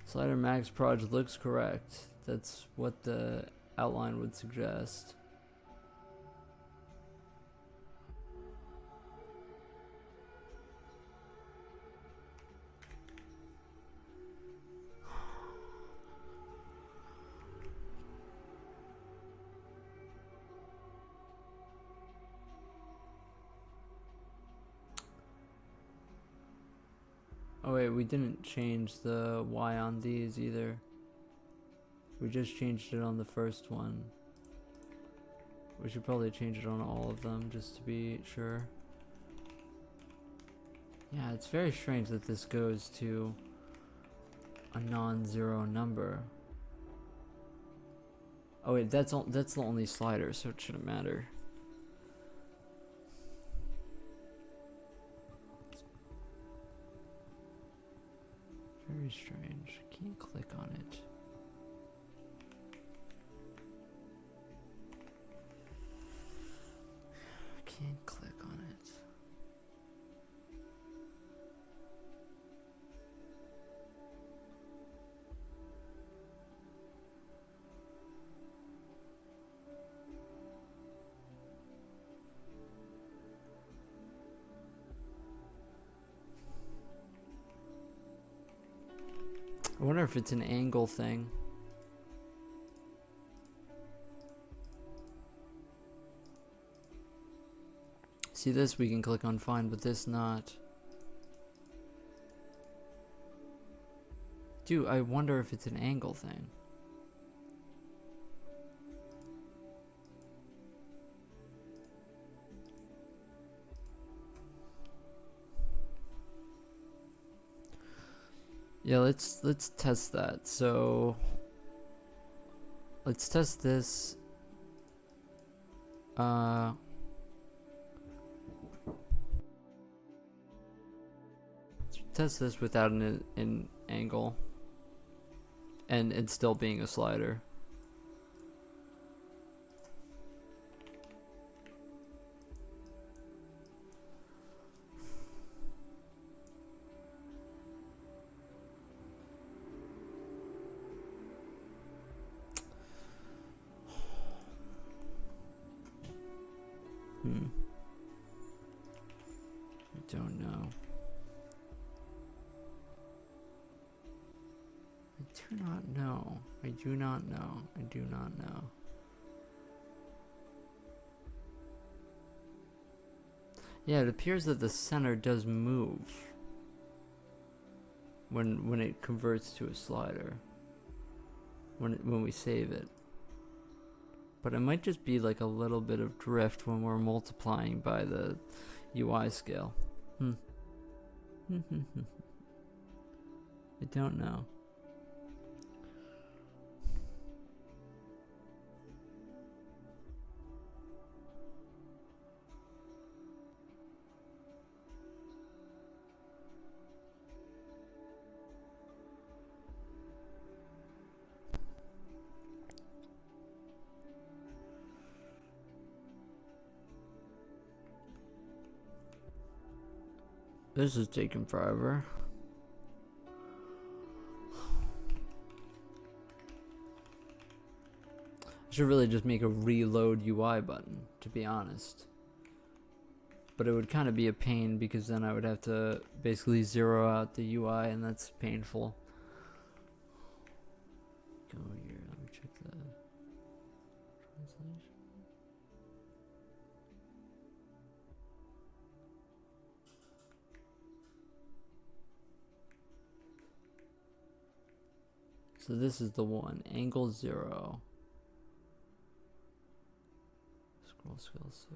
Slider max proj looks correct. That's what the outline would suggest. Oh wait, we didn't change the Y on these either. We just changed it on the first one. We should probably change it on all of them just to be sure. Yeah, it's very strange that this goes to a non-zero number. Oh wait, that's the only slider, so it shouldn't matter. Very strange. Can't click on it. Can't click on it. I wonder if it's an angle thing. See, this we can click on fine, but this not. Dude, I wonder if it's an angle thing. Yeah, let's test that. So let's test this. Test this without an angle, and it still being a slider. I don't know. I do not know. I do not know. I do not know. Yeah, it appears that the center does move when it converts to a slider. When we save it. But it might just be like a little bit of drift when we're multiplying by the UI scale. I don't know. This is taking forever. I should really just make a reload UI button, to be honest. But it would kind of be a pain because then I would have to basically zero out the UI, and that's painful. Go here, let me check the translation. So this is the one, angle 0. Scroll scale 6.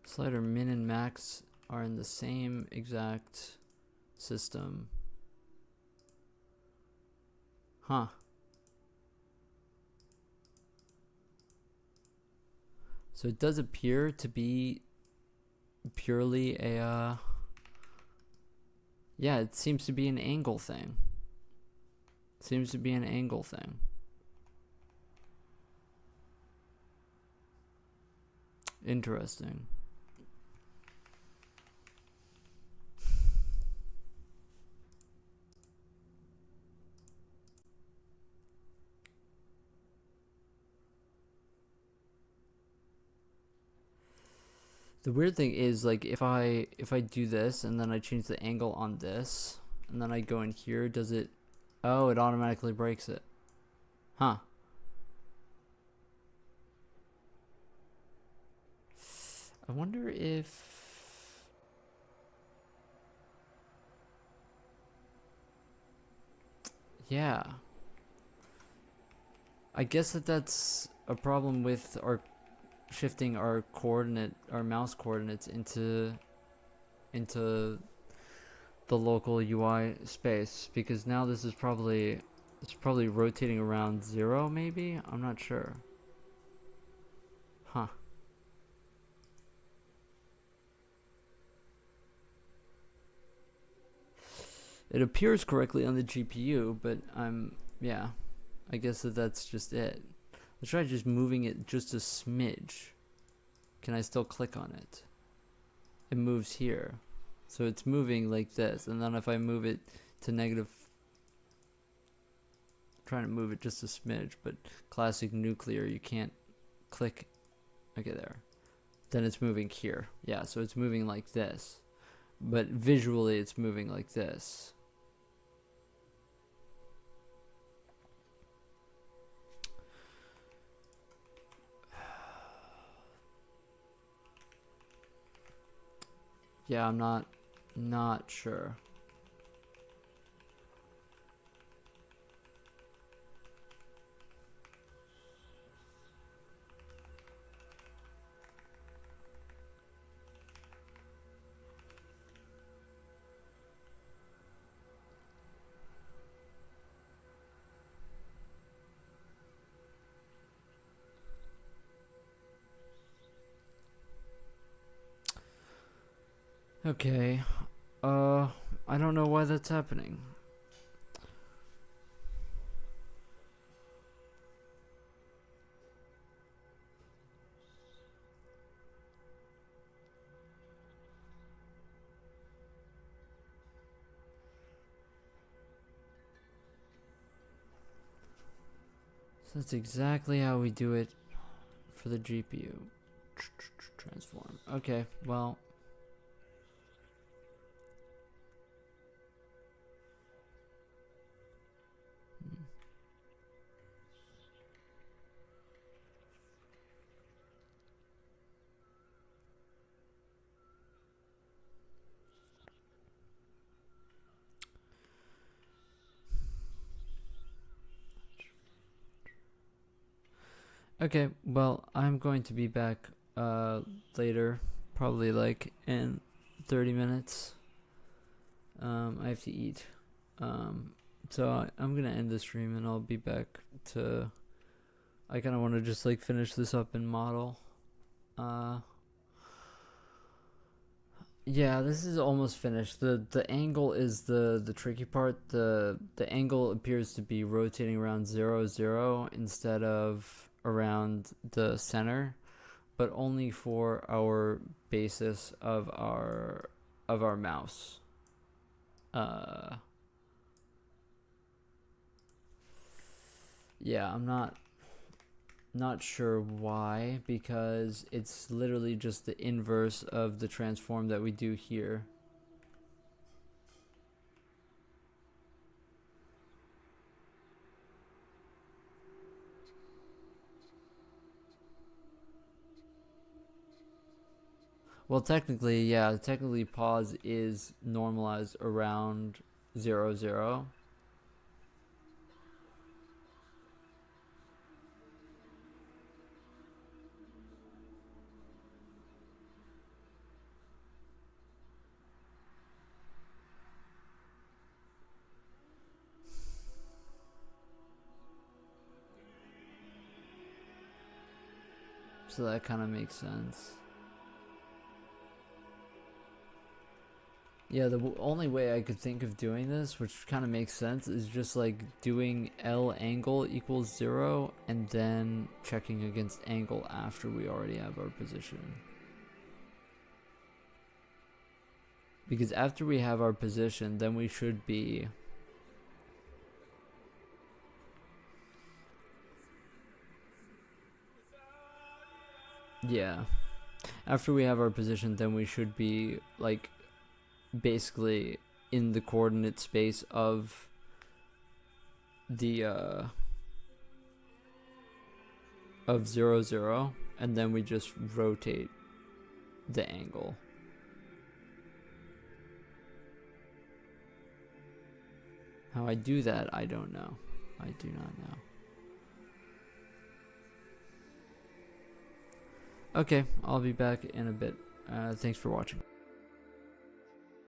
Slider min and max are in the same exact system. Huh. So it does appear to be purely a yeah, it seems to be an angle thing. Seems to be an angle thing. Interesting. The weird thing is, like, if I do this and then I change the angle on this and then I go in here, does it? Oh, it automatically breaks it. Huh. I wonder if... Yeah. I guess that's a problem with our shifting our mouse coordinates into the local UI space, because now this is probably, it's probably rotating around 0 maybe? I'm not sure. Huh. It appears correctly on the GPU, but yeah, I guess that's just it. Let's try just moving it just a smidge. Can I still click on it? It moves here. So it's moving like this, and then if I move it to negative, trying to move it just a smidge, but classic nuclear, you can't click. Okay, there. Then it's moving here. Yeah, so it's moving like this, but visually it's moving like this. Yeah, I'm not sure. Okay, I don't know why that's happening. So that's exactly how we do it for the GPU. Transform. Okay, well. Okay, well, I'm going to be back later, probably like in 30 minutes. I have to eat. So I'm gonna end the stream and I'll be back to. I kind of want to just like finish this up in model. Yeah, this is almost finished. The angle is the tricky part. The angle appears to be rotating around 0, 0 instead of around the center, but only for our basis of our mouse. Yeah, I'm not sure why, because it's literally just the inverse of the transform that we do here. Well, technically, yeah, technically pause is normalized around 0, 0. So that kind of makes sense. Yeah, the only way I could think of doing this, which kind of makes sense, is just like doing L angle equals 0 and then checking against angle after we already have our position. Because after we have our position, then we should be... Yeah. After we have our position, then we should be like basically in the coordinate space of the of 0, 0, and then we just rotate the angle. How I do that, I don't know. I do not know. Okay, I'll be back in a bit. Thanks for watching.